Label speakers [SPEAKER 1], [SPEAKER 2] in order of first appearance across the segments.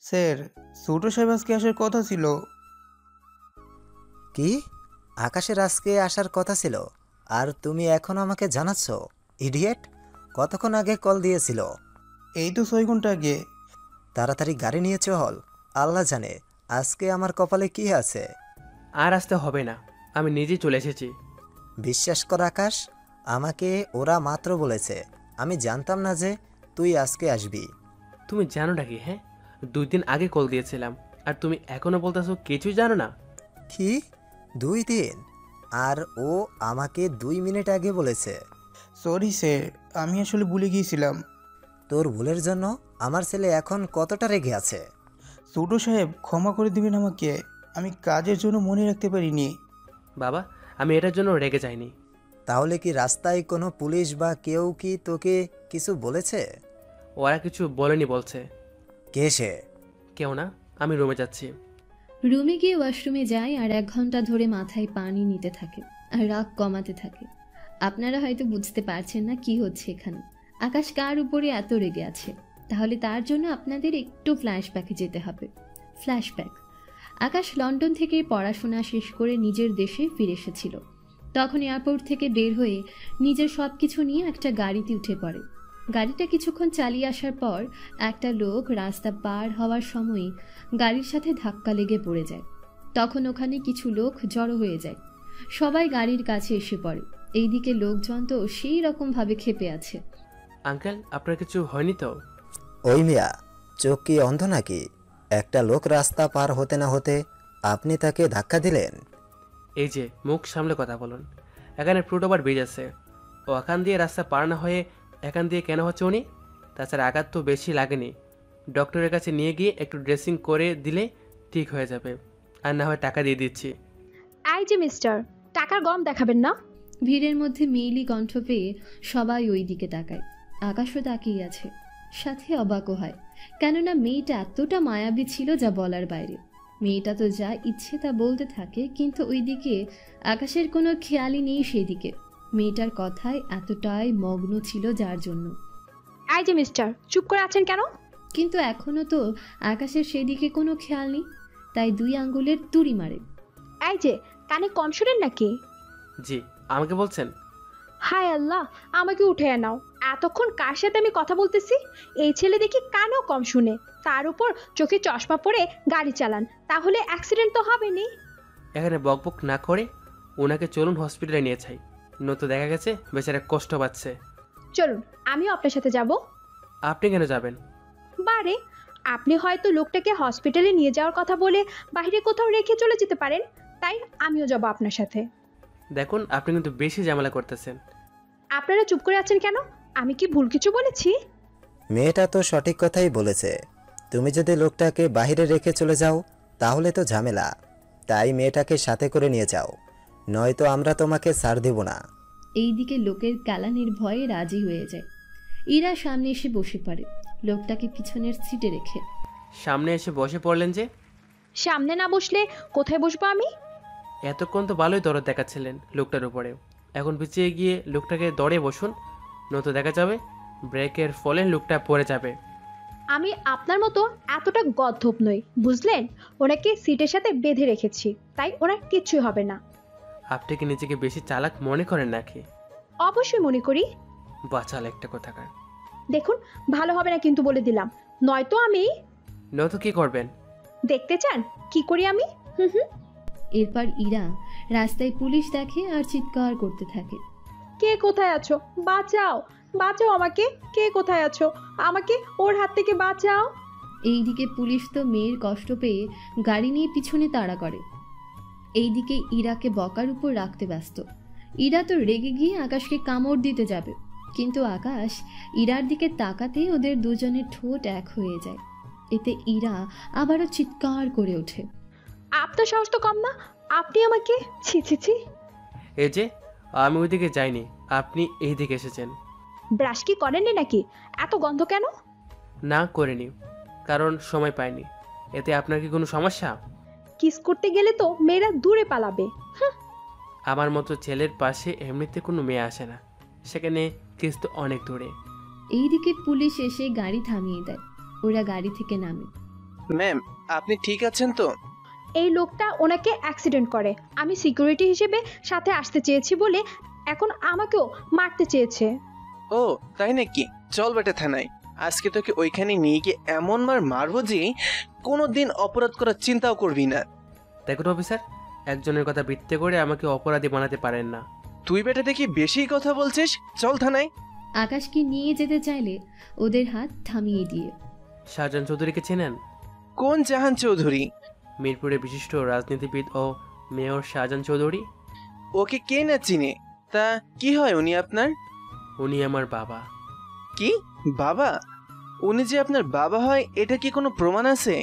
[SPEAKER 1] Sir, ছোট সাহেব আজকে আসার কথা ছিল।
[SPEAKER 2] কি? আকাশের আজকে আসার কথা ছিল আর তুমি এখন আমাকে জানাচ্ছ? ইডিয়েট! কতক্ষণ আগে কল দিয়েছিল?
[SPEAKER 1] এই তো 6 ঘন্টা আগে।
[SPEAKER 2] তাড়াতাড়ি গাড়ি নিয়ে চল। আল্লাহ জানে আজকে আমার কপালে কি আছে।
[SPEAKER 3] আর আসতে হবে না, আমি নিজেই চলে এসেছি।
[SPEAKER 2] বিশ্বাস কর আকাশ, আমাকে ওরা মাত্র বলেছে। আমি জানতাম না যে তুই আজকে আসবি।
[SPEAKER 3] তুমি জানো নাকি? হ্যাঁ, 2 দিন আগে কল দিয়েছিলাম আর তুমি এখনো বলতেছো কিছুই জানো না।
[SPEAKER 2] কি? 2 দিন? আর ও আমাকে 2 মিনিট আগে বলেছে।
[SPEAKER 1] সরি স্যার, আমি আসলে ভুলে গিয়েছিলাম।
[SPEAKER 2] তোর ভুলের জন্য আমার ছেলে এখন কতটা রেগে আছে।
[SPEAKER 1] ছোট সাহেব, ক্ষমা করে দিবেন আমাকে। আমি কাজের জন্য মনে রাখতে পারিনি।
[SPEAKER 3] বাবা, আমি এটার জন্য রেগে যাইনি।
[SPEAKER 2] তাহলে কি রাস্তায় কোনো পুলিশ বা কেউ কি তোকে কিছু বলেছে?
[SPEAKER 3] ওরা কিছু বলেনি বলছে।
[SPEAKER 2] কে সে?
[SPEAKER 3] কেউ না, আমি রুমে যাচ্ছি।
[SPEAKER 4] রুমে গিয়ে ওয়াশরুমে যায় আর 1 ঘন্টা ধরে মাথায় পানি নিতে থাকে আর রাগ কমাতে থাকে। আপনারা হয়তো বুঝতে পারছেন না কি হচ্ছে এখানে। আকাশ কার উপরে এত রেগে আছে, তাহলে তার জন্য আপনাদের একটু ফ্ল্যাশব্যাকে যেতে হবে। ফ্ল্যাশব্যাক। আকাশ লন্ডন থেকে পড়াশোনা শেষ করে নিজের দেশে ফিরে এসেছিল। তখন এয়ারপোর্ট থেকে বের হয়ে নিজের সব কিছু নিয়ে একটা গাড়িতে উঠে পড়ে। গাড়িটা কিছুক্ষণ চালিয়ে আসার পর একটা লোক রাস্তা পার হওয়ার সময় গাড়ির সাথে ধাক্কা লেগে পড়ে যায়। তখন ওখানে কিছু লোক জড়ো হয়ে যায়। সবাই গাড়ির কাছে এসে পড়ে। এইদিকে লোকজন তো সেই রকমভাবে ক্ষেপে আছে।
[SPEAKER 3] আঙ্কেল, আপনার কিছু হয়নি তো?
[SPEAKER 2] ওই মিয়া, চোখ কি অন্ধ নাকি? একটা লোক রাস্তা পার হতে না হতে আপনি তাকে ধাক্কা দিলেন?
[SPEAKER 3] এই যে, মুখ সামলে কথা বলুন। এখানে ফুটওভার ব্রিজ আছে, ও এখান দিয়ে রাস্তা পার না হয়ে এখান দিয়ে কেন হচ্ছে উনি? তাছাড়া আঘাত তো বেশি লাগেনি। ডক্টরের কাছে নিয়ে গিয়ে একটু ড্রেসিং করে দিলে ঠিক হয়ে যাবে, আর না হয় টাকা দিয়ে দিচ্ছি।
[SPEAKER 5] এই যে মিস্টার, টাকার গরম দেখাবেন না।
[SPEAKER 4] ভিড়ের মধ্যে মেইলি কণ্ঠ পেয়ে সবাই ওই দিকে তাকায়। আকাশও তাকিয়ে আছে, সাথে অবাকও হয়। কেননা মেয়েটা এতটা মায়াবী ছিল যা বলার বাইরে। মেয়েটা তো যা ইচ্ছে তা বলতে থাকে, কিন্তু ওইদিকে আকাশের কোনো খেয়ালই নেই সেদিকে। মেয়েটার কথায় এতটাই মগ্ন ছিল যার জন্য।
[SPEAKER 5] এই যে মিস্টার, চুপ করে আছেন কেন?
[SPEAKER 4] কিন্তু এখনো তো আকাশের সেদিকে কোনো খেয়াল নেই, তাই 2 আঙ্গুলের তুড়ি মারে।
[SPEAKER 5] এই যে, কানে কম শোনেন নাকি?
[SPEAKER 3] জি, আমাকে বলছেন?
[SPEAKER 5] হায় আল্লাহ, আমাকে উঠে নাও। এতক্ষণ কার সাথে আমি কথা বলতেছি? এই ছেলে দেখি কানেও কম শুনে, তার উপর চোখে চশমা পরে গাড়ি চালান, তাহলে অ্যাক্সিডেন্ট তো হবে নি।
[SPEAKER 3] এখানে বকবক না করে ওনাকে চলুন হসপিটালে নিয়ে যাই, নয়তো দেখা গেছে বেচারা কষ্ট পাচ্ছে।
[SPEAKER 5] চলুন, আমিও আপনার সাথে যাব।
[SPEAKER 3] আপনি কেন যাবেন?
[SPEAKER 5] বারে, আপনি হয়তো লোকটাকে হসপিটালে নিয়ে যাওয়ার কথা বলে বাইরে কোথাও রেখে চলে যেতে পারেন, তাই আমিও যাব আপনার সাথে।
[SPEAKER 3] দেখুন, আপনি কিন্তু বেশি ঝামেলা করতেছেন।
[SPEAKER 5] আপনারা চুপ করে আছেন কেন? আমি কি ভুল কিছু বলেছি?
[SPEAKER 2] মেয়েটা তো সঠিক কথাই বলেছে। তুমি যদি লোকটাকে বাইরে রেখে চলে যাও তাহলে তো ঝামেলা। তাই মেয়েটাকে সাথে করে নিয়ে যাও, নয়তো আমরা তোমাকে ছাড় দেব না।
[SPEAKER 4] এইদিকে লোকের কালানির ভয়ে রাজি হয়ে যায়। ইরা সামনে এসে বসে পড়ে, লোকটাকে পিছনের সিটে রেখে।
[SPEAKER 3] সামনে এসে বসে পড়লেন যে?
[SPEAKER 5] সামনে না বসলে কোথায় বসবো আমি?
[SPEAKER 3] এতক্ষণ তো ভালোই দরদ দেখাচ্ছিলেন লোকটার উপরে, এখন পিছিয়ে গিয়ে লোকটাকে দরে বসুন, নয়তো দেখা যাবে ব্রেকের ফলে লোকটা পড়ে যাবে।
[SPEAKER 5] আমি আপনার মতো এতটা গদ্ধপ নই, বুঝলেন? ওনাকে সিটের সাথে বেঁধে রেখেছি, তাই ওনার কিচ্ছুই হবে না।
[SPEAKER 3] আপনি কি নিজেকে বেশি চালাক মনে করেন নাকি?
[SPEAKER 5] অবশ্যই মনে করি।
[SPEAKER 3] বাচাল একটা কোথাকার।
[SPEAKER 5] দেখুন, ভালো হবে না কিন্তু বলে দিলাম, নয়তো আমি।
[SPEAKER 3] নয়তো কি করবেন?
[SPEAKER 5] দেখতে চান কি করি আমি? হুম হুম।
[SPEAKER 4] এরপর ইরা রাস্তায় পুলিশ দেখে আর চিৎকার করতে থাকে।
[SPEAKER 5] কে কোথায় আছো? বাঁচাও, বাঁচাও আমাকে। কে কোথায় আছো? আমাকে ওর হাত থেকে বাঁচাও।
[SPEAKER 4] এইদিকে পুলিশ তো মেয়ের কষ্ট পেয়ে গাড়ি নিয়ে পিছনে তাড়া করে। এইদিকে ইরাকে বকার উপর রাখতে ব্যস্ত। ইরা তো রেগে গিয়ে আকাশকে কামড় দিতে যাবে, কিন্তু আকাশ ইরার দিকে তাকাতেই ওদের দুজনের ঠোঁট এক হয়ে যায়। এতে ইরা আবারও চিৎকার করে ওঠে।
[SPEAKER 5] আপনার সাহস তো কম না, আপনি আমাকে। ছি ছি ছি।
[SPEAKER 3] এই যে, আমি ওইদিকে যাইনি, আপনি এই দিকে এসেছেন।
[SPEAKER 5] ব্রাশ কি করেননি নাকি? এত গন্ধ কেন?
[SPEAKER 3] না করিনি, কারণ সময় পাইনি। এতে আপনার কি কোনো সমস্যা?
[SPEAKER 5] কিস করতে গেলে তো মেয়েরা দূরে পালাবে।
[SPEAKER 3] আমার মতো ছেলের পাশে এমনিতে কোনো মেয়ে আসে না, সেখানে কিস তো অনেক দূরে।
[SPEAKER 4] এইদিকে পুলিশ এসে গাড়ি থামিয়ে দেয়। ওরা গাড়ি থেকে নামে।
[SPEAKER 6] ম্যাম, আপনি ঠিক আছেন তো?
[SPEAKER 5] এই লোকটা ওনাকে অ্যাক্সিডেন্ট করে, আমি সিকিউরিটি হিসেবে সাথে আসতে চেয়েছি বলে এখন আমাকেও মারতে চেয়েছে।
[SPEAKER 6] ও তাই নাকি? চল বেটা থানায়, আজকে তোকে ওইখানে নিয়ে গিয়ে এমন মারবো যে কোনোদিন অপরাধ করার চিন্তাও করবি না।
[SPEAKER 3] দেখুন অফিসার, একজনের কথা ভিত্তি করে আমাকে অপরাধী বানাতে পারেন না।
[SPEAKER 6] তুই বেটা দেখি বেশি কথা বলছিস, চল থানায়।
[SPEAKER 4] আকাশকে নিয়ে যেতে চাইলে ওদের হাত থামিয়ে দিয়ে।
[SPEAKER 3] শাহজাহান চৌধুরীকে চেনেন?
[SPEAKER 6] কোন জাহান চৌধুরী?
[SPEAKER 3] মিরপুরে বিশিষ্ট রাজনীতিবিদ ও মেয়র শাহজাহান চৌধুরী।
[SPEAKER 6] ওকে কে না চিনে? তা কি হয় উনি আপনার?
[SPEAKER 3] উনি আমার বাবা।
[SPEAKER 6] কি বাবা? উনি যে আপনার বাবা হয় এটা কি কোনো প্রমাণ আছে?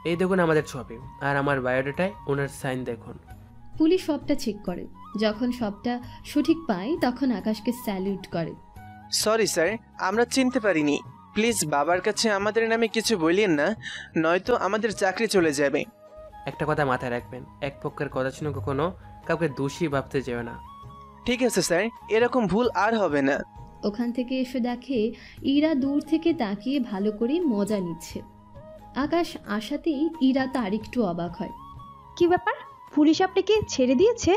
[SPEAKER 3] এই দেখুন আমাদের ছবি, আর আমার বায়োডাটায় ওনার সাইন দেখুন।
[SPEAKER 4] পুলিশ সবটা চেক করে। যখন সবটা সঠিক পায় তখন আকাশকে স্যালিউট করে।
[SPEAKER 6] সরি স্যার, আমরা চিনতে পারিনি। প্লিজ বাবার কাছে আমাদের নামে কিছু বলিয়েন না, নয়তো আমাদের চাকরি চলে যাবে।
[SPEAKER 3] একটা কথা মাথায় রাখবেন, এক পক্ষের কথা শুনে কখনো কাউকে দোষী ভাবতে যেও না।
[SPEAKER 6] ঠিক আছে স্যার, এরকম ভুল আর হবে না।
[SPEAKER 4] ওখান থেকে এসে দেখে ইরা দূর থেকে তাকিয়ে ভালো করে মজা নিচ্ছে। আকাশ আসাতেই ইরা তার একটু অবাক হয়।
[SPEAKER 5] কি ব্যাপার, পুলিশ আপনাকে ছেড়ে দিয়েছে?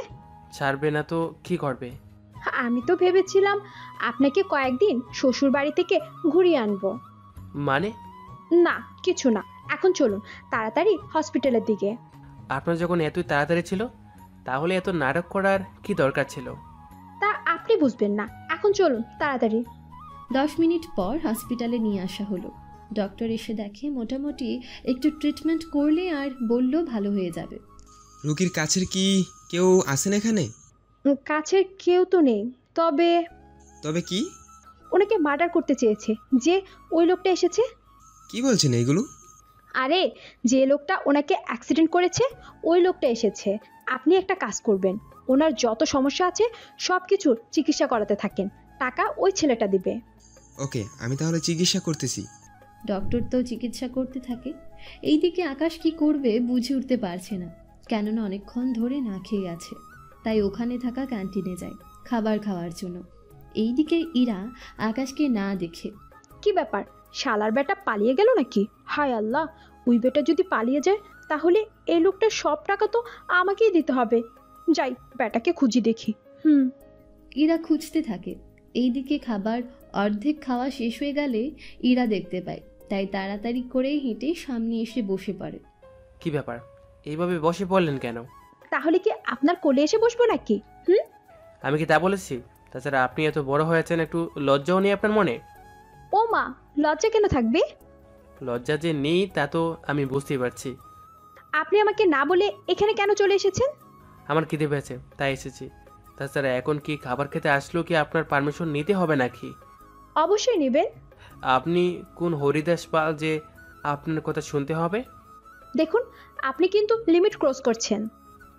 [SPEAKER 3] ছাড়বে না তো কি করবে?
[SPEAKER 5] আমি তো ভেবেছিলাম আপনাকে কয়েকদিন শ্বশুর বাড়ি থেকে ঘুরিয়ে আনবো।
[SPEAKER 3] মানে?
[SPEAKER 5] না কিছু না, এখন চলুন তাড়াতাড়ি হসপিটালের দিকে।
[SPEAKER 3] আপনার যখন এতই তাড়াতাড়ি ছিল তাহলে এত নাটক করার কি দরকার ছিল?
[SPEAKER 5] তা আপনি বুঝবেন না, এখন চলুন তাড়াতাড়ি।
[SPEAKER 4] 10 মিনিট পর হসপিটালে নিয়ে আসা হলো। ডক্টর এসে দেখে মোটামুটি একটু ট্রিটমেন্ট করলে আর বলল ভালো হয়ে যাবে।
[SPEAKER 7] রোগীর কাছের কি কেউ আছেন এখানে?
[SPEAKER 5] কাছের কেউ তো নেই, তবে
[SPEAKER 7] তবে কি?
[SPEAKER 5] ওনাকে মার্ডার করতে চেয়েছে যে ওই লোকটা এসেছে।
[SPEAKER 7] কি বলছেন এইগুলো?
[SPEAKER 5] আরে যে লোকটা ওনাকে অ্যাক্সিডেন্ট করেছে ওই লোকটা এসেছে। আপনি একটা কাজ করবেন, ওনার যত সমস্যা আছে সব কিছুর চিকিৎসা করাতে থাকেন, টাকা ওই ছেলেটা দিবে।
[SPEAKER 7] ওকে, আমি তাহলে চিকিৎসা করতেছি।
[SPEAKER 4] ডক্টর তো চিকিৎসা করতে থাকে। এইদিকে আকাশ কি করবে বুঝে উঠতে পারছে না, কেননা অনেকক্ষণ ধরে না খেয়ে আছে। তাই ওখানে থাকা ক্যান্টিনে যায় খাবার খাওয়ার জন্য। এইদিকে ইরা আকাশকে না দেখে,
[SPEAKER 5] কি ব্যাপার, শালার বেটা পালিয়ে গেল নাকি? হায় আল্লাহ, ওই বেটা যদি পালিয়ে যায় তাহলে এই লোকটার সব টাকা তো আমাকেই দিতে হবে। যাই বেটাকে খুঁজি দেখি।
[SPEAKER 4] ইরা খুঁজতে থাকে। এইদিকে খাবার অর্ধেক খাওয়া শেষ হয়ে গেলে ইরা দেখতে পায়, তাই তাড়াতাড়ি করে হেঁটে সামনে এসে বসে পড়ে।
[SPEAKER 3] কি ব্যাপার, এইভাবে বসে পড়লেন কেন?
[SPEAKER 5] তাহলে কি আপনার কোলে এসে বসবো নাকি?
[SPEAKER 3] আমি কি তা বলেছি? তাছাড়া আপনি এত বড় হয়েছেন, একটু লজ্জাও নেই আপনার মনে?
[SPEAKER 5] ও মা, লজ্জা কেন থাকবে?
[SPEAKER 3] লজ্জা যে নেই তা তো আমি বুঝতেই পারছি।
[SPEAKER 5] আপনি আমাকে না বলে এখানে কেন চলে এসেছেন?
[SPEAKER 3] আমার খিদে পেয়েছে তাই এসেছি। তাছাড়া এখন কি খাবার খেতে আসলেও কি আপনার পারমিশন নিতে হবে নাকি?
[SPEAKER 5] অবশ্যই নেবেন।
[SPEAKER 3] আপনি কোন হরিদাস পাল যে আপনার কথা শুনতে হবে?
[SPEAKER 5] দেখুন, আপনি কিন্তু লিমিট ক্রস করছেন।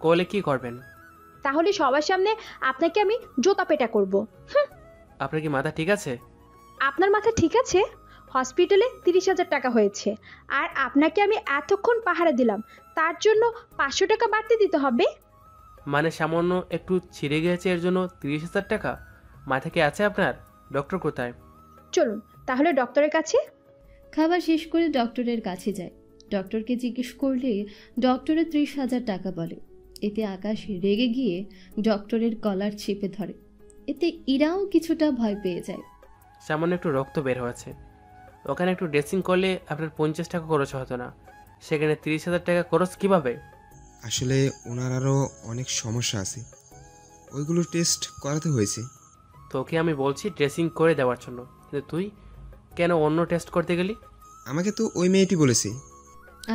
[SPEAKER 3] করলে কি করবেন?
[SPEAKER 5] তাহলে সবার সামনে আপনাকে আমি জোতা পেটা করব।
[SPEAKER 3] আপনার কি মাথা ঠিক আছে?
[SPEAKER 5] আপনার মাথা ঠিক আছে? হসপিটালে 30,000 টাকা হয়েছে, আর আপনাকে আমি এতক্ষণ পাহারা দিলাম, তার জন্য 500 টাকা বাড়তি দিতে হবে।
[SPEAKER 3] মানে সামান্য একটু ছিঁড়ে গিয়েছে এর জন্য 30,000 টাকা? মাথা কি আছে আপনার? ডক্টর কোথায়?
[SPEAKER 5] চলুন তাহলে ডক্টরের কাছে।
[SPEAKER 4] খাবার শেষ করে ডক্টরের কাছে যায়। ডক্টরকে জিজ্ঞেস করলে ডক্টরের 30,000 টাকা বলে। এতে আকাশ রেগে গিয়ে ডক্টরের কলার চেপে ধরে। এতে ইরাও কিছুটা ভয় পেয়ে যায়।
[SPEAKER 3] সামান্য একটু রক্ত বের হয়েছে, ওখানে একটু ড্রেসিং করলে আপনার 50 টাকা খরচ হতো না, সেখানে 30,000 টাকা খরচ কিভাবে?
[SPEAKER 7] আসলে ওনার আরও অনেক সমস্যা আছে, ওইগুলো টেস্ট করাতে হয়েছে।
[SPEAKER 3] তোকে আমি বলছি ড্রেসিং করে দেওয়ার জন্য, কিন্তু তুই কেন অন্য টেস্ট করতে গেলি?
[SPEAKER 7] আমাকে তো ওই মেয়েটি বলেছে।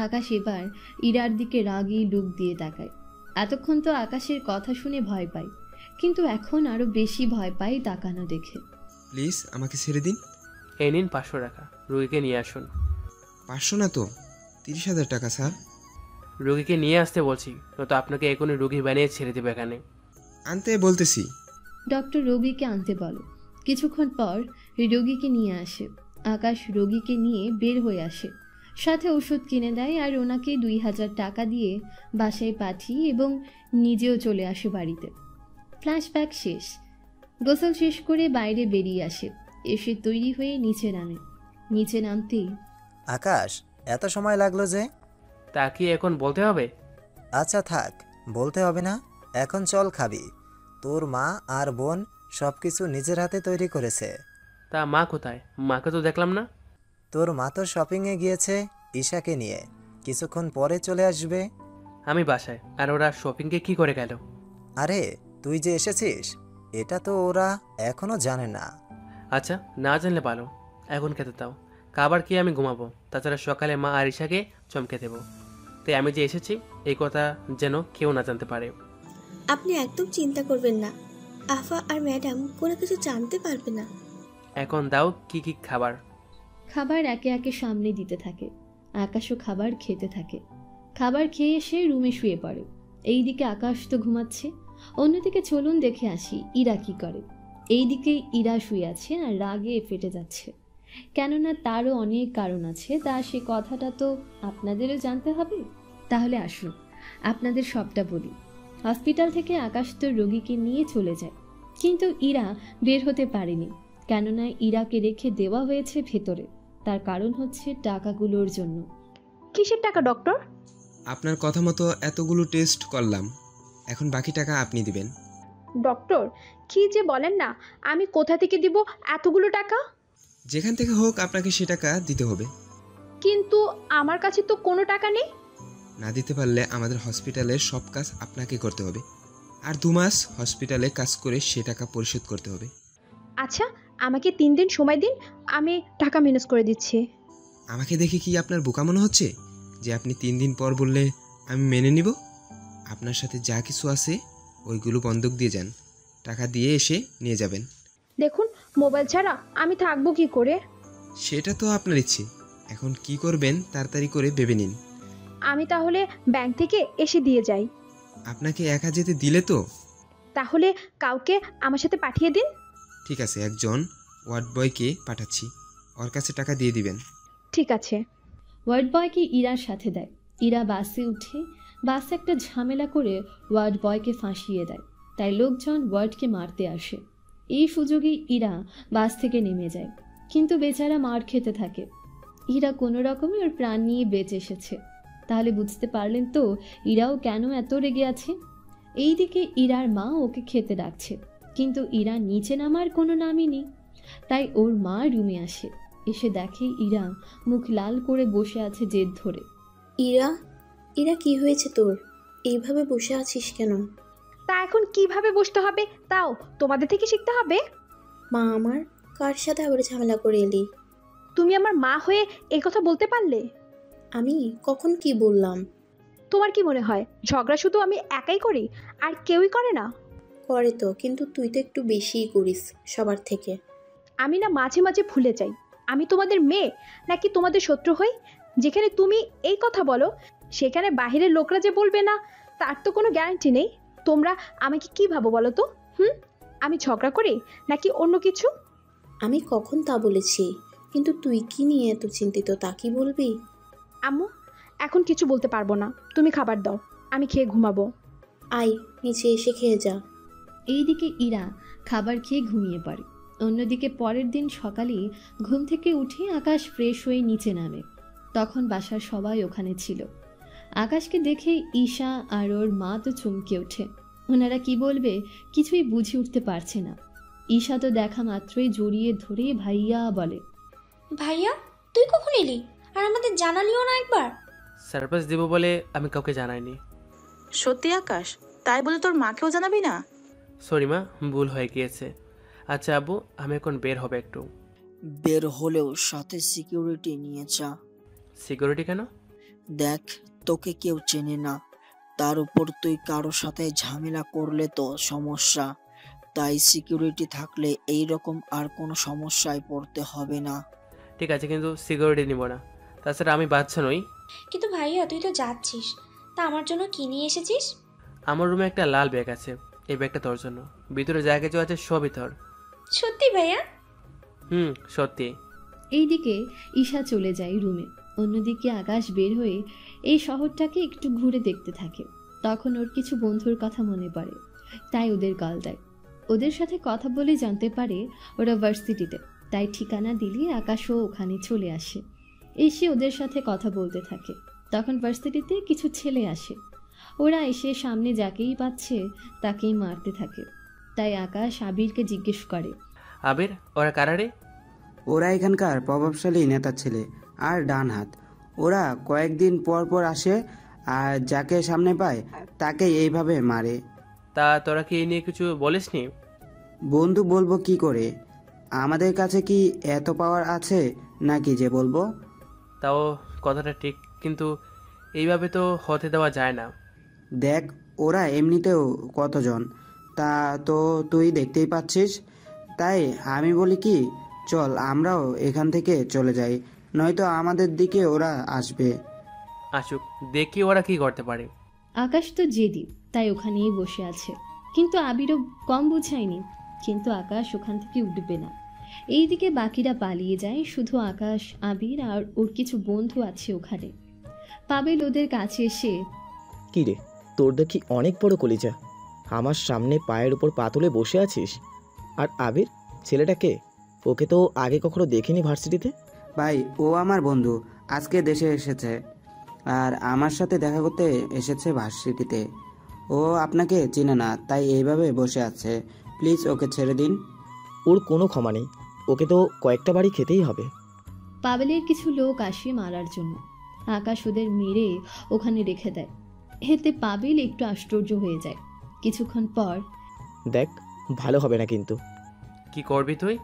[SPEAKER 4] আকাশ এবার ইরার দিকে রাগী লুক দিয়ে তাকায়। এতক্ষণ তো আকাশের কথা শুনে ভয় পায়, কিন্তু এখন আরো বেশি ভয় পায় তাকানো দেখে।
[SPEAKER 7] প্লিজ আমাকে ছেড়ে দিন।
[SPEAKER 3] এই নিন 500 টাকা, রুগীকে নিয়ে আসুন।
[SPEAKER 7] 500 না তো, 30,000 টাকা স্যার।
[SPEAKER 3] রুগীকে নিয়ে আসতে বলছি, নয়তো আপনাকে এখনই রুগী বানিয়ে ছেড়ে দেবে এখানে।
[SPEAKER 7] আনতে বলতেছি।
[SPEAKER 4] ডক্টর রোগীকে আনতে বলে। কিছুক্ষণ পর রোগীকে নিয়ে আসে। আকাশ রোগীকে নিয়ে বের হয়ে আসে, সাথে ওষুধ কিনে দেয় আর ওনাকে 2,000 টাকা দিয়ে বাসায় পাঠিয়ে এবং নিজেও চলে আসে বাড়িতে। ফ্ল্যাশব্যাক শেষ। গোসল শেষ করে বাইরে বেরিয়ে আসে এসে তৈরি হয়ে নিচে নামে। নিচে নামতেই
[SPEAKER 2] আকাশ, এত সময় লাগলো যে?
[SPEAKER 3] তা কি এখন বলতে হবে?
[SPEAKER 2] আচ্ছা থাক, বলতে হবে না। এখন চল খাবি। তোর মা আর বোন সব কিছু নিজের হাতে তৈরি করেছে।
[SPEAKER 3] তা মা কোথায়? মাকে তো দেখলাম না।
[SPEAKER 2] তোর মা তো শপিংয়ে গিয়েছে ঈশাকে নিয়ে, কিছুক্ষণ পরে চলে আসবে।
[SPEAKER 3] আমি বাসায়, আর ওরা শপিংকে কি করে গেল?
[SPEAKER 2] আরে তুই যে এসেছিস এটা তো ওরা এখনো জানে না।
[SPEAKER 3] আচ্ছা, না জানলে ভালো। এখন খেতে দাও, খাবার খেয়ে আমি ঘুমাবো। তাছাড়া সকালে মা আর ঈশাকে চমকে দেবো। তাই আমি যে এসেছি এই কথা যেন কেউ না জানতে পারে।
[SPEAKER 8] আপনি একদম চিন্তা করবেন না, আফা আর ম্যাডাম কোনো কিছু জানতে পারবে না।
[SPEAKER 3] এখন দাও কি কি খাবার।
[SPEAKER 4] খাবার একে একে সামনে দিতে থাকে। আকাশও খাবার খেতে থাকে। খাবার খেয়ে এসে রুমে শুয়ে পড়ে। এইদিকে আকাশ তো ঘুমাচ্ছে। অন্যদিকে চলুন দেখে আসি ইরা কি করে। এইদিকে ইরা শুয়ে আছে আর রাগে ফেটে যাচ্ছে, কেননা তারও অনেক কারণ আছে। তা সে কথাটা তো আপনাদেরও জানতে হবে। তাহলে আসুন আপনাদের সবটা বলি। হসপিটাল থেকে আকাশ তো রোগীকে নিয়ে চলে যায়, কিন্তু ইরা বের হতে পারেনি, কেননা ইরাকে রেখে দেওয়া হয়েছে ভেতরে। তার কারণ হচ্ছে টাকাগুলোর জন্য।
[SPEAKER 5] কিসের টাকা ডক্টর?
[SPEAKER 7] আপনার কথা মতো এতগুলো টেস্ট করলাম, এখন বাকি টাকা আপনি দিবেন।
[SPEAKER 5] ডক্টর কি যে বলেন না, আমি কোথা থেকে দিব এতগুলো টাকা?
[SPEAKER 7] যেখান থেকে হোক আপনাকে সে টাকা দিতে হবে।
[SPEAKER 5] কিন্তু আমার কাছে তো কোনো টাকা নেই।
[SPEAKER 7] না দিতে পারলে আমাদের হসপিটালের সব কাজ আপনাকে করতে হবে, আর 2 মাস হসপিটালে কাজ করে সে টাকা পরিশোধ করতে হবে।
[SPEAKER 5] আচ্ছা, আমাকে 3 দিন সময় দিন, আমি টাকা ম্যানেজ করে দিচ্ছি।
[SPEAKER 7] আমাকে দেখে কি আপনার বোকা মনে হচ্ছে যে আপনি 3 দিন পর বললে আমি মেনে নিব? আপনার সাথে যা কিছু আছে ওইগুলো বন্ধক দিয়ে যান, টাকা দিয়ে এসে নিয়ে যাবেন।
[SPEAKER 5] দেখুন, মোবাইল ছাড়া আমি থাকবো কি করে?
[SPEAKER 7] সেটা তো আপনার ইচ্ছে, এখন কি করবেন তাড়াতাড়ি করে ভেবে নিন।
[SPEAKER 5] আমি তাহলে ব্যাংক থেকে এসে দিয়ে যাই।
[SPEAKER 7] আপনাকে একা যেতে দিলে তো?
[SPEAKER 5] তাহলে কাউকে আমার সাথে পাঠিয়ে দিন।
[SPEAKER 7] ঠিক আছে, একজন ওয়ার্ড বয়কে পাঠাচ্ছি, ওর কাছে টাকা দিয়ে দিবেন।
[SPEAKER 5] ঠিক আছে।
[SPEAKER 4] ওয়ার্ড বয়কে ইরার সাথে দেয়। ইরা বাসে উঠে বাসে একটা ঝামেলা করে ওয়ার্ড বয়কে ফাঁসিয়ে দেয়। তাই লোকজন ওয়ার্ডকে মারতে আসে। এই সুযোগে ইরা বাস থেকে নেমে যায়, কিন্তু বেচারা মার খেতে থাকে। ইরা কোনো রকমে ওর প্রাণ নিয়ে বেঁচে এসেছে। তাহলে বুঝতে পারলেন তো ইরাও কেন এত রেগে আছে। এইদিকে ইরার মা ওকে খেতে ডাকছে, কিন্তু ইরা নিচে নামার কোনো নামই নেই। তাই ওর মা রুমে আসে। এসে দেখে ইরা মুখ লাল করে বসে আছে জেদ ধরে।
[SPEAKER 8] ইরা, ইরা কি হয়েছে তোর? এইভাবে বসে আছিস কেন?
[SPEAKER 5] তা এখন কিভাবে বসতে হবে তাও তোমাদের থেকে শিখতে হবে?
[SPEAKER 8] মা আমার, কার সাথে আবার ঝামেলা করে এলি?
[SPEAKER 5] তুমি আমার মা হয়ে এই কথা বলতে পারলে?
[SPEAKER 8] আমি কখন কি বললাম?
[SPEAKER 5] তোমার কি মনে হয় ঝগড়া শুধু আমি একাই করি আর কেউই করে না?
[SPEAKER 8] করে তো, কিন্তু তুই তো একটু বেশিই করিস সবার থেকে।
[SPEAKER 5] আমি না মাঝে মাঝে ভুলে যাই আমি তোমাদের মেয়ে নাকি তোমাদের শত্রু হই। যেখানে তুমি এই কথা বলো সেখানে বাহিরের লোকরা যে বলবে না তার তো কোনো গ্যারান্টি নেই। তোমরা আমাকে কি ভাবো বলো তো? আমি ঝগড়া করি নাকি অন্য কিছু?
[SPEAKER 8] আমি কখন তা বলেছি? কিন্তু তুই কি নিয়ে এত চিন্তিত তা কি বলবি?
[SPEAKER 5] আম্মু, এখন কিছু বলতে পারবো না, তুমি খাবার দাও, আমি খেয়ে ঘুমাবো।
[SPEAKER 8] আয় নিচে এসে খেয়ে যা।
[SPEAKER 4] এইদিকে ইরা খাবার খেয়ে ঘুমিয়ে পড়ে। অন্যদিকে পরের দিন সকালে ঘুম থেকে উঠে আকাশ ফ্রেশ হয়ে নিচে নামে। তখন বাসার সবাই ওখানে ছিল। আকাশকে দেখে ঈশা আর ওর মা তো চমকে ওঠে। ওনারা কি বলবে কিছুই বুঝে উঠতে পারছে না। ঈশা তো দেখা মাত্রই জড়িয়ে ধরে ভাইয়া বলে,
[SPEAKER 9] ভাইয়া তুই কখন এলি আর আমাদের জানালিও না একবার?
[SPEAKER 3] সারপ্রাইজ দেবো বলে আমি কাউকে জানাইনি।
[SPEAKER 10] সত্যি আকাশ? তাই বলে তোর মাকেও জানাবি না?
[SPEAKER 3] সরি মা, ভুল হয়ে গিয়েছে। আচ্ছা আব্বু, আমি এখন বের হবে একটু।
[SPEAKER 11] বের হলেও সাথে সিকিউরিটি নিয়ে যা।
[SPEAKER 3] সিকিউরিটি কেন?
[SPEAKER 11] দেখ, তোকে কেউ চেনে না, তার উপর তুই কারো সাথে ঝামেলা করলে তো সমস্যা। তাই সিকিউরিটি থাকলে এই রকম আর কোনো সমস্যায় পড়তে হবে না।
[SPEAKER 3] ঠিক আছে, কিন্তু সিকিউরিটি নিব না। তাছাড়া আমি বাচ্চা নই।
[SPEAKER 9] কিন্তু ভাইয়া তুই তো যাচ্ছিস, তা আমার জন্য কি নিয়ে এসেছিস?
[SPEAKER 3] আমার রুমে একটা লাল ব্যাগ আছে, এই ব্যাগটা তোর জন্য। ভিতরে যা কিছু আছে সবই তোর।
[SPEAKER 9] সত্যি ভাইয়া?
[SPEAKER 3] সত্যি।
[SPEAKER 4] এইদিকে ঈশা চলে যায় রুমে। অন্যদিকে আকাশ বের হয়ে এই শহরটাকে একটু ঘুরে দেখতে থাকে। তখন ওর কিছু বন্ধুর কথা মনে পড়ে, তাই ওদের কল দেয়। ওদের সাথে কথা বলে জানতে পারে ওরা ভার্সিটিতে। তাই ঠিকানা দিলে আকাশও ওখানে চলে আসে। এসে ওদের সাথে কথা বলতে থাকে। তখন ভার্সিটিতে কিছু ছেলে আসে। ওরা এসে সামনে যাকেই পাচ্ছে তাকেই মারতে থাকে। তাই আকাশ আবিরকে জিজ্ঞেস করে,
[SPEAKER 3] আবির, ওরা কারারে?
[SPEAKER 12] ওরা এখানকার প্রভাবশালী নেতা ছেলে আর ডান হাত। ওরা কয়েকদিন পর পর আসে আর যাকে সামনে পায় তাকে এইভাবে মারে।
[SPEAKER 3] তা তোরা কি এই নিয়ে কিছু বলিসনি?
[SPEAKER 12] বন্ধু বলবো কি করে? আমাদের কাছে কি এত পাওয়ার আছে নাকি যে বলবো?
[SPEAKER 3] তাও কথাটা ঠিক, কিন্তু এইভাবে তো হতে দেওয়া যায় না।
[SPEAKER 12] দেখ, ওরা এমনিতেও কতজন তা তো তুই দেখতেই পাচ্ছিস। তাই আমি বলি কি, চল আমরাও এখান থেকে চলে যাই, নয়তো আমাদের দিকে ওরা আসবে।
[SPEAKER 3] আসুক, দেখি ওরা কি করতে পারে।
[SPEAKER 4] আকাশ তো জেদি, তাই ওখানেই বসে আছে। কিন্তু আবিরও কম বোঝায়নি, কিন্তু আকাশ ওখান থেকে উঠবে না। এইদিকে বাকিরা পালিয়ে যায়, শুধু আকাশ, আবির আর ওর কিছু বন্ধু আছে ওখানে। পাবেল ওদের কাছে এসে,
[SPEAKER 13] কি রে, তোর দেখি অনেক বড় কলিজা। আমার সামনে পায়ের উপর পা তুলে বসে আছিস। আর আবির ছেলেটাকে, ওকে তো আগে কখনো দেখিনি ভার্সিটিতে।
[SPEAKER 12] ভাই, ও আমার বন্ধু, আজকে দেশে এসেছে আর আমার সাথে দেখা করতে এসেছে ভার্সিটিতে। ও আপনাকে চিনে না, তাই এইভাবে বসে আছে। প্লিজ ওকে ছেড়ে দিন।
[SPEAKER 13] ওর কোনো ক্ষমা নেই, ওকে তো কয়েকটা বাড়ি খেতেই হবে।
[SPEAKER 4] পাবেলের কিছু লোক আসে মারার জন্য। আকাশ ওদের মেরে ওখানে রেখে দেয়। এতে পাবেল একটু আশ্চর্য হয়ে যায়। কিছুক্ষণ পর,
[SPEAKER 13] দেখ, ভালো হবে না কিন্তু।
[SPEAKER 3] কি করবি তুই?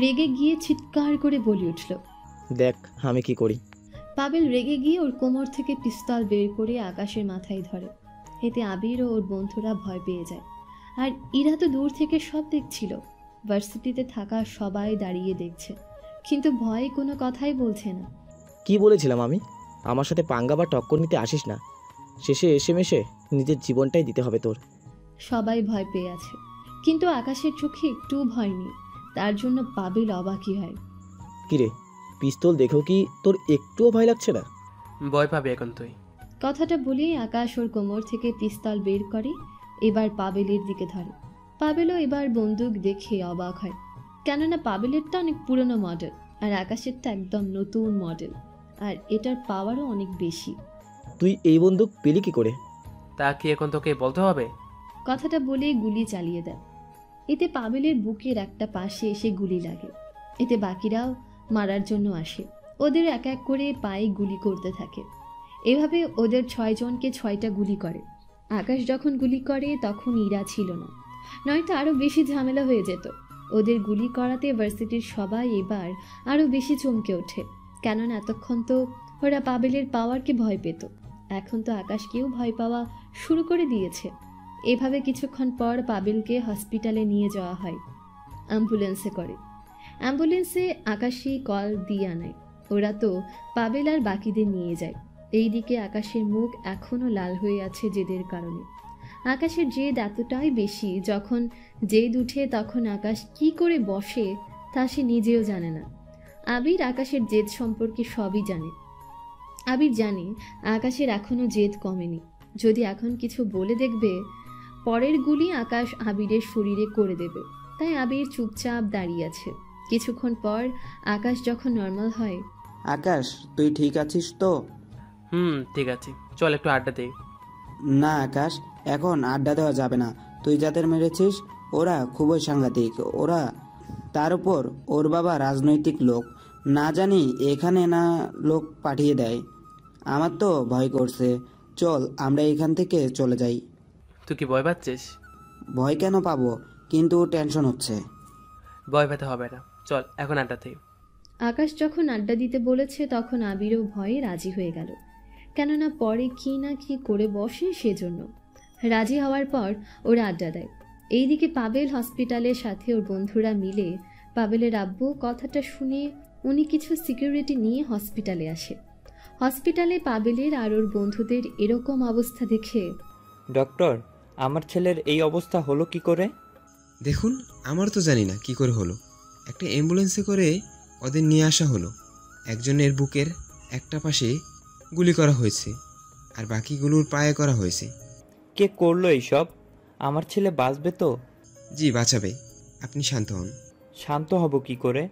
[SPEAKER 4] রেগে গিয়ে চিৎকার করে বলে উঠল।
[SPEAKER 13] দেখ আমি কি করি।
[SPEAKER 4] পাবেল রেগে গিয়ে ওর কোমর থেকে পিস্তল বের করে আকাশের মাথায় ধরে। এতে আবির ও ওর বন্ধুরা ভয় পেয়ে যায়। আর ইরা তো দূর থেকে সব দেখছিল। ভার্সিটিতে থাকা সবাই দাঁড়িয়ে দেখছে, কিন্তু ভয়ে কোনো কথাই বলছে না।
[SPEAKER 13] কি বলেছিলাম আমি? আমার সাথে পাঙ্গা বা টক্কর নিতে আসিস না। শেষে এসে মেশে নিজের জীবনটাই দিতে হবে তোর।
[SPEAKER 4] সবাই ভয় পেয়ে আছে, কিন্তু আকাশের চোখে একটুও ভয় নেই। তার জন্য পাবেল অবাকই হয়।
[SPEAKER 13] কিরে, পিস্তল দেখেও কি তোর একটুও ভয় লাগছে না?
[SPEAKER 3] ভয় পাবি এখন তুই।
[SPEAKER 4] কথাটা বলেই আকাশ ওর কোমর থেকে পিস্তল বের করে এবার পাবেলের দিকে ধরে। পাবেলও এবার বন্দুক দেখে অবাক হয়, কেননা পাবেলেরটা অনেক পুরনো মডেল আর আকাশেরটা একদম নতুন মডেল, আর এটার পাওয়ারও অনেক বেশি।
[SPEAKER 13] তুই এই বন্দুক পেলি কি করে?
[SPEAKER 3] তা কি এখন তোকে বলতে হবে?
[SPEAKER 4] কথাটা বলেই গুলি চালিয়ে দেয়। এতে পাবেলের বুকের একটা পাশে এসে গুলি লাগে। এতে বাকিরাও মারার জন্য আসে। ওদের এক এক করে পায়ে গুলি করতে থাকে। এভাবে ওদের 6 জনকে 6টা গুলি করে। আকাশ যখন গুলি করে তখন ইরা ছিল না, নয়তো আরও বেশি ঝামেলা হয়ে যেত। ওদের গুলি করাতে ভার্সিটির সবাই এবার আরও বেশি চমকে ওঠে, কেননা এতক্ষণ তো ওরা পাবেলের পাওয়ারকে ভয় পেত, এখন তো আকাশকেও ভয় পাওয়া শুরু করে দিয়েছে। এভাবে কিছুক্ষণ পর পাবেলকে হসপিটালে নিয়ে যাওয়া হয় অ্যাম্বুলেন্সে করে। অ্যাম্বুলেন্সে আকাশই কল দিয়ে আনায়। ওরা তো পাবেল আর বাকিদের নিয়ে যায়। এইদিকে আকাশের মুখ এখনও লাল হয়ে আছে জেদের কারণে। আকাশের জেদ এতটাই বেশি, যখন জেদ উঠে তখন আকাশ কি করে বসে তা সে নিজেও জানে না। আবির আকাশের জেদ সম্পর্কে সবই জানে। আবির জানে আকাশের এখনও জেদ কমেনি। যদি এখন কিছু বলে দেখবে, পরের গুলি আকাশ আবিরের শরীরে করে দেবে। তাই আবির চুপচাপ দাঁড়িয়ে আছে। কিছুক্ষণ পর আকাশ যখন নর্মাল হয়,
[SPEAKER 12] আকাশ, তুই ঠিক আছিস তো?
[SPEAKER 3] ঠিক আছে, চল একটু আড্ডা দেই।
[SPEAKER 12] না আকাশ, এখন আড্ডা দেওয়া যাবে না। তুই যাদের মেরেছিস ওরা খুবই সাংঘাতিক। ওরা তার উপর ওর বাবা রাজনৈতিক লোক, না জানি এখানে না লোক পাঠিয়ে দেয়। আমার তো ভয় করছে। চল আমরা এখান থেকে চলে যাই।
[SPEAKER 3] তুই কি ভয় পাচ্ছিস?
[SPEAKER 12] ভয় কেন পাবো, কিন্তু টেনশন হচ্ছে।
[SPEAKER 3] ভয় পেতে হবে না, চল এখন আড্ডা দেই।
[SPEAKER 4] আকাশ যখন আড্ডা দিতে বলেছে তখন আবিরও ভয়ে রাজি হয়ে গেল, কেননা পরে কি না কি করে বসে সেজন্য। রাজি হওয়ার পর ওরা আড্ডা দেয়। এইদিকে পাবেল হসপিটালের সাথে ওর বন্ধুরা মিলে পাবেলের আব্বু কথাটা শুনে উনি কিছু সিকিউরিটি নিয়ে হসপিটালে আসে। হসপিটালে পাবেলের আর ওর বন্ধুদের এরকম অবস্থা দেখে,
[SPEAKER 14] ডক্টর, আমার ছেলের এই অবস্থা হলো কি করে?
[SPEAKER 7] দেখুন, আমার তো জানি না কি করে হলো। একটা অ্যাম্বুলেন্সে করে ওদের নিয়ে আসা হলো। একজনের বুকের একটা পাশে গুলি করা হয়েছে আর বাকিগুলোর পায়ে করা হয়েছে।
[SPEAKER 14] কে করলো এইসব? আমার ছেলে বাঁচবে তো?
[SPEAKER 7] জি বাঁচাবে, আপনি শান্ত হন।
[SPEAKER 14] শান্ত হব কি করে?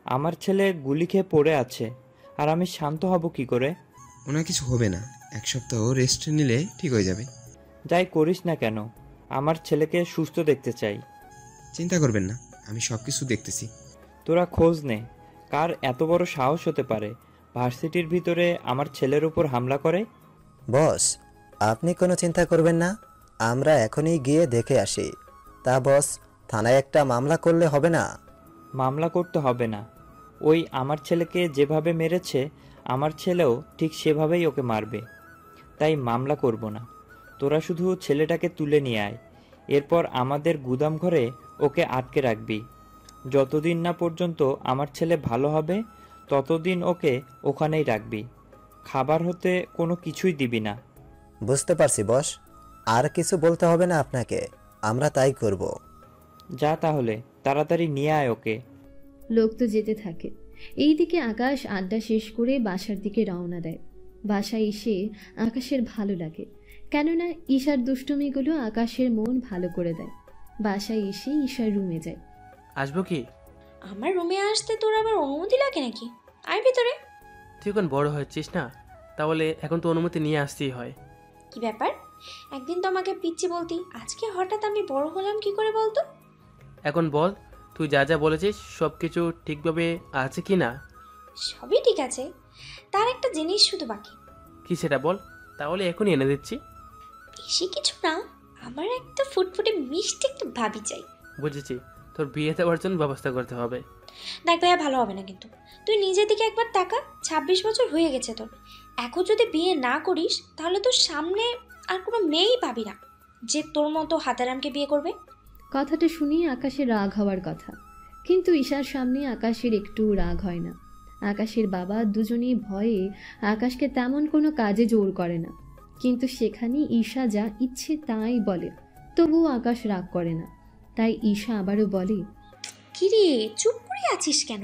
[SPEAKER 14] আমার ছেলে গুলি খেয়ে পড়ে আছে, আর আমি শান্ত হব কি করে?
[SPEAKER 7] ওনার কিছু হবে না, 1 সপ্তাহ রেস্ট নিলে ঠিক হয়ে যাবে।
[SPEAKER 14] যাই করিস না কেন, আমার ছেলেকে সুস্থ দেখতে চাই।
[SPEAKER 7] চিন্তা করবেন না, আমি সব কিছু দেখতেছি।
[SPEAKER 14] তোরা খোঁজ নে, কার এত বড় সাহস হতে পারে ভার্সিটির ভিতরে আমার ছেলের উপর হামলা করে।
[SPEAKER 2] বস, আপনি কোনো চিন্তা করবেন না, আমরা এখনই গিয়ে দেখে আসি। তা বস, থানায় একটা মামলা করলে হবে না?
[SPEAKER 14] মামলা করতে হবে না, ওই আমার ছেলেকে যেভাবে মেরেছে আমার ছেলেও ঠিক সেভাবেই ওকে মারবে, তাই মামলা করব না। তোরা শুধু ছেলেটাকে তুলে নিয়ে আয়, এরপর আমাদের গুদাম ঘরে ওকে আটকে রাখবি। যতদিন না পর্যন্ত আমার ছেলে ভালো হবে ততদিন ওকে ওখানেই রাখবি। খাবার হতে কোনো কিছুই দিবি না।
[SPEAKER 2] বুঝতে পারছি বস, আর কিছু বলতে হবে না আপনাকে, আমরা তাই করব।
[SPEAKER 14] যা তাহলে, তাড়াতাড়ি নিয়ে আয় ওকে।
[SPEAKER 4] লোক তো যেতে থাকে। এইদিকে আকাশ আড্ডা শেষ করে বাসার দিকে রওনা দেয়। বাসায় এসে আকাশের ভালো লাগে, কেননা ঈশার দুষ্টুমিগুলো আকাশের মন ভালো করে দেয়। বাসায় এসে ঈশার রুমে যায়।
[SPEAKER 3] আসবো কি?
[SPEAKER 9] আমার রুমে আসতে তোর আবার অনুমতি লাগে নাকি? আয় ভিতরে।
[SPEAKER 3] তুই এখন বড় হয়েছিস না, তাহলে এখন তো অনুমতি নিয়ে আসতেই হয়।
[SPEAKER 9] কি ব্যাপার, একদিন তো আমাকে পিচ্ছি বলতি, আজকে হঠাৎ আমি বড় হলাম কি করে বলতো?
[SPEAKER 3] এখন বল, তুই যা যা বলেছিস সব কিছু ঠিকভাবে আছে কি না?
[SPEAKER 9] সবই ঠিক আছে, তার একটা জিনিস শুধু বাকি।
[SPEAKER 3] কি সেটা বল, তাহলে এখনই এনে দিচ্ছি।
[SPEAKER 9] বেশি কিছু না, আমার একটা ফুটফুটে মিষ্টি একটা ভাবি চাই।
[SPEAKER 3] বুঝেছি, তোর বিয়ে দেওয়ার জন্য ব্যবস্থা করতে হবে।
[SPEAKER 9] দেখ ভাইয়া, ভালো হবে না কিন্তু। তুই নিজের দিকে একবার তাকা, 26 বছর হয়ে গেছে তোর। এখন যদি বিয়ে না করিস তাহলে তোর সামনে আর কোনো মেয়েই পাবি না যে তোর মতো হাতারামকে বিয়ে করবে।
[SPEAKER 4] কথাটা শুনিয়ে আকাশের রাগ হওয়ার কথা, কিন্তু ঈশার সামনে আকাশের একটু রাগ হয় না। আকাশের বাবা দুজনেই ভয়ে আকাশকে তেমন কোনো কাজে জোর করে না, কিন্তু সেখানে ঈশা যা ইচ্ছে তাই বলে, তবুও আকাশ রাগ করে না। তাই ঈশা আবারও বলে,
[SPEAKER 9] কিরে চুপ করে আছিস কেন?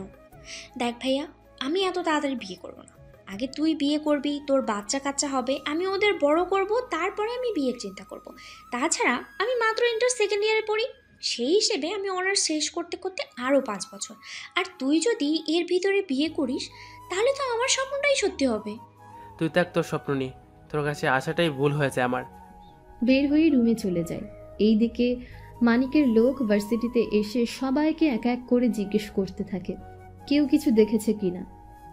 [SPEAKER 9] দেখ ভাইয়া, আমি এত তাড়াতাড়ি বিয়ে করবো না। আগে তুই বিয়ে করবি, তোর বাচ্চা কাচ্চা হবে, আমি ওদের বড় করব, তারপরে আমি বিয়ের চিন্তা করব। তাছাড়া আমি মাত্র ইন্টার সেকেন্ড ইয়ারে পড়ি, সেই হিসেবে আমি অনার্স শেষ করতে করতে আরও 5 বছর। আর তুই যদি এর ভিতরে বিয়ে করিস তাহলে তো আমার স্বপ্নটাই সত্যি হবে।
[SPEAKER 3] তুই থাক তোর স্বপ্ন নিয়ে, তোর কাছে আসাটাই ভুল হয়েছে আমার।
[SPEAKER 4] বের হয়ে রুমে চলে যায়। এইদিকে মানিকের লোক ভার্সিটিতে এসে সবাইকে এক এক করে জিজ্ঞেস করতে থাকে কেউ কিছু দেখেছে কিনা,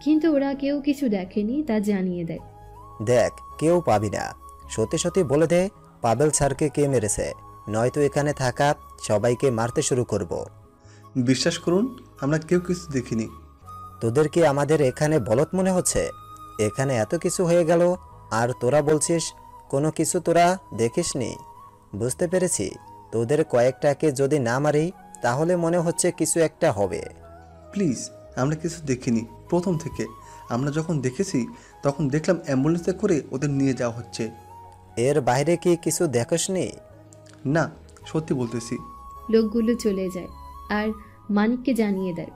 [SPEAKER 4] কিন্তু ওরা কেউ কিছু দেখেনি তা জানিয়ে দেয়।
[SPEAKER 2] দেখ, কেউ পাবি না, সত্যি সত্যি বলে দে পাবেল স্যারকে কে মেরেছে, নয়তো এখানে থাকা সবাইকে মারতে শুরু করব।
[SPEAKER 15] বিশ্বাস করুন, আমরা কেউ কিছু দেখিনি।
[SPEAKER 2] তোদের কি আমাদের এখানে বলদ মনে হচ্ছে? এখানে এত কিছু হয়ে গেল আর তোরা বলছিস কোনো কিছু তোরা দেখিসনি। বুঝতে পেরেছি, তোদের কয়েকটাকে যদি না মারি তাহলে মনে হচ্ছে কিছু একটা হবে।
[SPEAKER 15] প্লিজ, আমরা কিছু দেখিনি প্রথম থেকে। আমরা যখন দেখেছি তখন দেখলাম অ্যাম্বুলেন্সে করে ওদের নিয়ে যাওয়া হচ্ছে।
[SPEAKER 2] এর বাইরে কি কিছু দেখোসনি?
[SPEAKER 15] না, সত্যি বলতেছি।
[SPEAKER 4] লোকগুলো চলে যায় আর মানিককে জানিয়ে দেয়।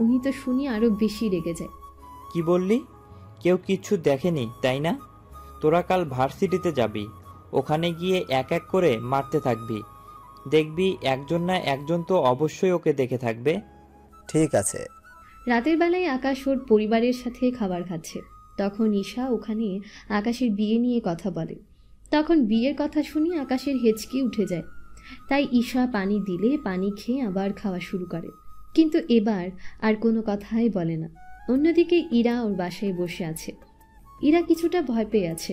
[SPEAKER 4] উনি তো শুনি আরো বেশি রেগে যায়।
[SPEAKER 14] কি বললি? কেউ কিচ্ছু দেখেনি তাই না? তোরা কাল ভার্সিটিতে যাবি, ওখানে গিয়ে এক এক করে মারতে থাকবি, দেখবি একজন না একজন তো অবশ্যই ওকে দেখে থাকবে।
[SPEAKER 2] ঠিক আছে।
[SPEAKER 4] রাতের বেলায় আকাশ ওর পরিবারের সাথে খাবার খাচ্ছে, তখন ঈশা ওখানে আকাশের বিয়ে নিয়ে কথা বলে। তখন বিয়ের কথা শুনে আকাশের হেঁচকি উঠে যায়, তাই ঈশা পানি দিলে পানি খেয়ে আবার খাওয়া শুরু করে, কিন্তু এবার আর কোনো কথাই বলে না। অন্যদিকে ইরা ওর বাসায় বসে আছে। ইরা কিছুটা ভয় পেয়ে আছে,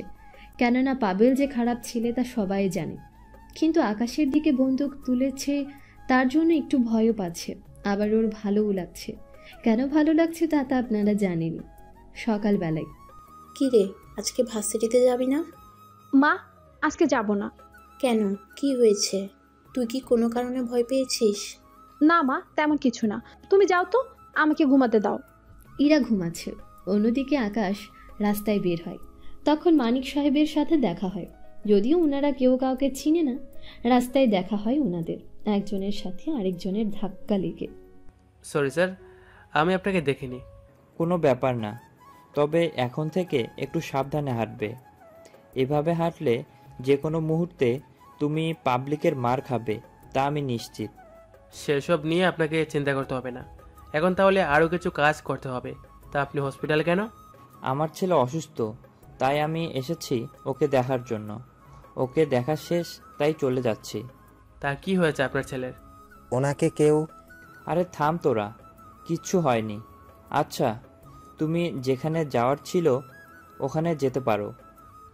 [SPEAKER 4] কেননা পাবেল যে খারাপ ছেলে তা সবাই জানে, কিন্তু আকাশের দিকে বন্দুক তুলেছে তার জন্য একটু ভয়ও পাচ্ছে, আবার ওর ভালোও লাগছে। কেন ভালো লাগছে তা আপনারা জানেনই। সকালবেলায়,
[SPEAKER 10] কি রে, আজকে ভার্সিটিতে যাবি না?
[SPEAKER 5] মা, আজকে যাব না।
[SPEAKER 10] কেন, কি হয়েছে? তুই কি কোনো কারণে ভয় পেয়েছিস?
[SPEAKER 5] না মা, তেমন কিছু না। তুমি যাও তো, আমাকে ঘুমাতে দাও।
[SPEAKER 4] ইরা ঘুমাচ্ছে। অন্যদিকে আকাশ রাস্তায় বের হয়। তখন মানিক সাহেবের সাথে দেখা হয়, যদিও ওনারা কেউ কাউকে চিনে না। রাস্তায় দেখা হয় ওনাদের, একজনের সাথে আরেকজনের ধাক্কা লেগে।
[SPEAKER 3] সরি স্যার, আমি আপনাকে দেখিনি।
[SPEAKER 14] কোনো ব্যাপার না, তবে এখন থেকে একটু সাবধানে হাঁটবে। এভাবে হাঁটলে যে কোনো মুহূর্তে তুমি পাবলিকের মার খাবে, তা আমি নিশ্চিত।
[SPEAKER 3] সেসব নিয়ে আপনাকে চিন্তা করতে হবে না। এখন তাহলে আরও কিছু কাজ করতে হবে। তা আপনি হসপিটালে কেন?
[SPEAKER 14] আমার ছেলে অসুস্থ, তাই আমি এসেছি ওকে দেখার জন্য। ওকে দেখা শেষ, তাই চলে যাচ্ছি।
[SPEAKER 3] তা কি হয়েছে আপনার ছেলের?
[SPEAKER 2] ওনাকে কেউ...
[SPEAKER 14] আরে থাম তোরা, কিচ্ছু হয়নি। আচ্ছা, তুমি যেখানে যাওয়ার ছিল ওখানে যেতে পারো।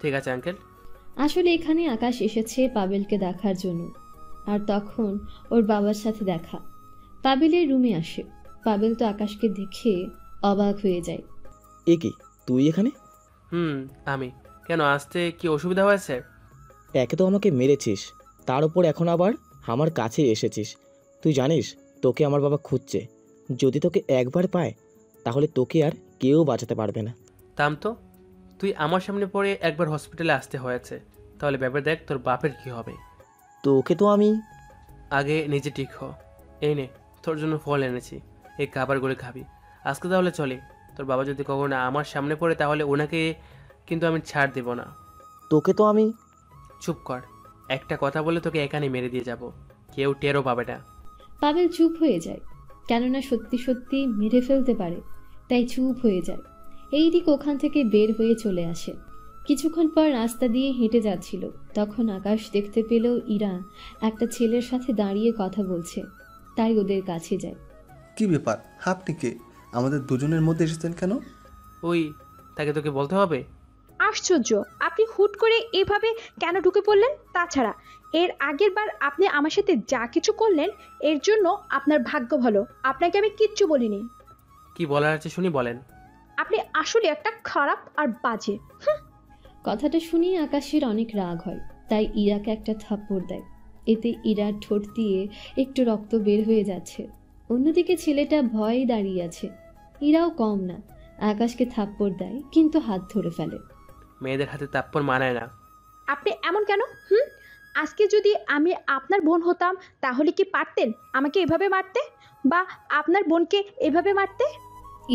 [SPEAKER 3] ঠিক আছে আঙ্কেল।
[SPEAKER 4] আসলে এখানে আকাশ এসেছে পাবেলকে দেখার জন্য, আর তখন ওর বাবার সাথে দেখা। পাবেলের রুমে আসে। পাবেল তো আকাশকে দেখে অবাক হয়ে যায়।
[SPEAKER 13] এ কি, তুই এখানে?
[SPEAKER 3] আমি। কেন, আসতে কি অসুবিধা হয়েছে?
[SPEAKER 13] একে তো আমাকে মেরেছিস, তার উপর এখন আবার আমার কাছে এসেছিস। তুই জানিস তোকে আমার বাবা খুঁজছে। যদি তোকে একবার পায় তাহলে তোকে আর কেউ বাঁচাতে পারবে না।
[SPEAKER 3] থাম তো, তুই আমার সামনে পড়ে একবার হসপিটালে আসতে হয়েছে, তাহলে ব্যাপার দেখ তোর বাপের কি হবে।
[SPEAKER 13] তোকে তো আমি...
[SPEAKER 3] আগে নিজে ঠিক হ। এই নে, তোর জন্য ফল এনেছি, এই খাবারগুলো খাবি। আজকে তাহলে চলে। তোর বাবা যদি কখনো আমার সামনে পড়ে তাহলে ওনাকে কিন্তু আমি ছাড় দেব না।
[SPEAKER 13] তোকে তো আমি...
[SPEAKER 3] চুপ কর, একটা কথা বলে তোকে এখানে মেরে দিয়ে যাব, কেউ টেরও পাবে না।
[SPEAKER 4] পাবেল চুপ হয়ে যায়, কেননা সত্যি সত্যি মেরে ফেলতে পারে, তাই চুপ হয়ে যায়। এইদিক ওখান থেকে বের হয়ে চলে আসে। কিছুক্ষণ পর রাস্তা দিয়ে হেঁটে যাচ্ছিল, তখন আকাশ দেখতে পেল ইরা একটা ছেলের সাথে দাঁড়িয়ে কথা বলছে, তাই ওদের কাছে যায়।
[SPEAKER 15] কি ব্যাপার, আপনি কে? আমাদের দুজনের মধ্যে এসেছেন কেন?
[SPEAKER 3] ওই, তাকে তোকে বলতে হবে?
[SPEAKER 5] আশ্চর্য, আপনি হুট করে এভাবে কেন ঢুকে পড়লেন? তাছাড়া এর আগের বার আপনি আমার সাথে যা কিছু করলেন এর জন্য আপনার ভাগ্য ভালো, আপনাকে আমি কিচ্ছু বলিনি।
[SPEAKER 3] কি বলার আছে শুনি, বলেন।
[SPEAKER 5] আপনি আসলে একটা খারাপ আর বাজে।
[SPEAKER 4] কথাটা শুনিয়ে আকাশের অনেক রাগ হয়, তাই ইরাকে একটা থাপ্পড় দেয়। এতে ইরার ঠোঁট দিয়ে একটু রক্ত বের হয়ে যাচ্ছে। অন্যদিকে ছেলেটা ভয়ে দাঁড়িয়ে আছে। ইরাও কম না, আকাশকে থাপ্পড় দেয় কিন্তু হাত ধরে ফেলে।
[SPEAKER 3] মেয়েদের হাতে থাপ্পড় মানায় না।
[SPEAKER 5] আপনি এমন কেন? আজকে যদি আমি আপনার বোন হতাম তাহলে কি পারতেন আমাকে এভাবে মারতে, বা আপনার বোনকে এভাবে মারতে?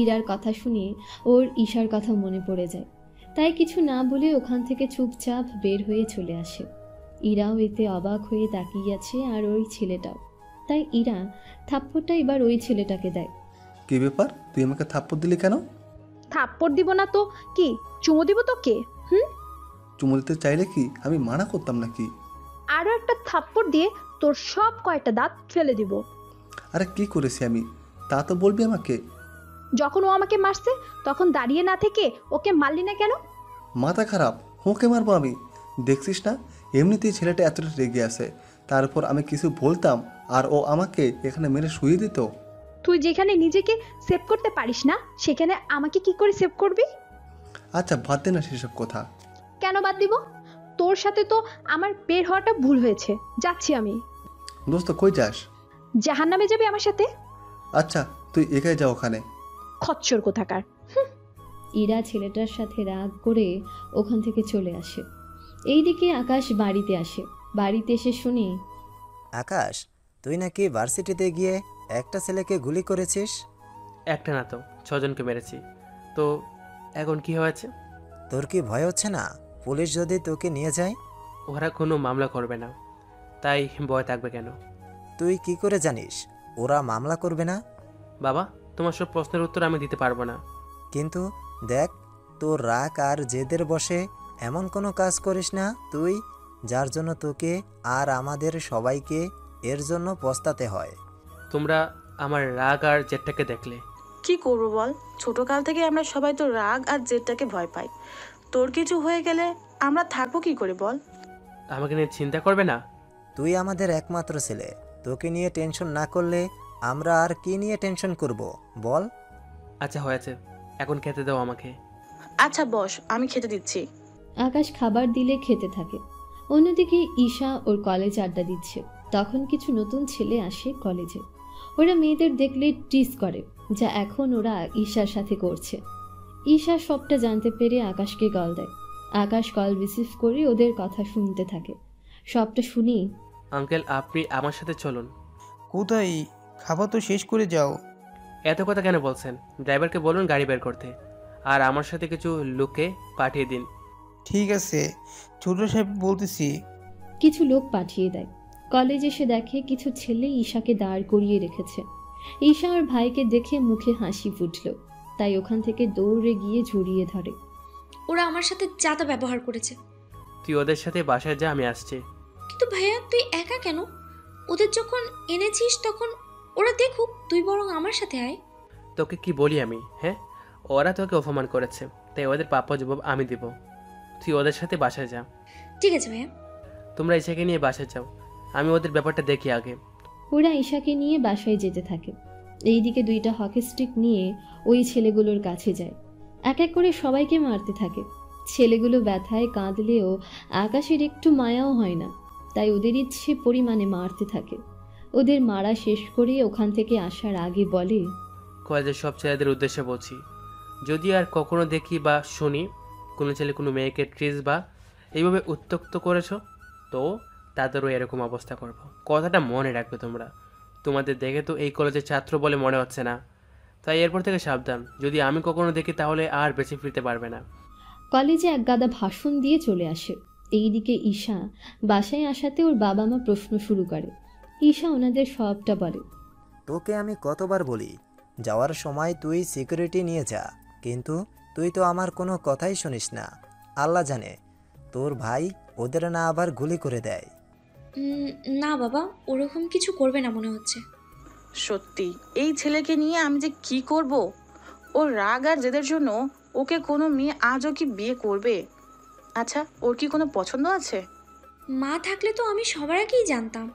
[SPEAKER 4] ইরার কথা শুনে ওর ঈশার কথা মনে পড়ে যায়, তাই কিছু না বলে ওখান থেকে চুপচাপ বের হয়ে চলে আসে। ইরাও এতে অবাক হয়ে তাকিয়ে আছে, আর ওই ছেলেটাও। তাই ইরা থাপ্পড়টা এবার ওই ছেলেটাকে দেয়।
[SPEAKER 15] কি ব্যাপার, তুই আমাকে থাপ্পড় দিলি কেন?
[SPEAKER 5] থাপ্পড় দিব না তো কি, চুমো দিব তো কে?
[SPEAKER 15] চুমো দিতে চাইলে কি আমি মানা করতাম নাকি?
[SPEAKER 5] আরো একটা থাপ্পড় দিয়ে তোর সব কয়টা দাঁত ফেলে দিব।
[SPEAKER 15] আরে কি করেছি আমি, তা তো বলবি আমাকে।
[SPEAKER 5] যখন ও আমাকে মারছে তখন দাঁড়িয়ে না থেকে ওকে মারলি না কেন?
[SPEAKER 15] মাথা খারাপ, ওকে মারবো আমি? দেখছিস না এমনিতেই ছেলেটা এতটা রেগে আছে, তার উপর আমি কিছু বলতাম আর ও আমাকে এখানে মেরে শুয়ে দিত।
[SPEAKER 5] তুই যেখানে নিজেকে সেভ করতে পারিস না সেখানে আমাকে কি করে সেভ করবি?
[SPEAKER 15] আচ্ছা বাদ দে না সেসব কথা।
[SPEAKER 5] কেন বাদ দিব? তোর সাথে তো আমার বের হওয়াটা ভুল হয়েছে, যাচ্ছি আমি।
[SPEAKER 15] দোস্ত কই যাস?
[SPEAKER 5] জাহান্নামে যাবি আমার সাথে?
[SPEAKER 15] আচ্ছা তুই একাই যা ওখানে।
[SPEAKER 5] খচ্চর কোথাকার।
[SPEAKER 4] ইরা ছেলেটার সাথে রাগ করে ওখান থেকে চলে আসে। এইদিকে আকাশ বাড়িতে আসে। বাড়িতে এসে শুনি,
[SPEAKER 2] আকাশ তুই নাকি ভার্সিটিতে গিয়ে একটা ছেলেকে গুলি করেছিস।
[SPEAKER 3] একটা না তো 6 জনকে মেরেছি। তো এখন কি হয়েছে?
[SPEAKER 2] তোর কি ভয় হচ্ছে না পুলিশ যদি তোকে নিয়ে যায়?
[SPEAKER 3] ওরা কোনো মামলা করবে না, তাই ভয় থাকবে কেন?
[SPEAKER 2] তুই কি করে জানিস ওরা মামলা করবে না?
[SPEAKER 3] বাবা, তোমার সব প্রশ্নের উত্তর আমি দিতে পারবো না।
[SPEAKER 2] কিন্তু দেখ, তোর রাগ আর জেদের বসে এমন কোনো কাজ করিস না তুই, যার জন্য তোকে আর আমাদের সবাইকে এর জন্য পস্তাতে হয়।
[SPEAKER 3] তোমরা আমার রাগ আর জেদটাকে দেখলে।
[SPEAKER 10] কি করবো বল, ছোটকাল থেকে আমরা সবাই তো রাগ আর জেদটাকে ভয় পাই। তোর কিছু হয়ে গেলে আমরা থাকবো কি করে বল?
[SPEAKER 3] আমাকে নিয়ে চিন্তা করবে না?
[SPEAKER 2] তুই আমাদের একমাত্র ছেলে, তোকে নিয়ে টেনশন না করলে আমরা আর কি নিয়ে টেনশন করব বল?
[SPEAKER 3] আচ্ছা হয়েছে, এখন খেতে দাও আমাকে।
[SPEAKER 10] আচ্ছা বস, আমি খেতে দিচ্ছি।
[SPEAKER 4] আকাশ খাবার দিলে খেতে থাকে। অন্যদিকে ঈশা ওর কলেজ আড্ডা দিচ্ছে। তখন কিছু নতুন ছেলে আসে কলেজে। ওরা মেয়েদের দেখলে টিজ করে, যা এখন ওরা ঈশার সাথে করছে। ঈশা সবটা জানতে পেরে আকাশকে কল দেয়। আকাশ কল রিসিভ করে ওদের কথা শুনতে থাকে। সবটা শুনি,
[SPEAKER 3] আঙ্কেল আপনি আমার সাথে চলুন।
[SPEAKER 1] কোথায়? খাবার তো শেষ করে যাও।
[SPEAKER 3] এত কথা কেন বলছেন? ড্রাইভারকে বলুন গাড়ি বের করতে, আর আমার সাথে কিছু লোককে পাঠিয়ে দিন।
[SPEAKER 1] ঠিক আছে, ছোট সাহেব বলতেছি।
[SPEAKER 4] কিছু লোক পাঠিয়ে দেয়। কলেজ এসে দেখে কিছু ছেলে ঈশাকে দাঁড় করিয়ে রেখেছে। ঈশা ওর ভাইকে দেখে মুখে হাসি ফুটল, তাই ওখান থেকে দৌড়ে গিয়ে জড়িয়ে ধরে।
[SPEAKER 9] ওরা আমার সাথে যাতা ব্যবহার করেছে।
[SPEAKER 3] তুই ওদের সাথে বাসায় যা, আমি আসছি।
[SPEAKER 9] কিন্তু ভাইয়া তুই একা কেন? ওদের যখন এনেছিস তখন ওরা দেখুক, তুই বরং আমার সাথে আয়।
[SPEAKER 3] তোকে কি বলি আমি, হ্যাঁ? ওরা তোকে অপমান করেছে, তাই ওদের প্রাপ্য জবাব আমি দিব। তুই ওদের সাথে বাসায় যা।
[SPEAKER 9] ঠিক আছে ভাইয়া।
[SPEAKER 3] তোমরা ঈশাকে নিয়ে বাসায় যাও, আমি ওদের ব্যাপারটা দেখি আগে।
[SPEAKER 4] ওরা ঈশাকে নিয়ে বাসায় যেতে থাকে। এইদিকে দুইটা হকি স্টিক নিয়ে ওই ছেলেগুলোর কাছে যায়, এক এক করে সবাইকে মারতে থাকে। ছেলেগুলো ব্যথায় কাঁদলেও আকাশের একটু মায়াও হয় না, তাই ওদের ইচ্ছে পরিমাণে মারতে থাকে। ওদের মারা শেষ করে ওখান থেকে আসার আগে বলে,
[SPEAKER 3] কলেজের সব ছেলেদের উদ্দেশ্যে বলছি, যদি আর কখনো দেখি বা শুনি কোনো ছেলে কোনো মেয়েকে ট্রিজ বা এইভাবে উত্ত্যক্ত করেছো, তো তাদেরও এরকম অবস্থা করব। কথাটা মনে রাখবে তোমরা। তোমাদের দেখে তো এই কলেজের ছাত্র বলে মনে হচ্ছে না, তাই এরপর থেকে সাবধান। যদি আমি কখনো দেখি তাহলে আর বেঁচে ফিরতে পারবে না।
[SPEAKER 4] কলেজে এক গাদা ভাষণ দিয়ে চলে আসে। এইদিকে ঈশা বাসায় আসাতে ওর বাবা মা প্রশ্ন শুরু করে। ঈশা ওনাদের সবটা বলে।
[SPEAKER 2] তোকে আমি কতবার বলি যাওয়ার সময় তুই সিকিউরিটি নিয়ে যা, কিন্তু তুই তো আমার কোনো কথাই শুনিস না। আল্লাহ জানে তোর ভাই ওদের না আবার গুলি করে দেয়।
[SPEAKER 9] না বাবা, ওরকম কিছু করবে না মনে হচ্ছে।
[SPEAKER 10] সত্যি এই ছেলেকে নিয়ে আমি যে কি করব। ওর রাগ আর জেদের জন্য ওকে কোনো মেয়ে আজও কি বিয়ে করবে? আচ্ছা, ওর কি কোনো পছন্দ আছে?
[SPEAKER 9] মা থাকলে তো আমি সবার আগেই জানতাম।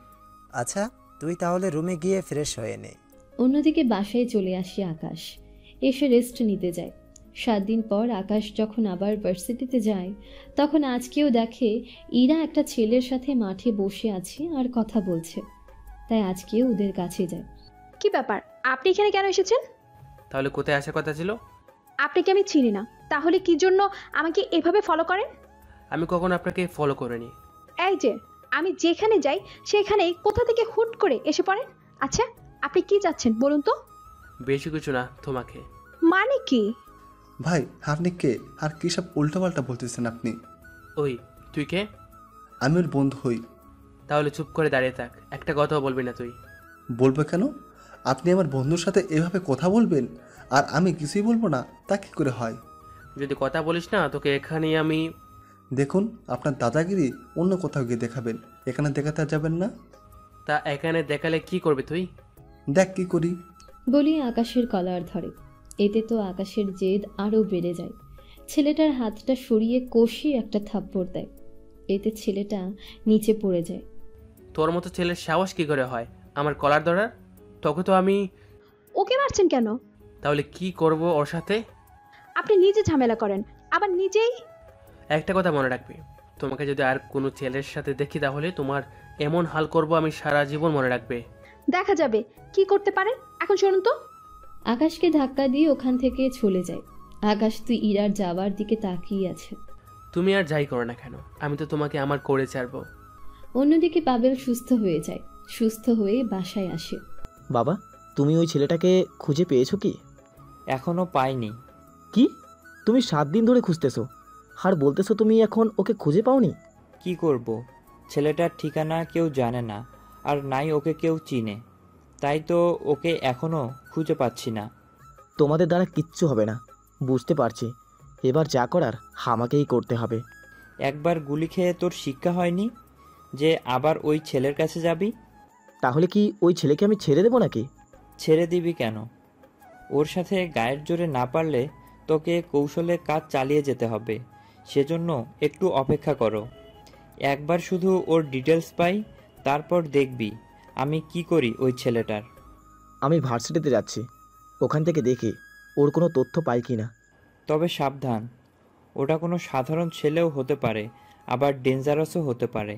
[SPEAKER 2] আচ্ছা, তুই তাহলে রুমে গিয়ে ফ্রেশ হয়ে নে।
[SPEAKER 4] অন্যদিকে বাসায় চলে আসে আকাশ, এসে রেস্ট নিতে যায়। 7 দিন পর আকাশ যখন আবার ভার্সিটিতে যায়, তখন আজকেও দেখে ইরা একটা ছেলের সাথে মাঠে বসে আছে আর কথা বলছে, তাই আজকেও ওদের কাছে যায়।
[SPEAKER 5] কি ব্যাপার, আপনি এখানে কেন এসেছেন?
[SPEAKER 3] তাহলে কোথায় আসার কথা ছিল?
[SPEAKER 5] আপনাকে আমি চিনি না, তাহলে কি জন্য আমাকে এভাবে ফলো করেন?
[SPEAKER 3] আমি কখনো আপনাকে ফলো করিনি।
[SPEAKER 5] এই যে আমি যেখানে যাই সেখানেই কোথা থেকে হুট করে এসে পড়েন। আচ্ছা, আপনি কি চাচ্ছেন বলুন তো?
[SPEAKER 3] বেশি কিছু না, তোমাকে।
[SPEAKER 5] মানে কি?
[SPEAKER 15] ভাই আপনি কে আর কী সব উল্টোপাল্টা বলতেছেন আপনি?
[SPEAKER 3] ওই তুই কে?
[SPEAKER 15] আমি ওর বন্ধু হই।
[SPEAKER 3] তাহলে চুপ করে দাঁড়িয়ে থাক, একটা কথাও বলবি না তুই।
[SPEAKER 15] বলবো কেন? আপনি আমার বন্ধুর সাথে এভাবে কথা বলবেন আর আমি কিছুই বলবো না, তা কী করে হয়?
[SPEAKER 3] যদি কথা বলিস না তোকে এখানেই আমি।
[SPEAKER 15] দেখুন, আপনার দাদাগিরি অন্য কোথাও গিয়ে দেখাবেন, এখানে দেখাতে যাবেন না।
[SPEAKER 3] তা এখানে দেখালে কি করবি তুই?
[SPEAKER 15] দেখ কি করি।
[SPEAKER 4] বলি আকাশের কলার ধরে। এতে তো আকাশের জেদ আরও বেড়ে যায়। ছেলেটার হাতটা সরিয়ে কষিয়ে একটা থাপ্পড় দেয়। এতে ছেলেটা নিচে পড়ে যায়।
[SPEAKER 3] তোর মতো ছেলের সাহস কি করে হয় আমার কলার ধরার? তোকে তো আমি।
[SPEAKER 5] ওকে মারছেন কেন?
[SPEAKER 3] তাহলে কি করব ওর সাথে?
[SPEAKER 5] আপনি নিজে ঝামেলা করেন, আবার নিজেই।
[SPEAKER 3] একটা কথা মনে রাখবি, তোমাকে যদি আর কোনো ছেলের সাথে দেখি তাহলে তোমার এমন হাল করব আমি সারা জীবন মনে রাখবে।
[SPEAKER 5] দেখা যাবে কি করতে পারেন। এখন শুনুন তো।
[SPEAKER 4] আকাশকে ধাক্কা দিয়ে ওখান থেকে চলে যায়। আকাশ তুই ইরার যাওয়ার দিকে তাকিয়ে আছে।
[SPEAKER 3] তুমি আর যাই করো না কেন, আমি তো তোমাকে আমার করে ছাড়বো।
[SPEAKER 4] অন্যদিকে পাবেল সুস্থ হয়ে যায়। সুস্থ হয়ে বাসায় আসে।
[SPEAKER 13] বাবা, তুমি ওই ছেলেটাকে খুঁজে পেয়েছো কি?
[SPEAKER 14] এখনো পাইনি।
[SPEAKER 13] কি? তুমি 7 দিন ধরে খুঁজতেছো আর বলতেছো তুমি এখন ওকে খুঁজে পাওনি?
[SPEAKER 14] কি করব, ছেলেটার ঠিকানা কেউ জানে না আর নাই ওকে কেউ চিনে, তাই তো ওকে এখনো খুঁজে পাচ্ছি না।
[SPEAKER 13] তোমাদের দ্বারা কিচ্ছু হবে না, বুঝতে পারছি। এবার যা করার আমাকেই করতে হবে।
[SPEAKER 14] একবার গুলি খেয়ে তোর শিক্ষা হয়নি যে আবার ওই ছেলের কাছে যাবি?
[SPEAKER 13] তাহলে কি ওই ছেলেকে আমি ছেড়ে দেবো নাকি?
[SPEAKER 14] ছেড়ে দিবি কেন? ওর সাথে গায়ের জোরে না পারলে তোকে কৌশলে কাজ চালিয়ে যেতে হবে, সেজন্য একটু অপেক্ষা করো। একবার শুধু ওর ডিটেলস পাই, তারপর দেখবি আমি কি করি ওই ছেলেটার।
[SPEAKER 13] আমি ভার্সিটিতে যাচ্ছি, ওখান থেকে দেখি ওর কোনো তথ্য পাই কি না।
[SPEAKER 14] তবে সাবধান, ওটা কোনো সাধারণ ছেলেও হতে পারে, আবার ডেঞ্জারাসও হতে পারে।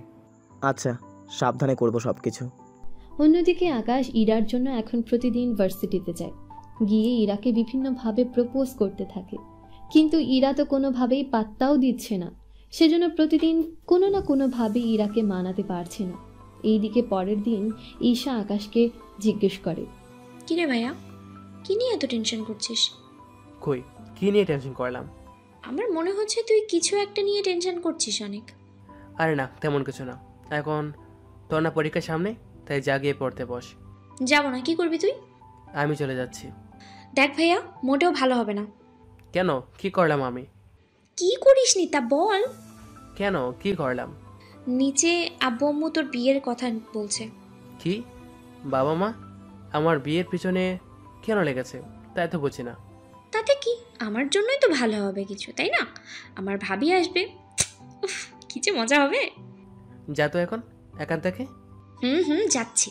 [SPEAKER 13] আচ্ছা, সাবধানে করব সব কিছু।
[SPEAKER 4] অন্যদিকে আকাশ ইরার জন্য এখন প্রতিদিন ভার্সিটিতে যায়। গিয়ে ইরাকে বিভিন্নভাবে প্রপোজ করতে থাকে, কিন্তু ইরা তো কোনোভাবেই পাত্তাও দিচ্ছে না। সেজন্য প্রতিদিন কোনো না কোনোভাবে ইরাকে মানাতে পারছে না। এইদিকে পরের দিন ঈশা আকাশকে জিজ্ঞেস করে,
[SPEAKER 9] কিরে ভাইয়া, কি নিয়ে এত টেনশন করছিস?
[SPEAKER 3] কই, কি নিয়ে টেনশন করলাম?
[SPEAKER 9] আমার মনে হচ্ছে তুই কিছু একটা নিয়ে টেনশন করছিস অনেক।
[SPEAKER 3] আরে না, তেমন কিছু না। এখন তোর না পরীক্ষার সামনে, তাই জাগিয়ে পড়তে বস।
[SPEAKER 9] যাব না, কি করবি তুই?
[SPEAKER 3] আমি চলে যাচ্ছি।
[SPEAKER 9] দেখ ভাইয়া, মোটেও ভালো হবে না।
[SPEAKER 3] কেন, কি করলাম আমি?
[SPEAKER 9] কি করিস নি তা বল।
[SPEAKER 3] কেন, কি করলাম?
[SPEAKER 9] নিচে আব্বু আম্মু তোর বিয়ের কথা বলছে।
[SPEAKER 3] কি? বাবা মা আমার বিয়ের পিছনে কেন লেগেছে তাই তো বুঝি না।
[SPEAKER 9] তাতে কি, আমার জন্যই তো ভালো হবে কিছু, তাই না? আমার ভাবি আসবে, উফ, কি যে মজা হবে।
[SPEAKER 3] যা তো এখন এখান থেকে।
[SPEAKER 9] যাচ্ছি।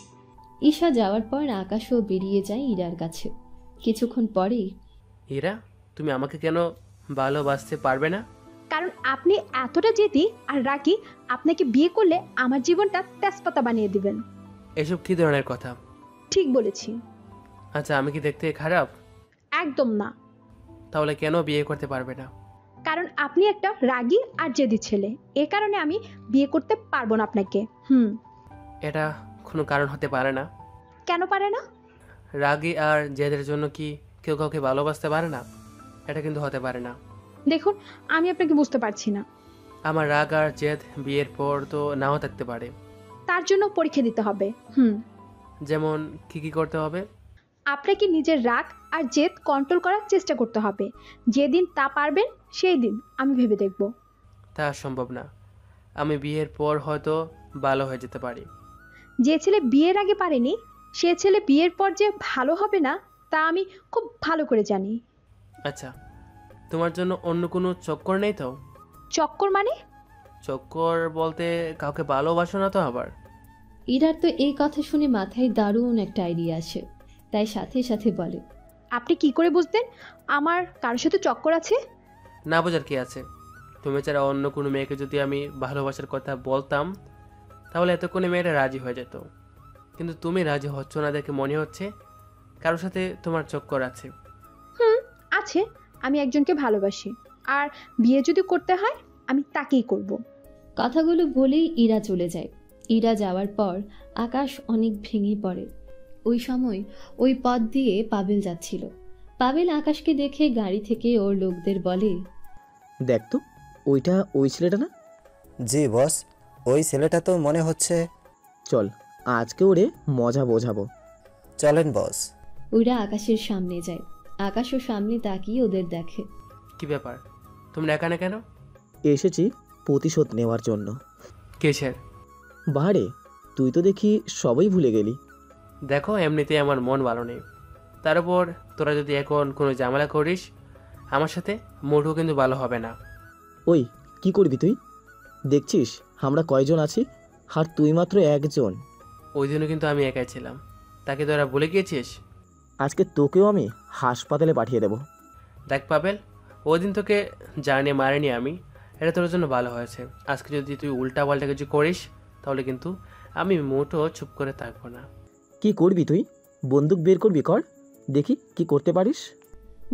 [SPEAKER 4] ঈশা যাওয়ার পর আকাশও বেরিয়ে যায় ইরার কাছে। কিছুক্ষণ পরেই,
[SPEAKER 3] হীরা, তুমি আমাকে কেন ভালোবাসতে পারবে না?
[SPEAKER 5] কারণ আপনি এতটা জেদি আর রাগী, আপনাকে বিয়ে করলে আমার জীবনটা তেজপাতা বানিয়ে দিবেন।
[SPEAKER 3] এসব কি ধরনের কথা?
[SPEAKER 5] ঠিক বলেছি।
[SPEAKER 3] আচ্ছা, আমি কি দেখতে খারাপ?
[SPEAKER 5] একদম না।
[SPEAKER 3] তাহলে কেন বিয়ে করতে পারবে না?
[SPEAKER 5] কারণ আপনি একটা রাগী আর জেদি ছেলে, এ কারণে আমি বিয়ে করতে পারবো না আপনাকে।
[SPEAKER 3] এটা কোনো কারণ হতে পারে না।
[SPEAKER 5] কেন পারে না?
[SPEAKER 3] রাগী আর জেদের জন্য কি কেউ কাউকে ভালোবাসতে পারে না? এটা কিন্তু হতে পারে না।
[SPEAKER 5] দেখুন, আমি আপনাকে বুঝতে পারছি না।
[SPEAKER 3] আমার রাগ আর জেদ বিয়ের পর তো নাও থাকতে পারে।
[SPEAKER 5] তার জন্য পরীক্ষা দিতে হবে।
[SPEAKER 3] যেমন কি কি করতে হবে?
[SPEAKER 5] আপনাকে নিজের রাগ আর জেদ কন্ট্রোল করার চেষ্টা করতে হবে। যেদিন তা পারবেন সেই দিন আমি ভেবে দেখব।
[SPEAKER 3] তা সম্ভব না। আমি বিয়ের পর হয়তো ভালো হয়ে যেতে পারি।
[SPEAKER 5] যে ছেলে বিয়ের আগে পারেনি, সে ছেলে বিয়ের পর যে ভালো হবে না তা আমি খুব ভালো করে জানি।
[SPEAKER 3] আচ্ছা, তোমার জন্য অন্য কোনো চক্কর নেই তো?
[SPEAKER 5] চক্কর মানে?
[SPEAKER 3] চক্কর বলতে কাউকে ভালোবাসো না তো আবার?
[SPEAKER 4] ইরার তো এই কথা শুনে মাথায় দারুণ একটা আইডিয়া আসে, তাই সাথে সাথে বলে,
[SPEAKER 5] আপনি কি করে বুঝতেন আমার কারোর সাথে চক্কর আছে?
[SPEAKER 3] না বোঝার কি আছে? তুমি ছাড়া অন্য কোনো মেয়েকে যদি আমি ভালোবাসার কথা বলতাম তাহলে এতক্ষণে মেয়েটা রাজি হয়ে যেত। কিন্তু তুমি রাজি হচ্ছ না দেখে মনে হচ্ছে কারোর সাথে তোমার চক্কর আছে।
[SPEAKER 5] আছে। আমি একজনকে ভালোবাসি, আর বিয়ে যদি করতে হয় আমি তাকেই করব।
[SPEAKER 4] কথাগুলো বলেই ইরা চলে যায়। ইরা যাওয়ার পর আকাশ অনেক ভেঙে পড়ে। ওই সময় ওই পথ দিয়ে পাবেল যাচ্ছিল। পাবেল আকাশকে দেখে গাড়ি থেকে ওর লোকদের বলে,
[SPEAKER 13] দেখ তো, ওইটা ওই ছেলেটা না?
[SPEAKER 2] জি বস, ওই ছেলেটা তো মনে হচ্ছে।
[SPEAKER 13] চল, আজকে ওরে মজা বোঝাবো।
[SPEAKER 2] চলেন বস।
[SPEAKER 4] ওরা আকাশের সামনে যায়। আকাশও সামনে তাকিয়ে ওদের দেখে।
[SPEAKER 3] কি ব্যাপার, তোমরা এখানে কেন?
[SPEAKER 13] এসেছি প্রতিশোধ নেওয়ার জন্য।
[SPEAKER 3] কিসের?
[SPEAKER 13] বাহারে, তুই তো দেখি সবই ভুলে গেলি।
[SPEAKER 3] দেখো, এমনিতে আমার মন ভালো নেই, তার উপর তোরা যদি এখন কোনো ঝামেলা করিস আমার সাথে, মোটেও কিন্তু ভালো হবে না।
[SPEAKER 13] ওই, কি করবি তুই? দেখছিস আমরা কয়জন আছি, আর তুই মাত্র একজন।
[SPEAKER 3] ওই দিনও কিন্তু আমি একাই ছিলাম, তাকে তোরা ভুলে গিয়েছিস?
[SPEAKER 13] আজকে তোকেও আমি হাসপাতালে পাঠিয়ে দেব।
[SPEAKER 3] দেখ পাবেল, ওই দিন তোকে জানিয়ে মারিনি আমি, এটা তোর জন্য ভালো হয়েছে। আজকে যদি তুই উল্টা পাল্টা কিছু করিস তাহলে কিন্তু আমি মোটেও চুপ করে থাকবো না।
[SPEAKER 13] কি করবি তুই? বন্দুক বের করবি, কর দেখি কি করতে পারিস।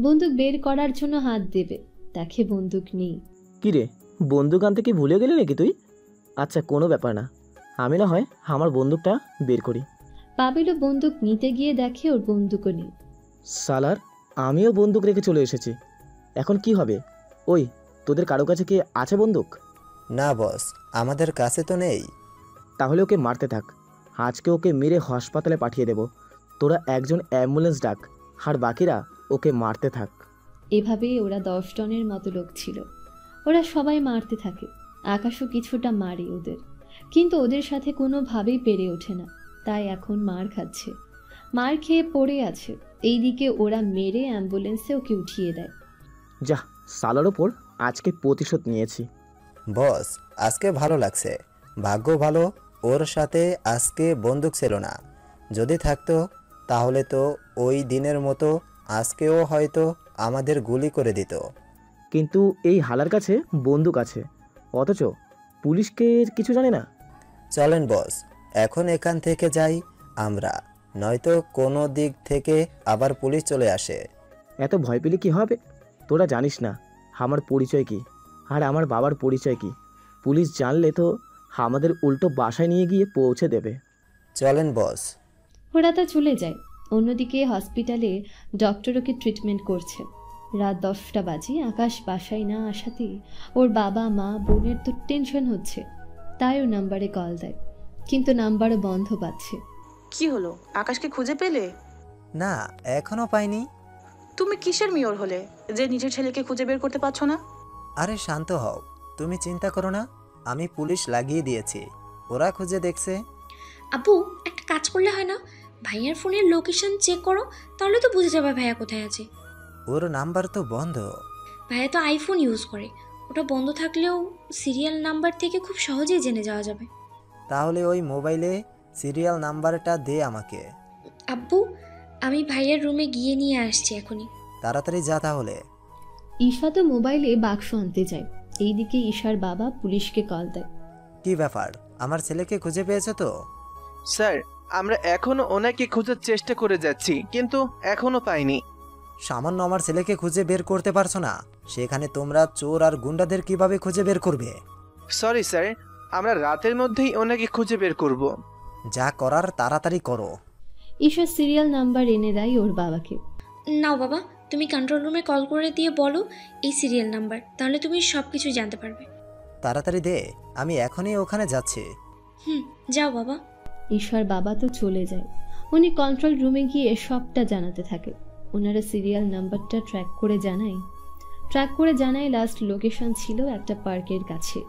[SPEAKER 4] বন্দুক বের করার জন্য হাত দেবে, দেখে বন্দুক নেই।
[SPEAKER 13] কি রে, বন্দুক আনতে কি ভুলে গেলি নাকি তুই? আচ্ছা, কোনো ব্যাপার না, আমি না হয় আমার বন্দুকটা বের করি।
[SPEAKER 4] পাবেলও বন্দুক নিতে গিয়ে দেখে ওর বন্দুকও নেই।
[SPEAKER 13] সালার, আমিও বন্দুক রেখে চলে এসেছি, এখন কি হবে? ওই, তোদের কারো কাছে কি আছে বন্দুক?
[SPEAKER 2] না বস, আমাদের কাছে তো নেই।
[SPEAKER 13] তাহলে ওকে মারতে থাক, আজকে ওকে মেরে হাসপাতালে পাঠিয়ে দেব। তোরা একজন অ্যাম্বুলেন্স ডাক, আর বাকিরা ওকে মারতে থাক।
[SPEAKER 4] এভাবেই ওরা 10 টনের মতো লোক ছিল। ওরা সবাই মারতে থাকে। আকাশও কিছুটা মারে ওদের, কিন্তু ওদের সাথে কোনোভাবেই পেরে ওঠে না, তাই এখন মার খাচ্ছে। মার খেয়ে পড়ে আছে। এইদিকে ওরা মেরে অ্যাম্বুলেন্সে ওকে উঠিয়ে দেয়।
[SPEAKER 13] যা, সালার ওপর আজকে প্রতিশোধ নিয়েছি।
[SPEAKER 2] বস, আজকে ভালো লাগছে। ভাগ্য ভালো, ওর সাথে আজকে বন্দুক ছিল না। যদি থাকতো তাহলে তো ওই দিনের মতো আজকেও হয়তো আমাদের গুলি করে দিত।
[SPEAKER 13] কিন্তু এই হালার কাছে বন্দুক আছে, অথচ পুলিশকে কিছু জানে না।
[SPEAKER 2] চলেন বস, এখন এখান থেকে যাই আমরা, নয়তো কোনো দিক থেকে আবার পুলিশ চলে আসে।
[SPEAKER 13] এত ভয় পেলে কি হবে? তোরা জানিস না আমার পরিচয় কি, আর আমার বাবার পরিচয় কি। পুলিশ জানলে তো আমাদের উল্টো বাসায় নিয়ে গিয়ে পৌঁছে দেবে।
[SPEAKER 2] চলেন বস।
[SPEAKER 4] ওরা তা চলে যায়। অন্যদিকে হসপিটালে ডক্টর ওকে ট্রিটমেন্ট করছে। রাত 10টা বাজে। আকাশ বাসায় না আসাতে ওর বাবা মা বোনের তো টেনশন হচ্ছে, তাই ও নাম্বারে কল দেয়, কিন্তু নাম্বারও বন্ধ পাচ্ছে।
[SPEAKER 10] কি হলো, আকাশকে খুঁজে পেলে?
[SPEAKER 2] না, এখনো পাইনি।
[SPEAKER 10] তুমি কিসের মেয়র হলে যে নিজের ছেলেকে খুঁজে বের করতে পারছো না?
[SPEAKER 2] আরে শান্ত হও, তুমি চিন্তা করো না, আমি পুলিশ লাগিয়ে দিয়েছি, ওরা খুঁজে দেখছে।
[SPEAKER 9] আপু, একটা কাজ করলে হয় না? ভাইয়ার ফোনের লোকেশন চেক করো, তাহলে তো বুঝে যাবে ভাইয়া কোথায় আছে।
[SPEAKER 2] ওর নাম্বার তো বন্ধ।
[SPEAKER 9] ভাইয়া তো আইফোন ইউজ করে, ওটা বন্ধ থাকলেও সিরিয়াল নাম্বার থেকে খুব সহজেই জেনে যাওয়া যাবে।
[SPEAKER 2] তাহলে ওই মোবাইলে সিরিয়াল নাম্বারটা দে আমাকে।
[SPEAKER 9] আব্বু, আমি ভাইয়ার রুমে গিয়ে নিয়ে আসছি এখনই।
[SPEAKER 2] তাড়াতাড়ি যা তাহলে।
[SPEAKER 4] ঈশা তো মোবাইলে বাক্স আনতে যায়। এইদিকে ঈশার বাবা পুলিশকে কল দেয়।
[SPEAKER 2] কি ব্যাপার, আমার ছেলেকে খুঁজে পেয়েছো তো?
[SPEAKER 6] স্যার, আমরা এখনো ওনাকে খোঁজার চেষ্টা করে যাচ্ছি, কিন্তু এখনো পাইনি।
[SPEAKER 2] সামান্য আমার ছেলেকে খুঁজে বের করতে পারছো না, সেখানে তোমরা চোর আর গুন্ডাদের কিভাবে খুঁজে বের করবে?
[SPEAKER 6] সরি স্যার, আমরা রাতের মধ্যেই ওনাকে খুঁজে বের করব।
[SPEAKER 2] যা করার তাড়াতাড়ি করো।
[SPEAKER 4] ঈশা সিরিয়াল নাম্বার এনে দেয় ওর বাবাকে।
[SPEAKER 9] নাও বাবা, তুমি কন্ট্রোল রুমে কল করে দিয়ে বলো এই সিরিয়াল নাম্বার, তাহলে তুমি সব কিছু জানতে পারবে।
[SPEAKER 2] তাড়াতাড়ি দে, আমি এখনই ওখানে যাচ্ছি।
[SPEAKER 9] যাও বাবা।
[SPEAKER 4] ঈশার বাবা তো চলে যায়। উনি কন্ট্রোল রুমে গিয়ে সবটা জানাতে থাকে। ওনারা সিরিয়াল নাম্বারটা ট্র্যাক করে জানায় লাস্ট লোকেশন ছিল একটা পার্কের কাছে,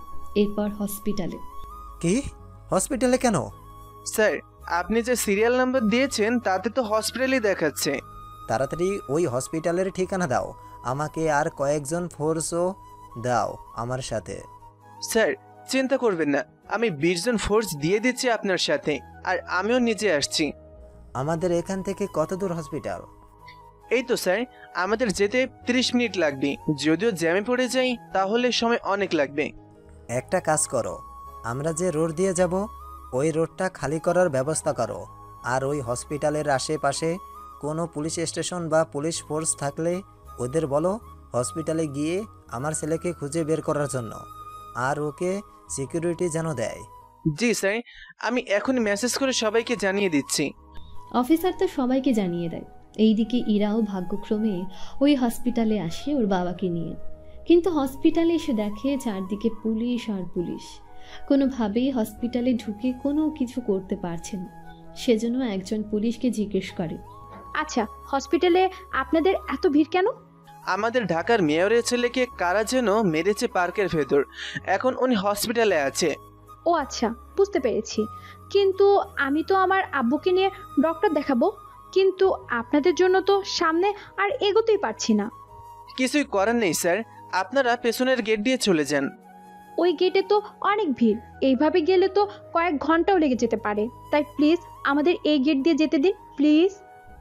[SPEAKER 4] এরপর হসপিটালে।
[SPEAKER 2] কি, হসপিটালে কেন?
[SPEAKER 6] স্যার, আপনি যে সিরিয়াল নাম্বার দিয়েছেন তাতে তো হসপিটালই দেখাচ্ছে।
[SPEAKER 2] তাড়াতাড়ি ওই হসপিটালের ঠিকানা দাও আমাকে, আর কয়েকজন ফোর্সও দাও আমার সাথে।
[SPEAKER 6] স্যার, চিন্তা করবেন না, আমি 20 জন ফোর্স দিয়ে দিচ্ছি আপনার সাথে, আর আমিও নিজে আসছি।
[SPEAKER 2] আমাদের এখান থেকে কত দূর হসপিটাল?
[SPEAKER 6] এই তো স্যার, আমাদের যেতে 30 মিনিট লাগবে, যদিও জ্যামে পড়ে যাই তাহলে সময় অনেক লাগবে।
[SPEAKER 2] একটা কাজ করো, আমরা যে রোড দিয়ে যাব ওই রোডটা খালি করার ব্যবস্থা করো, আর ওই হসপিটালের আশেপাশে কোনো পুলিশ স্টেশন বা পুলিশ ফোর্স থাকলে ওদের বলো হসপিটালে গিয়ে আমার ছেলেকে খুঁজে বের করার জন্য, আর ওকে সিকিউরিটি যেন দেয়।
[SPEAKER 6] জি স্যার, আমি এখনই মেসেজ করে সবাইকে জানিয়ে দিচ্ছি।
[SPEAKER 4] অফিসার তো সবাইকে জানিয়ে দেয়। এইদিকে ইরাও ভাগ্যক্রমে ওই হসপিটালে আসে ওর বাবাকে নিয়ে। কিন্তু হসপিটালে এসে দেখে চারদিকে পুলিশ আর পুলিশ। কোনোভাবেই হসপিটালে ঢুকে কোনো কিছু করতে পারছে না। সেজন্য একজন পুলিশকে জিজ্ঞেস করে,
[SPEAKER 5] আচ্ছা, হসপিটালে আপনাদের এত ভিড় কেন?
[SPEAKER 6] আমাদের ঢাকার মেয়রের ছেলেকে কারা যেন মেরেছে পার্কের ভেতর, এখন উনি হসপিটালে আছে।
[SPEAKER 5] ও আচ্ছা, বুঝতে পেরেছি। কিন্তু আমি তো আমার আব্বুকে নিয়ে ডক্টর দেখাবো, কিন্তু আপনাদের জন্য তো সামনে আর এগোতেই পারছি না।
[SPEAKER 6] কিছুই করার নেই স্যার, আপনারা পেছনের গেট দিয়ে চলে যান।
[SPEAKER 5] ওই গেটে তো অনেক ভিড়, এইভাবে গেলে তো কয়েক ঘন্টাও লেগে যেতে পারে, তাই প্লিজ আমাদের এই গেট দিয়ে যেতে দিন প্লিজ।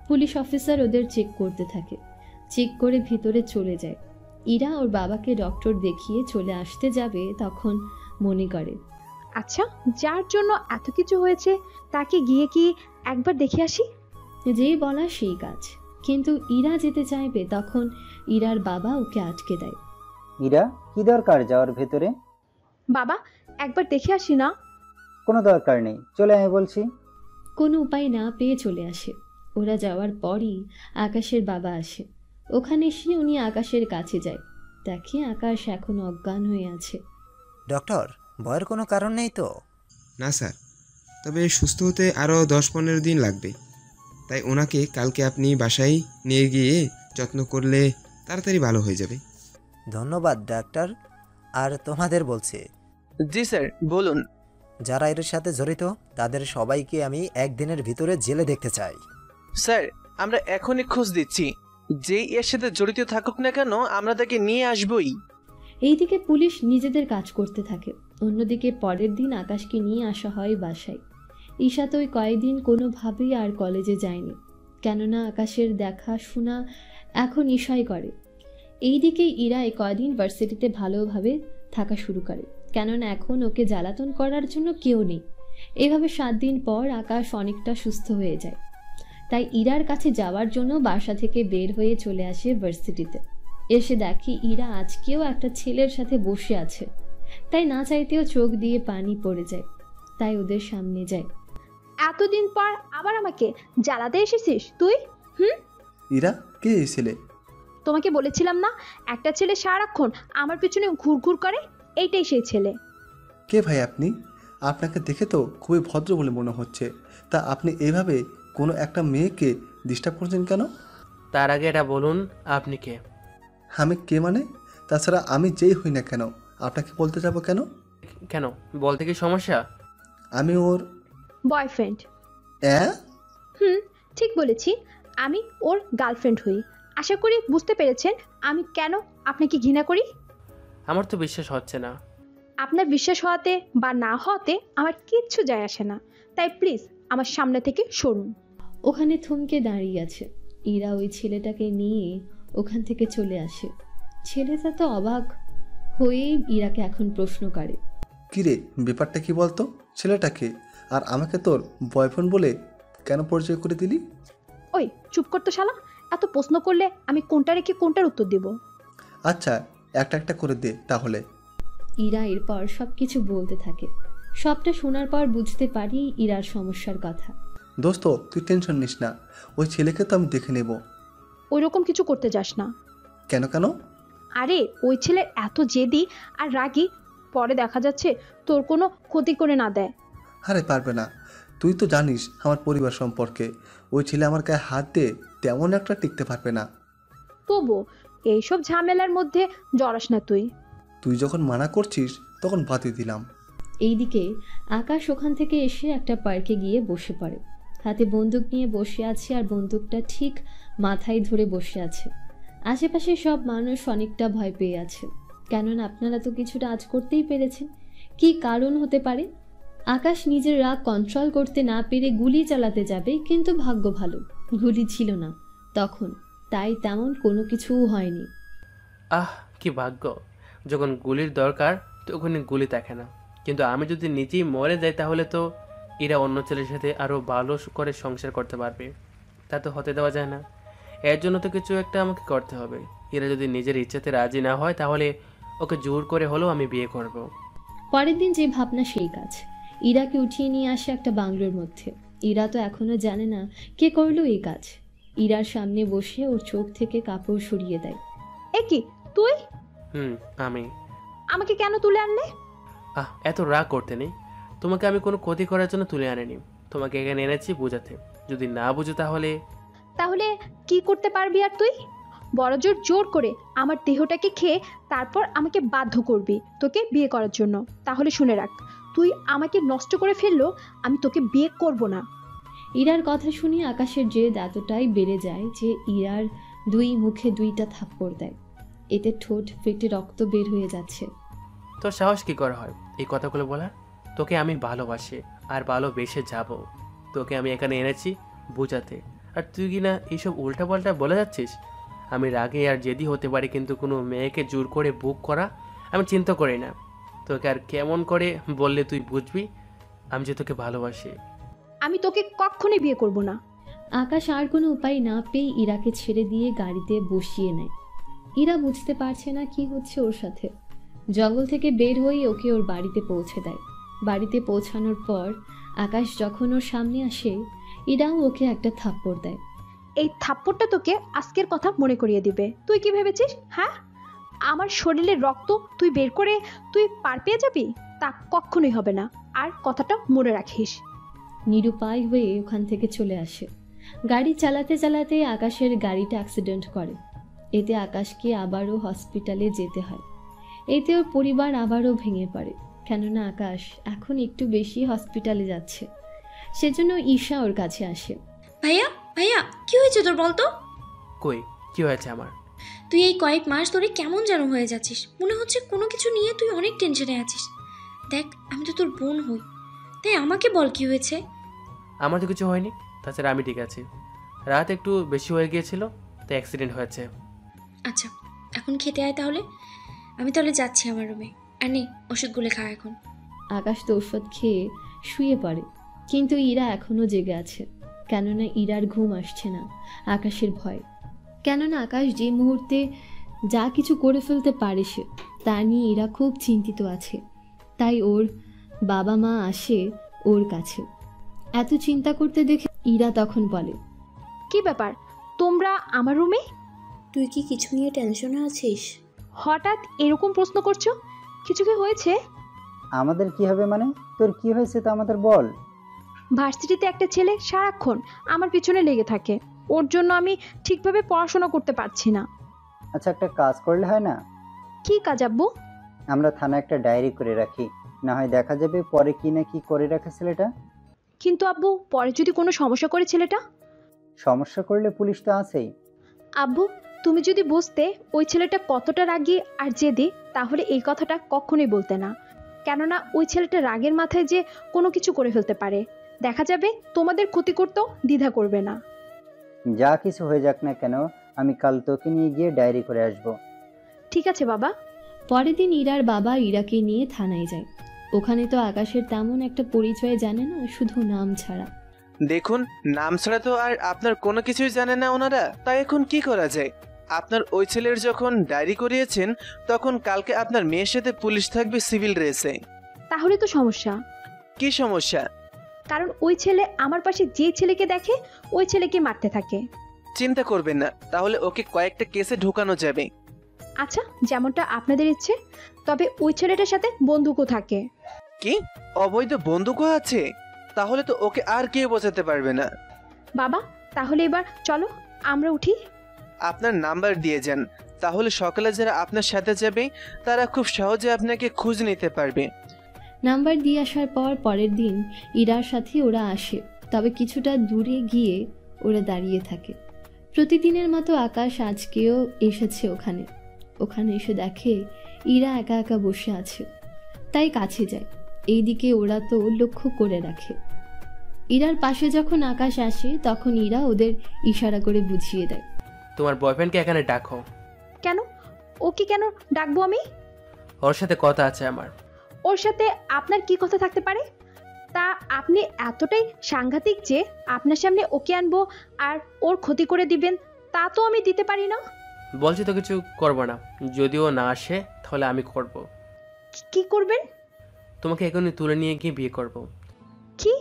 [SPEAKER 4] পুলিশ অফিসার ওদের চেক করতে থাকে। চেক করে ভিতরে চলে যায়। ইরা ওর বাবাকে ডক্টর দেখিয়ে চলে আসতে যাবে, তখন মনে করে,
[SPEAKER 5] আচ্ছা, যার জন্য এত কিছু হয়েছে তাকে গিয়ে কি একবার দেখে আসি।
[SPEAKER 4] যেই বলা সেই কাজ। কিন্তু ইরা যেতে চাইবে, তখন ইরার বাবা ওকে আটকে দেয়।
[SPEAKER 16] ইরা, কি দরকার যাওয়ার ভেতরে?
[SPEAKER 5] বাবা, একবার দেখে আসি না।
[SPEAKER 16] কোনো দরকার নেই, চলে আমি বলছি।
[SPEAKER 4] কোনো উপায় না পেয়ে চলে আসে। ওরা যাওয়ার পরই আকাশের বাবা আসে। ওখানে এসে উনি আকাশের কাছে যায়। দেখে আকাশ এখন অজ্ঞান হয়ে আছে।
[SPEAKER 2] ডক্টর, ভয়ের কোনো কারণ নেই তো?
[SPEAKER 7] না স্যার, তবে সুস্থ হতে আরও 10-15 দিন লাগবে, তাই ওনাকে কালকে আপনি বাসায় নিয়ে গিয়ে যত্ন করলে তাড়াতাড়ি ভালো হয়ে যাবে।
[SPEAKER 2] ধন্যবাদ ডাক্তার। আর তোমাদের বলছি।
[SPEAKER 6] জি স্যার, বলুন।
[SPEAKER 2] যারা এর সাথে জড়িত তাদের সবাইকে আমি একদিনের ভিতরে জেলে দেখতে চাই।
[SPEAKER 6] স্যার, আমরা এখনই খোঁজ দিচ্ছি, যেই এর সাথে জড়িত থাকুক না কেন আমরা তাকে নিয়ে আসবই।
[SPEAKER 4] এইদিকে পুলিশ নিজেদের কাজ করতে থাকে। অন্যদিকে পরের দিন আকাশকে নিয়ে আসা হয় বাসায়। ঈশা তো ওই কয়েকদিন কোনোভাবেই আর কলেজে যায়নি, কেননা আকাশের দেখাশোনা এখন ঈশাই করে। এইদিকে ইরা এই কয়দিন ভার্সিটিতে ভালোভাবে থাকা শুরু করে, কেননা এখন ওকে জ্বালাতন করার জন্য কেউ নেই। এভাবে 7 দিন পর আকাশ অনেকটা সুস্থ হয়ে যায়। তাই ইরার কাছে যাওয়ার জন্য বাসা থেকে বের হয়ে চলে আসে ভার্সিটিতে। এসে দেখি ইরা আজকেও একটা ছেলের সাথে বসে আছে। তাই না চাইতেও চোখ দিয়ে পানি পড়ে যায়। তাই ওদের সামনে যায়।
[SPEAKER 5] এতদিন পর আবার আমাকে জ্বালাতে এসেছিস তুই?
[SPEAKER 15] ইরা, কে এই ছেলে?
[SPEAKER 5] তোমাকে বলেছিলাম না, একটা ছেলে সারাক্ষণ আমার পিছনে ঘুরঘুর করে, এইটাই সেই ছেলে।
[SPEAKER 15] কে ভাই আপনি? আপনাকে দেখে তো খুবই ভদ্র বলে মনে হচ্ছে, তা আপনি এইভাবে কোনো একটা মেয়েকে ডিস্টার্ব করছেন কেন?
[SPEAKER 3] তার আগে এটা বলুন, আপনি কে?
[SPEAKER 15] আমি কে মানে? তাছাড়া আমি যেই হই না কেন আপনাকে বলতে যাব কেন?
[SPEAKER 3] কেন, বলতে কি সমস্যা?
[SPEAKER 15] আমি ওর
[SPEAKER 5] বয়ফ্রেন্ড।
[SPEAKER 15] অ্যাঁ?
[SPEAKER 5] ঠিক বলেছি, আমি ওর গার্লফ্রেন্ড হই। আশা করি বুঝতে পেরেছেন আমি কেন আপনাকে ঘৃণা করি।
[SPEAKER 3] আমার তো বিশ্বাস হচ্ছে না।
[SPEAKER 5] আপনার বিশ্বাস হওয়াতে বা না হওয়াতে আমার কিচ্ছু যায় আসে না, তাই প্লিজ আমার সামনে থেকে সরুন।
[SPEAKER 4] ওখানে থমকে দাঁড়িয়ে আছে। ইরা ওই ছেলেটাকে নিয়ে ওখান থেকে চলে আসে। ছেলেটা তো অবাক হয়েই ইরাকে এখন প্রশ্ন করে,
[SPEAKER 15] কিরে ব্যাপারটা কি বলতো? ছেলেটাকে আর আমাকে তোর বয়ফ্রেন্ড বলে কেন পরিচয় করে দিলি?
[SPEAKER 5] ওই চুপ করতো শালা, এত প্রশ্ন করলে আমি কোনটা রেখে কোনটার উত্তর দেব?
[SPEAKER 15] আচ্ছা একটা একটা করে দে তাহলে।
[SPEAKER 4] ইরা এরপর সবকিছু বলতে থাকে। সবটা শোনার পর বুঝতে পারি ইরার সমস্যার কথা।
[SPEAKER 15] দোস্ত তুই টেনশন নিস না, ওই ছেলেকে তো আমি দেখে নেব।
[SPEAKER 5] ওই রকম কিছু করতে যাস না।
[SPEAKER 15] কেন কেন?
[SPEAKER 5] আরে ওই ছেলে এত জেদি আর রাগী, পরে দেখা যাচ্ছে তোর কোনো ক্ষতি করে না দেয়।
[SPEAKER 15] আরে পারবে না, তুই তো জানিস আমার পরিবার সম্পর্কে। ওই ছেলে আমার গায়ে হাত দিয়ে তেমন একটা টিকতে পারবে না।
[SPEAKER 5] তবু এইসব ঝামেলার মধ্যে জড়াস না তুই।
[SPEAKER 15] তুই যখন মানা করছিস তখন বাদই দিলাম।
[SPEAKER 4] এইদিকে আকাশ ওখান থেকে এসে একটা পার্কে গিয়ে বসে পড়ে। হাতে বন্দুক নিয়ে বসে আছে আর বন্দুকটা ঠিক মাথায় ধরে বসে আছে। আশেপাশে সব মানুষ অনেকটা ভয় পেয়ে আছে, কেননা আপনারা তো কিছুটা আজ করতেই পেরেছেন। কি কারণ হতে পারে? আকাশ নিজের রাগ কন্ট্রোল করতে না পেরে গুলি চালাতে যাবে, কিন্তু ভাগ্য ভালো গুলি ছিল না তখন, তাই তেমন কোনো কিছুও হয়নি।
[SPEAKER 3] আহ, কি ভাগ্য! যখন গুলির দরকার তখনই গুলি থাকে না। কিন্তু আমি যদি নিজেই মরে যাই তাহলে তো এরা অন্য ছেলের সাথে আরও ভালো করে সংসার করতে পারবে। তা তো হতে দেওয়া যায় না। এর জন্য তো কিছু একটা আমাকে করতে হবে। এরা যদি নিজের ইচ্ছাতে রাজি না হয় তাহলে ওকে জোর করে হলেও আমি বিয়ে করব।
[SPEAKER 4] পরের দিন যে ভাবনা সেই কাজ। ইরাকে উঠিয়ে নিয়ে আসে একটা বাংলোর মধ্যে। ইরা তো এখনো জানে না কে করলো এই কাজ। ইরার সামনে বসে ওর চোখ থেকে কাপড় সরিয়ে দেয়।
[SPEAKER 5] এ কি তুই?
[SPEAKER 3] আমি।
[SPEAKER 5] আমাকে কেন তুলে আনলে?
[SPEAKER 3] এত রাগ করতে নেই। তোমাকে আমি কোনো ক্ষতি করার জন্য তুলে আনিনি। তোমাকে এখানে এনেছি বোঝাতে। যদি না বুঝো তাহলে
[SPEAKER 5] তাহলে কি করতে পারবি আর তুই? বড়জোর জোর করে আমার দেহটাকে খেয়ে তারপর আমাকে বাধ্য করবি তোকে বিয়ে করার জন্য। তাহলে শুনে রাখ, তুই আমাকে নষ্ট করে ফেললো, আমি তোকে বিয়ে করব না।
[SPEAKER 4] ইরার কথা শুনে আকাশের জেদ এতটাই বেড়ে যায় যে ইরার দুই মুখে দুইটা থাপ্পড় দেয়। এতে ঠোঁট ফেটে রক্ত বের হয়ে যাচ্ছে।
[SPEAKER 3] তোর সাহস কি করে হয় এই কথাগুলো বলার? তোকে আমি ভালোবাসি আর ভালোবেসে যাব। তোকে আমি এখানে এনেছি বোঝাতে, আর তুই কি না এইসব উল্টাপাল্টা বলে যাচ্ছিস? আমি রাগে আর জেদি হতে পারি, কিন্তু কোনো মেয়েকে জোর করে বুক করা আমি চিন্তা করি না। তোকে আর কেমন করে বললে তুই বুঝবি আমি যে তোকে ভালোবাসি?
[SPEAKER 5] আমি তোকে কখনোই বিয়ে করব না।
[SPEAKER 4] আকাশ আর কোনো উপায় না পেয়ে ইরাকে ছেড়ে দিয়ে গাড়িতে বসিয়ে নেয়। ইরা বুঝতে পারছে না কি হচ্ছে ওর সাথে। জঙ্গল থেকে বের হয়ে ওকে ওর বাড়িতে পৌঁছে দেয়। বাড়িতে পৌঁছানোর পর আকাশ যখন ওর সামনে আসে, ইরাও ওকে একটা থাপ্পড় দেয়।
[SPEAKER 5] এই থাপ্পড়টা তোকে আজকের কথা মনে করিয়ে দিবে। তুই কি ভেবেছিস? হ্যাঁ, আমার শরীরের রক্ত তুই বের করে তুই পার পেয়ে যাবি? তা কখনোই হবে না, আর কথাটা মনে রাখিস।
[SPEAKER 4] নিরুপায় হয়ে ওখান থেকে চলে আসে। গাড়ি চালাতে চালাতে আকাশের গাড়িটা অ্যাক্সিডেন্ট করে। এতে আকাশকে আবারও হসপিটালে যেতে হয়। এতে ওর পরিবার আবারও ভেঙে পড়ে, কেননা আকাশ এখন একটু বেশি হসপিটালে যাচ্ছে। সেজন্য ঈশা ওর কাছে আসে।
[SPEAKER 9] ভাইয়া ভাইয়া, কি হয়েছে তোর বলতো?
[SPEAKER 3] কই কি হয়েছে আমার?
[SPEAKER 9] তুই এই কয়েক মাস ধরে কেমন যেন হয়ে যাচ্ছিস। মনে হচ্ছে কোনো কিছু নিয়ে তুই অনেক টেনশনে আছিস। দেখ, আমি তো তোর বোন হই, তাই আমাকে বল কি হয়েছে।
[SPEAKER 3] আমার তো কিছু হয়নি, তাছাড়া আমি ঠিক আছি। রাত একটু বেশি হয়ে গিয়েছিল তাই অ্যাক্সিডেন্ট হয়েছে।
[SPEAKER 9] আচ্ছা, এখন খেতে আয় তাহলে। আমি তাহলে যাচ্ছি আমার রুমে। আর নে, ওষুধগুলো খা এখন।
[SPEAKER 4] আকাশ তো ওষুধ খেয়ে শুয়ে পড়ে, কিন্তু ইরা এখনো জেগে আছে। কেননা ইরার ঘুম আসছে না আকাশের ভয়। কেননা আকাশ যে মুহূর্তে যা কিছু করে ফেলতে পারে সে তা নিয়ে ইরা খুব চিন্তিত আছে। তাই ওর বাবা মা আসে ওর কাছে। এত চিন্তা করতে দেখে ইরা তখন বলে,
[SPEAKER 5] কি ব্যাপার তোমরা আমার রুমে?
[SPEAKER 8] তুই কি কিছু নিয়ে টেনশনে আছিস?
[SPEAKER 5] হঠাৎ এরকম প্রশ্ন করছো, কিছু কি হয়েছে?
[SPEAKER 16] আমাদের কি হবে মানে? তোর কি হয়েছে তা আমাদের বল।
[SPEAKER 5] ভার্সিটিতে একটা ছেলে সারাক্ষণ আমার পিছনে লেগে থাকে। ওর জন্য আমি ঠিকভাবে পড়াশোনা করতে পারছি না।
[SPEAKER 16] আচ্ছা, একটা কাজ করলে হয় না?
[SPEAKER 5] কি কাজ আব্বু?
[SPEAKER 16] আমরা থানায় একটা ডায়েরি করে রাখি, না হয় দেখা যাবে পরে কি না কি করে রাখে ছেলেটা।
[SPEAKER 5] কিন্তু আব্বু, পরে যদি কোনো সমস্যা করে ছেলেটা?
[SPEAKER 16] সমস্যা করলে পুলিশ তো আছেই।
[SPEAKER 5] আব্বু, তুমি যদি বুঝতে ওই ছেলেটা কতটা রাগী আর জেদি, তাহলে এই কথাটা কখনোই বলতে না। কেননা ওই ছেলেটা রাগের মাথায় যে কোনো কিছু করে ফেলতে পারে। দেখা যাবে তোমাদের ক্ষতি করতেও দ্বিধা করবে না।
[SPEAKER 16] যা কিছু হয়ে যাক না কেন, আমি কাল তোকে নিয়ে গিয়ে ডায়েরি করে আসব।
[SPEAKER 5] ঠিক আছে বাবা।
[SPEAKER 4] পরের দিন ইরার বাবা ইরাকে নিয়ে থানায় যায়। ওখানে তো আকাশের তেমন একটা পরিচয় জানে না, শুধু নাম ছাড়া।
[SPEAKER 6] দেখুন, নাম ছাড়া তো আর আপনার কোনো কিছুই জানে না ওনারা। তাই এখন কি করা যায়? আপনার ওই ছেলের যখন ডায়েরি করিয়েছেন, তখন কালকে আপনার মেয়ের সাথে পুলিশ থাকবে সিভিল ড্রেসে।
[SPEAKER 5] তাহলে তো সমস্যা।
[SPEAKER 6] কি সমস্যা?
[SPEAKER 5] কারণ ওই ছেলে আমার পাশে যে ছেলেকে দেখে ওই ছেলেকে মারতে থাকে।
[SPEAKER 6] চিন্তা করবেন না, তাহলে ওকে কয়েকটা কেসে ঢোকানো যাবে।
[SPEAKER 5] আচ্ছা, যেমনটা আপনাদের ইচ্ছে। তবে ওই ছেলেটার সাথে বন্দুকও থাকে।
[SPEAKER 6] কি? অবৈধ বন্দুকও আছে? তাহলে তো ওকে আর কেউ বোঝাতে পারবে না।
[SPEAKER 5] বাবা, তাহলে এবার চলো আমরা উঠি।
[SPEAKER 6] আপনার নাম্বার দিয়ে যান, তাহলে সকালে যারা আপনার সাথে যাবে তারা খুব সহজে আপনাকে খুঁজে নিতে পারবে।
[SPEAKER 4] নাম্বার দিয়ে আসার পর পরের দিন ইরার সাথে ওরা আসে, তবে কিছুটা দূরে গিয়ে ওরা দাঁড়িয়ে থাকে। প্রতিদিনের মতো আকাশ আজকেও এসেছে ওখানে এসে দেখে ইরা একা একা বসে আছে, তাই কাছে যায়। এইদিকে ওরা তো লক্ষ্য করে রাখে। ইরার পাশে যখন আকাশ আসে তখন ইরা ওদের ইশারা করে বুঝিয়ে দেয়,
[SPEAKER 3] তোমার বয়ফ্রেন্ডকে এখানে ডাকো।
[SPEAKER 5] কেন? ওকে কেন ডাকবো আমি?
[SPEAKER 3] ওর সাথে কথা আছে আমার।
[SPEAKER 5] ওর সাথে আপনার কি কথা থাকতে পারে? তা আপনি এতটাই সাংঘাতিক যে আপনার সামনে ওকে আনবো আর ওর ক্ষতি করে দিবেন? তা তো আমি দিতে পারি না।
[SPEAKER 3] বলছি তো কিছু করবো না, যদিও না আসে তাহলে আমি করব।
[SPEAKER 5] কি করবেন?
[SPEAKER 3] তোমাকে এখনই তুলে নিয়ে গিয়ে বিয়ে করব।
[SPEAKER 5] কি?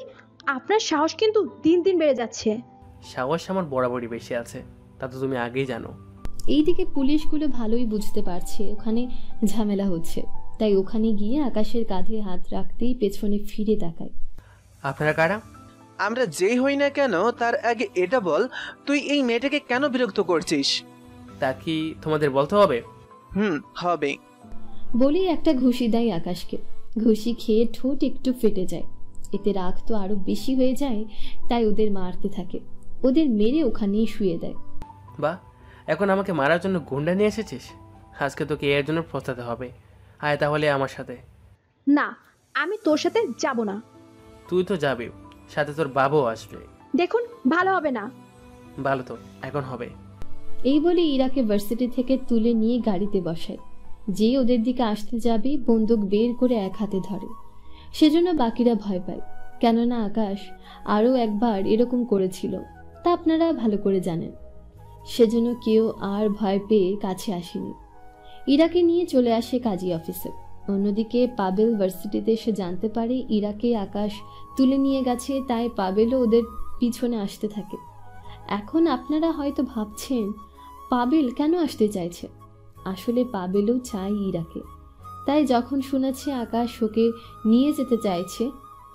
[SPEAKER 5] আপনার সাহস কিন্তু দিন দিন বেড়ে যাচ্ছে।
[SPEAKER 3] সাহস আমার বরাবরই বেশি আছে, তা তো তুমি আগেই জানো।
[SPEAKER 4] এইদিকে পুলিশগুলো ভালোই বুঝতে পারছে ওখানে ঝামেলা হচ্ছে, তাই ওখানে গিয়ে আকাশের কাঁধে হাত রাখতেই পেছনে ফিরে তাকায়।
[SPEAKER 3] আপনারা কারা?
[SPEAKER 6] আমরা যেই হই না কেন, তার আগে এটা বল, তুই এই মেয়েটাকে কেন বিরক্ত করছিস?
[SPEAKER 3] তা কি তোমাদের বলতে হবে?
[SPEAKER 6] হবে।
[SPEAKER 4] বলেই একটা ঘুষি দেয় আকাশকে। ঘুষি খেয়ে ঠোঁট একটু ফেটে যায়। এতে রাগ তো আরো বেশি হয়ে যায়, তাই ওদের মারতে থাকে। ওদের মেরে ওখানেই শুয়ে দেয়।
[SPEAKER 3] বাহ, এখন আমাকে মারার জন্য গুন্ডা নিয়ে এসেছিস? আজকে তোকে এর জন্য পৌঁছাতে হবে। আয় তাহলে আমার সাথে।
[SPEAKER 5] না, আমি তোর সাথে যাব না।
[SPEAKER 3] তুই তো যাবি, সাথে তোর বাবাও আসবে।
[SPEAKER 5] দেখুন, ভালো হবে না।
[SPEAKER 3] ভালো তো এখন হবে।
[SPEAKER 4] এই বলে ইরাকে ভার্সিটি থেকে তুলে নিয়ে গাড়িতে বসায়। যে ওদের দিকে আসতে যাবে বন্দুক বের করে এক হাতে ধরে। সেজন্য বাকিরা ভয় পায়, কেননা আকাশ আরও একবার এরকম করেছিল, তা আপনারা ভালো করে জানেন। সেজন্য কেউ আর ভয় পেয়ে কাছে আসেনি। ইরাকে নিয়ে চলে আসে কাজী অফিসে। অন্যদিকে পাবেল ভার্সিটিতে এসে জানতে পারে ইরাকে আকাশ তুলে নিয়ে গেছে, তাই পাবেলও ওদের পিছনে আসতে থাকে। এখন আপনারা হয়তো ভাবছেন পাবেল কেন আসতে চাইছে। আসলে পাবেলও চায় ইরাকে, তাই যখন শুনেছে আকাশ ওকে নিয়ে যেতে চাইছে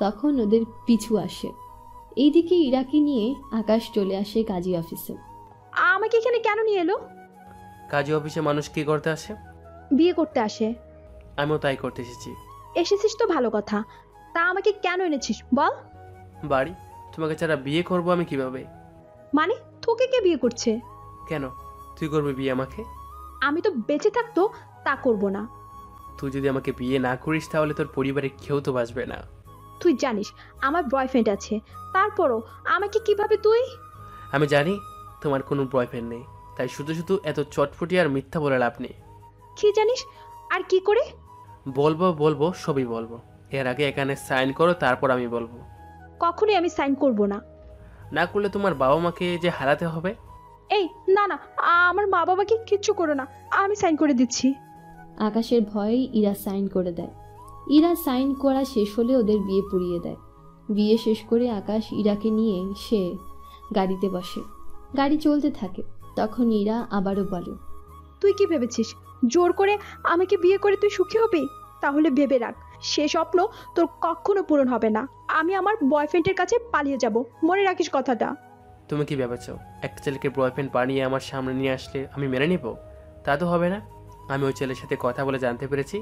[SPEAKER 4] তখন ওদের পিছু আসে। এইদিকে ইরাকে নিয়ে আকাশ চলে আসে কাজী অফিসে।
[SPEAKER 5] আমাকে এখানে কেন নিয়ে এলো?
[SPEAKER 3] কাজী অফিসে মানুষ কি করতে আসে?
[SPEAKER 5] বিয়ে করতে আসে।
[SPEAKER 3] আমিও তাই করতে এসেছি।
[SPEAKER 5] এসেছিস তো ভালো কথা, তা আমাকে কেন এনেছিস বল?
[SPEAKER 3] বাড়ি, তোমাকে ছাড়া বিয়ে করব আমি কিভাবে?
[SPEAKER 5] মানে তোকে কে বিয়ে করছে?
[SPEAKER 3] কেন, তুই করবি বিয়ে আমাকে?
[SPEAKER 5] আমি তো বেঁচে থাকতো তা করব না।
[SPEAKER 3] তুই যদি আমাকে বিয়ে না করিস তাহলে তোর পরিবারে কেউ তো বাঁচবে না।
[SPEAKER 5] তুই জানিস আমার বয়ফ্রেন্ড আছে, তারপরও আমাকে কিভাবে তুই?
[SPEAKER 3] আমি জানি তোমার কোনো বয়ফ্রেন্ড নেই, তাই শুধু শুধু এত চটফটি আর মিথ্যা বলে লাভ নেই।
[SPEAKER 5] কি জানিস আর কি করে?
[SPEAKER 3] বলবো সবই বলবো। এর আগে এখানে সাইন করো, তারপর আমি বলবো।
[SPEAKER 5] কখনোই আমি সাইন করব না।
[SPEAKER 3] না করলে তোমার বাবা মাকে যে হারাতে হবে।
[SPEAKER 5] এই না না, আমার মা বাবাকে কিচ্ছু করো না, আমি সাইন করে দিচ্ছি।
[SPEAKER 4] আকাশের ভয়ে ইরা সাইন করে দেয়। ইরা সাইন করা শেষ হলে ওদের বিয়ে পড়িয়ে দেয়। বিয়ে শেষ করে আকাশ ইরাকে নিয়ে সে গাড়িতে বসে। গাড়ি চলতে থাকে। তখন ইরা আবারও বলে,
[SPEAKER 5] তুই কি ভেবেছিস জোর করে আমাকে বিয়ে করে তুই সুখী হবি? তাহলে ভেবে রাখ, সে স্বপ্ন তোর কখনো পূরণ হবে না। আমি আমার বয়ফ্রেন্ডের কাছে পালিয়ে যাব, মনে রাখিস কথাটা।
[SPEAKER 3] তুমি কি ভেবেছো একটা ছেলেকে বয়ফ্রেন্ড বানিয়ে আমার সামনে নিয়ে আসলে আমি মেনে নিব? তা তো হবে না। আমি ওই ছেলের সাথে কথা বলে জানতে পেরেছি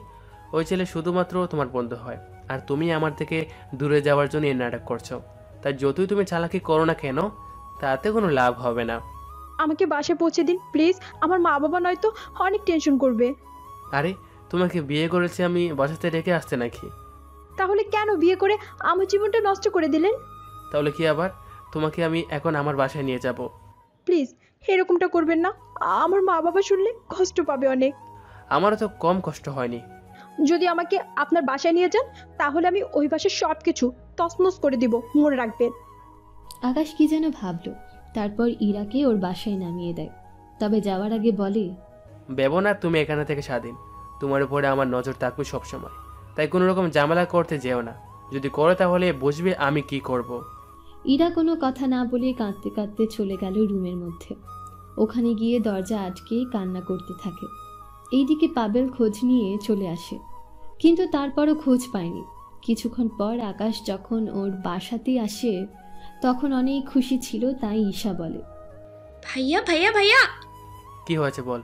[SPEAKER 3] ওই ছেলে শুধুমাত্র তোমার বন্ধু হয়, আর তুমি আমার থেকে দূরে যাওয়ার জন্য এই নাটক করছো। তাই যতই তুমি চালাকি করো না কেন, তাতে কোনো লাভ হবে না।
[SPEAKER 5] আমাকে বাসায় পৌঁছে দিন প্লিজ, আমার মা বাবা নয়তো অনেক টেনশন করবে।
[SPEAKER 3] আরে তোমাকে বিয়ে করেছি আমি বাসাতে রেখে আসতে নাকি?
[SPEAKER 5] তাহলে কেন বিয়ে করে আমার জীবনটা নষ্ট করে দিলেন?
[SPEAKER 3] তাহলে কি আবার তোমাকে আমি এখন আমার বাসায় নিয়ে যাব?
[SPEAKER 5] প্লিজ এরকমটা করবেন না, আমার মা বাবা শুনলে কষ্ট পাবে অনেক।
[SPEAKER 3] আমারও তো কম কষ্ট হয়নি।
[SPEAKER 5] যদি আমাকে আপনার বাসায় নিয়ে যান তাহলে আমি ওই বাসার সব কিছু তছনছ করে দিব, মনে রাখবেন।
[SPEAKER 4] আকাশ কি যেন ভাবলো, তারপর ইরাকে ওর বাসায় নামিয়ে দেয়। তবে যাওয়ার আগে বলে,
[SPEAKER 3] ভেবো না তুমি এখানে থেকে স্বাধীন, তোমার উপরে আমার নজর থাকবে সবসময়। তাই কোনো রকম ঝামেলা করতে যেও না, যদি করো তাহলে বুঝবে আমি কি করব।
[SPEAKER 4] ইরা কোনো কথা না বলে কাঁদতে কাঁদতে চলে গেল রুমের মধ্যে। ওখানে গিয়ে দরজা আটকে কান্না করতে থাকে। এইদিকে পাবেল খোঁজ নিয়ে চলে আসে, কিন্তু তারপরও খোঁজ পায়নি। কিছুক্ষণ পর আকাশ যখন ওর বাসাতে আসে তখন অনেক খুশি ছিল, তাই ঈশা বলে,
[SPEAKER 9] ভাইয়া ভাইয়া ভাইয়া।
[SPEAKER 3] কি হয়েছে বল।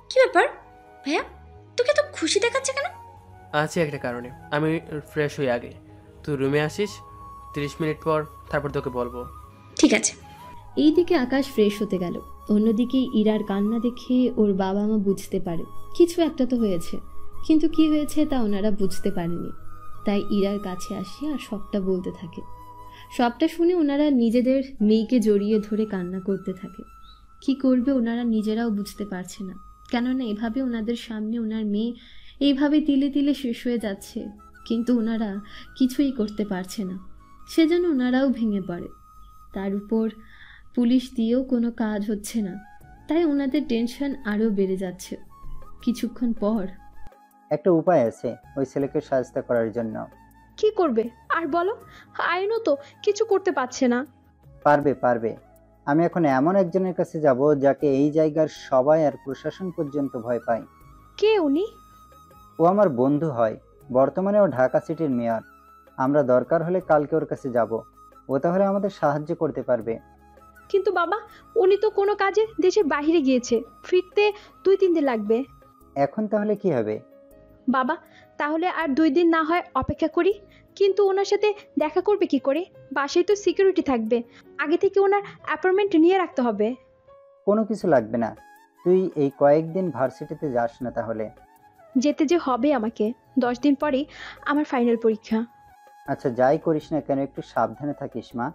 [SPEAKER 9] কি ব্যাপার ভাইয়া, তোকে তো খুশি দেখাচ্ছে কেন?
[SPEAKER 3] আছে একটা কারণে। আমি ফ্রেশ হয়ে আগে তুই রুমে আসিস, 30 মিনিট পর তারপর তোকে বলবো।
[SPEAKER 9] ঠিক আছে।
[SPEAKER 4] এইদিকে আকাশ ফ্রেশ হতে গেল। অন্যদিকে ইরার কান্না দেখে ওর বাবা মা বুঝতে পারে কিছু একটা তো হয়েছে, কিন্তু কি হয়েছে তা ওনারা বুঝতে পারেনি। তাই ইরার কাছে আসে আর সবটা বলতে থাকে। সবটা শুনে ওনারা নিজেদের মেয়েকে জড়িয়ে ধরে কান্না করতে থাকে। কি করবে ওনারা নিজেরাও বুঝতে পারছে না, কেননা এভাবে ওনাদের সামনে ওনার মেয়ে এইভাবে তিলে তিলে শেষ হয়ে যাচ্ছে, কিন্তু ওনারা কিছুই করতে পারছে না। সেজন্য ওনারাও ভেঙে পড়ে। তার উপর পুলিশ দিয়েও কোনো কাজ হচ্ছে না, তাই ওনাদের টেনশন আরও বেড়ে যাচ্ছে। কিছুক্ষণ পর
[SPEAKER 16] একটা উপায় আছে ওই ছেলেকে সাহায্য করার জন্য।
[SPEAKER 5] কি করবে আর বলো, আইনও তো কিছু করতে পারছে না।
[SPEAKER 16] পারবে পারবে। আমি এখন এমন একজনের কাছে যাব যাকে এই জায়গার সবাই আর প্রশাসন পর্যন্ত ভয় পায়।
[SPEAKER 5] কে উনি?
[SPEAKER 16] ও আমার বন্ধু হয়, বর্তমানে ও ঢাকা সিটির মেয়র। আমরা দরকার হলে কালকে ওর কাছে যাব, ও তাহলে আমাদের সাহায্য করতে পারবে।
[SPEAKER 5] কিন্তু বাবা, উনি তো কোনো কাজে দেশের বাইরে গিয়েছে, ফিরতে 2-3 দিন লাগবে।
[SPEAKER 16] এখন তাহলে কি হবে?
[SPEAKER 5] বাবা তাহলে আর 2 দিন না হয় অপেক্ষা করি, কিন্তু ওনার সাথে দেখা করবে কি করে? বাসায় তো সিকিউরিটি থাকবে, আগে থেকে ওনার অ্যাপয়েন্টমেন্ট নিয়ে রাখতে হবে।
[SPEAKER 16] কোনো কিছু লাগবে না, তুই এই কয়েকদিন ভার্সিটিতে যাস না তাহলে।
[SPEAKER 5] যেতে যে হবে আমাকে, 10 দিন পরেই আমার ফাইনাল পরীক্ষা।
[SPEAKER 16] আচ্ছা যাই করিস না কেন একটু সাবধানে থাকিস মা।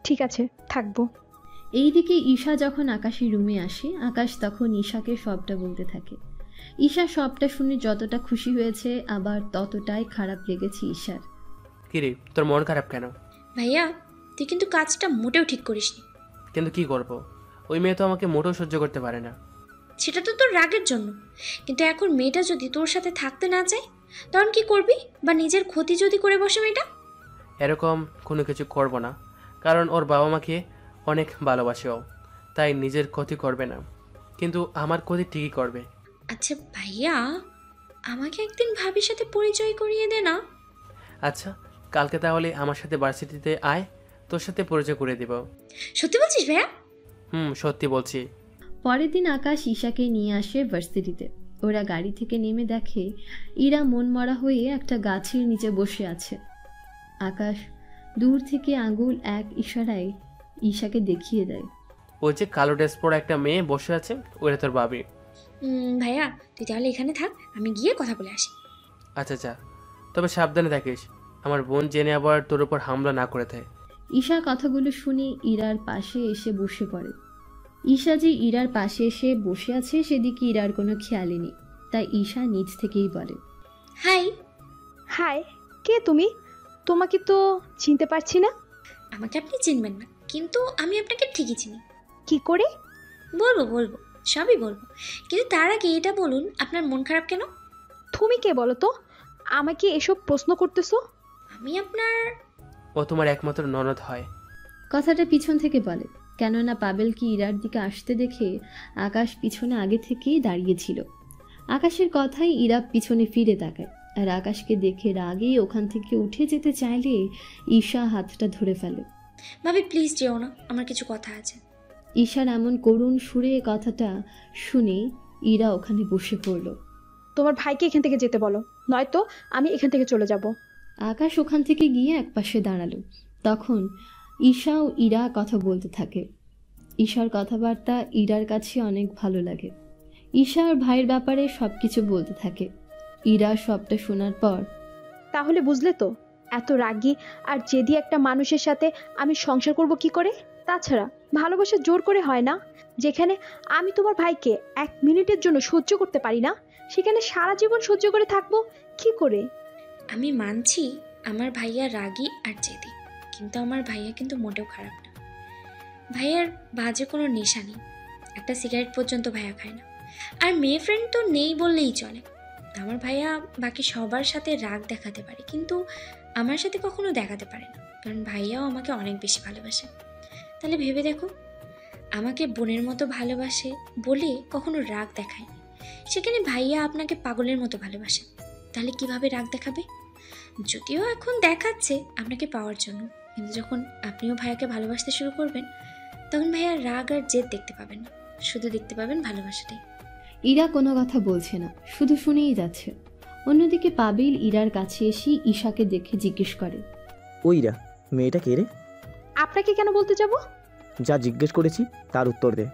[SPEAKER 5] ঠিক আছে, থাকবো।
[SPEAKER 4] এইদিকে ঈশা যখন আকাশের রুমে আসে, আকাশ তখন ঈশাকে সবটা বলতে থাকে। ঈশা সবটা শুনে যতটা খুশি হয়েছে আবার ততটাই খারাপ লেগেছে ঈশার।
[SPEAKER 3] কিরে তোর মন খারাপ কেন?
[SPEAKER 9] ভাইয়া তুই কিন্তু কাজটা মোটেও ঠিক করিসনি।
[SPEAKER 3] কিন্তু কি করব, ওই মেয়ে তো আমাকে মোটেও সহ্য করতে পারে না।
[SPEAKER 9] সেটা তো তোর রাগের জন্য, কিন্তু এখন মেয়েটা যদি তোর সাথে থাকতে না চায় তখন কি করবি? বা নিজের ক্ষতি যদি করে বসে মেয়েটা?
[SPEAKER 3] এরকম কোনো কিছু করব না, কারণ ওর বাবা মাকে অনেক ভালোবাসে ও, তাই নিজের ক্ষতি করবে না, কিন্তু আমার ক্ষতি ঠিকই করবে।
[SPEAKER 9] আচ্ছা ভাইয়া, আমাকে একদিন ভাবির সাথে পরিচয় করিয়ে দে না।
[SPEAKER 3] আচ্ছা কালকে তাহলে আমার সাথে ভার্সিটিতে আয়, তোর সাথে পরিচয় করে দেব।
[SPEAKER 9] সত্যি বলছিস ভাইয়া?
[SPEAKER 3] সত্যি বলছি।
[SPEAKER 4] পরের দিন আকাশ ঈশাকে নিয়ে আসে ভার্সিটিতে। ওরা গাড়ি থেকে নেমে দেখে ইরা মনমরা হয়ে একটা গাছের নিচে বসে আছে। আকাশ দূর থেকে আঙুল এক ইশারায় ঈশাকে দেখিয়ে দেয়।
[SPEAKER 3] ওই যে কালো ড্রেস পরা একটা মেয়ে বসে আছে, ওরা তোর ভাবি।
[SPEAKER 9] ভাইয়া তুই তাহলে এখানে থাক, আমি গিয়ে কথা বলে আসি।
[SPEAKER 3] আচ্ছা যা, তবে সাবধানে থাকিস, আমার বোন জেনে আবার তোর উপর হামলা না করে দেয়।
[SPEAKER 4] ঈশা কথাগুলো শুনে ইরার পাশে এসে বসে পড়ে। ঈশা যে ইরার পাশে এসে বসে আছে সেদিকে ইরার কোনো খেয়ালই নেই, তাই ঈশা নিজ থেকেই বলে,
[SPEAKER 9] হাই।
[SPEAKER 5] হাই, কে তুমি? তোমাকে তো চিনতে পারছি না।
[SPEAKER 9] আমাকে আপনি চিনবেন না, কিন্তু আমি আপনাকে ঠিকই চিনি।
[SPEAKER 5] কি করে?
[SPEAKER 9] বলবো সবই বলবো, কিন্তু তার আগে এটা বলুন আপনার মন খারাপ কেন?
[SPEAKER 5] তুমি কে বলো তো, আমাকে এসব প্রশ্ন করতেছো?
[SPEAKER 9] আমি আপনার...
[SPEAKER 3] ও তোমার একমাত্র ননদ হয়।
[SPEAKER 4] কথাটা পিছন থেকে বলে, কেননা পাবেলকে ইরার দিকে আসতে দেখে আকাশ পিছনে আগে থেকেই দাঁড়িয়েছিল। আকাশের কথাই ইরা পিছনে ফিরে তাকায়, আর আকাশকে দেখে রাগে ওখান থেকে উঠে যেতে চাইলে ঈশা হাতটা ধরে ফেলে।
[SPEAKER 9] ভাবি প্লিজ যেও না, আমার কিছু কথা আছে।
[SPEAKER 4] ঈশার এমন করুণ সুরে কথাটা শুনে ইরা ওখানে বসে পড়ল।
[SPEAKER 5] তোমার ভাইকে এখান থেকে যেতে বলো, নয়তো আমি এখান থেকে চলে যাব।
[SPEAKER 4] আকাশ ওখান থেকে গিয়ে একপাশে দাঁড়ালো। তখন ঈশা ও ইরা কথা বলতে থাকে। ঈশার কথাবার্তা ইরার কাছে অনেক ভালো লাগে। ঈশা আর ভাইয়ের ব্যাপারে সব কিছু বলতে থাকে। ইরা সবটা শোনার পর,
[SPEAKER 5] তাহলে বুঝলে তো, এত রাগী আর জেদি একটা মানুষের সাথে আমি সংসার করব কি করে? তাছাড়া ভালোবাসা জোর করে হয় না। যেখানে আমি তোমার ভাইকে 1 মিনিটের জন্য সহ্য করতে পারি না, সেখানে সারা জীবন সহ্য করে থাকবো কি করে?
[SPEAKER 9] আমি মানছি আমার ভাইয়া রাগী আর জেদি, কিন্তু আমার ভাইয়া কিন্তু মোটেও খারাপ না। ভাইয়ার বাজে কোনো নেশা নেই, একটা সিগারেট পর্যন্ত ভাইয়া খায় না। আর মেয়ে ফ্রেন্ড তো নেই বললেই চলে। আমার ভাইয়া বাকি সবার সাথে রাগ দেখাতে পারে, কিন্তু আমার সাথে কখনো দেখাতে পারে না, কারণ ভাইয়াও আমাকে অনেক বেশি ভালোবাসে। তাহলে ভেবে দেখো, আমাকে বোনের মতো ভালোবাসে বলে কখনো রাগ দেখায়, সেখানে ভাইয়া আপনাকে পাগলের মতো ভালোবাসে, তাহলে কিভাবে রাগ দেখাবে? যদিও এখন দেখাচ্ছে আপনাকে পাওয়ার জন্য, কিন্তু যখন আপনিও ভাইয়াকে ভালোবাসতে শুরু করবেন, তখন ভাইয়া রাগ আর জেদ দেখতে পাবেন না, শুধু দেখতে পাবেন ভালোবাসাটাই।
[SPEAKER 4] ইরা কোনো কথা বলছে না, শুধু শুনেই যাচ্ছে। অন্যদিকে পাবিল ইরার কাছে এসে ঈশাকে দেখে জিজ্ঞেস করে,
[SPEAKER 13] ও ইরা, মেয়েটা কে রে?
[SPEAKER 5] আপনাকে কেন বলতে যাব?
[SPEAKER 13] যা জিজ্ঞেস করেছি তার উত্তর দে।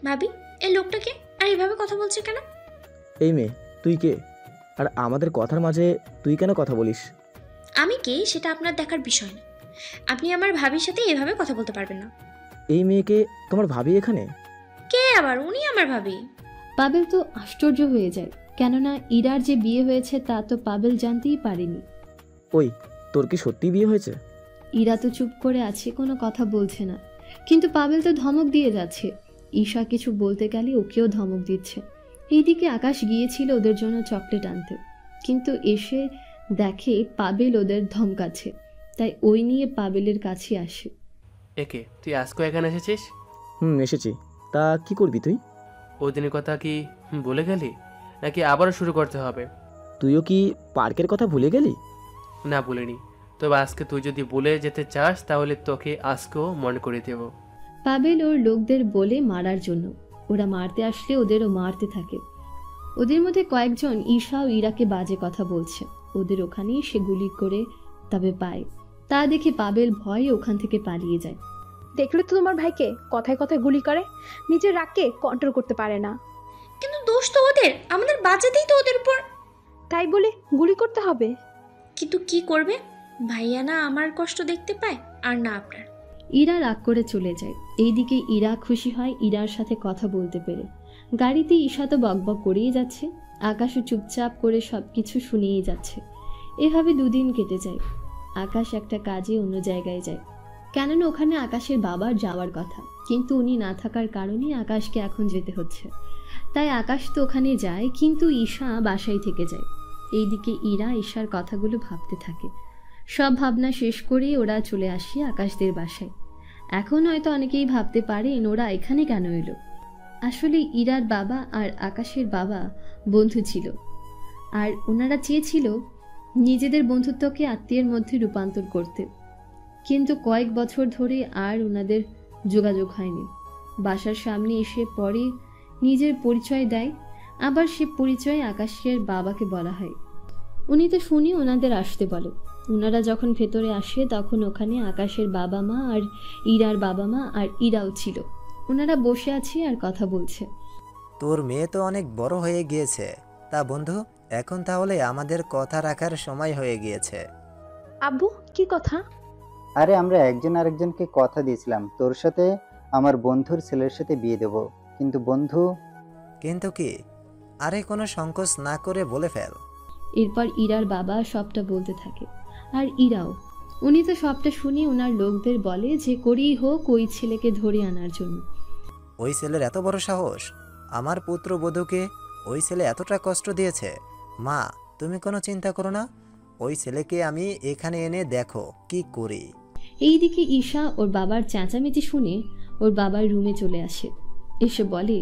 [SPEAKER 9] ভাবি, এই লোকটাকে আর এইভাবে কথা বলছে কেন?
[SPEAKER 13] এই মেয়ে, তুই কে? আর আমাদের কথার মাঝে তুই কেন কথা বলিস?
[SPEAKER 9] আমি কে সেটা আপনার দেখার বিষয় না। আপনি আমার ভাবির সাথে এভাবে কথা বলতে পারবেন না।
[SPEAKER 13] এই মেয়েকে তোমার ভাবি এখানে?
[SPEAKER 9] কে আবার? উনি আমার ভাবি।
[SPEAKER 4] পাবেল তো আশ্চর্য হয়ে যায়, কেননা ইরার যে বিয়ে হয়েছে তা তো পাবেল জানতেই পারেনি।
[SPEAKER 13] ওই, তোর কি সত্যি বিয়ে হয়েছে?
[SPEAKER 4] ইরা তো চুপ করে আছে, কোনো কথা বলছে না, কিন্তু পাবেল তো ধমক দিয়ে যাচ্ছে। ঈশা কিছু বলতে গেলে ওকেও ধমক দিচ্ছে। এইদিকে আকাশ গিয়েছিল ওদের জন্য চকলেট আনতে, কিন্তু এসে দেখে পাবেল ওদের ধমকাচ্ছে, তাই ওই নিয়ে পাবেলের কাছে আসে।
[SPEAKER 3] একে, তুই আজকেও এখানে এসেছিস?
[SPEAKER 13] এসেছি। তা কি করবি তুই?
[SPEAKER 3] ওই দিনের কথা কি ভুলে গেলি, নাকি আবারও শুরু করতে হবে?
[SPEAKER 13] তুইও কি পার্কের কথা ভুলে গেলি?
[SPEAKER 3] না, ভুলিনি। তবে আজকে তুই যদি ভুলে যেতে চাস তাহলে তোকে আজকেও মনে করে দেব।
[SPEAKER 4] পাবেল ওর লোকদের বলে মারার জন্য, ওরা মারতে আসলে ওদেরও মারতে থাকে। ওদের মধ্যে কয়েকজন ঈশা ও ইরাকে বাজে কথা বলছে। ওদের ওখানেই সে গুলি করে তবে পায়। তা দেখে পাবেল ভয়ে ওখান থেকে পালিয়ে যায়।
[SPEAKER 5] দেখলে তো তোমার ভাইকে, কথায় কথায় গুলি করে, নিজের রাগকে কন্ট্রোল করতে পারে না।
[SPEAKER 9] কিন্তু দোষ তো ওদের, আমাদের বাঁচাতেই তো ওদের উপর।
[SPEAKER 5] তাই বলে গুলি করতে হবে?
[SPEAKER 9] কিন্তু কি করবে? ভাইয়া না আমার কষ্ট দেখতে পায়, আর না আপনার।
[SPEAKER 4] ইরা রাগ করে চলে যায়। এইদিকে ইরা খুশি হয় ইরার সাথে কথা বলতে পেরে। গাড়িতে ঈশা তো বকবক করেই যাচ্ছে, আকাশও চুপচাপ করে সবকিছু শুনিয়েই যাচ্ছে। এভাবে 2 দিন কেটে যায়। আকাশ একটা কাজে অন্য জায়গায় যায়, কেননা ওখানে আকাশের বাবার যাওয়ার কথা, কিন্তু উনি না থাকার কারণে আকাশকে এখন যেতে হচ্ছে। তাই আকাশ তো ওখানে যায়, কিন্তু ঈশা বাসায় থেকে যায়। এইদিকে ইরা ঈশার কথাগুলো ভাবতে থাকে। সব ভাবনা শেষ করে ওরা চলে আসে আকাশদের বাসায়। এখন হয়তো অনেকেই ভাবতে পারেন ওরা এখানে কেন এলো। আসলে ইরার বাবা আর আকাশের বাবা বন্ধু ছিল, আর ওনারা চেয়েছিল নিজেদের বন্ধুত্বকে আত্মীয়ের মধ্যে রূপান্তর করতে, কিন্তু কয়েক বছর ধরে আর ওনাদের যোগাযোগ হয়নি। বাসার সামনে এসে পরে নিজের পরিচয় দেয়, আবার সে পরিচয় আকাশের বাবাকে বলা হয়। উনি তো শুনি ওনাদের আসতে বলে। ওনারা যখন ভেতরে আসে তখন ওখানে আকাশের বাবা মা আর ইরার বাবা মা আর ইরাও ছিল। ওনারা বসে আছে আর কথা বলছে।
[SPEAKER 2] তোর মেয়ে তো অনেক বড় হয়ে গিয়েছে। তা বন্ধু, এখন তাহলে আমাদের কথা রাখার সময় হয়ে গিয়েছে।
[SPEAKER 5] আব্বু, কি কথা?
[SPEAKER 16] আরে আমরা একজন আরেকজনকে কথা দিয়েছিলাম তোর সাথে আমার বন্ধুর ছেলের সাথে বিয়ে দেব, কিন্তু বন্ধু।
[SPEAKER 2] কিন্তু কি? আরে কোনো সংকোচ না করে বলে ফেল।
[SPEAKER 4] এরপর ইরার বাবা সবটা বলতে থাকে, আর ইরাও। উনি তো সবটা শুনে ওনার লোকদের বলে যে করেই হোক ওই ছেলেকে ধরে আনার জন্য।
[SPEAKER 2] ওই ছেলের এত বড় সাহস! আমার পুত্রবধূকে ওই ছেলে এতটা কষ্ট দিয়েছে। মা, তুমি কোনো চিন্তা করো না, ওই ছেলেকে আমি এখানে এনে দেখো কি করি।
[SPEAKER 4] এইদিকে ঈশা ওর বাবার চেঁচামেচি শুনে ওর বাবার রুমে চলে আসে। এসে বলে,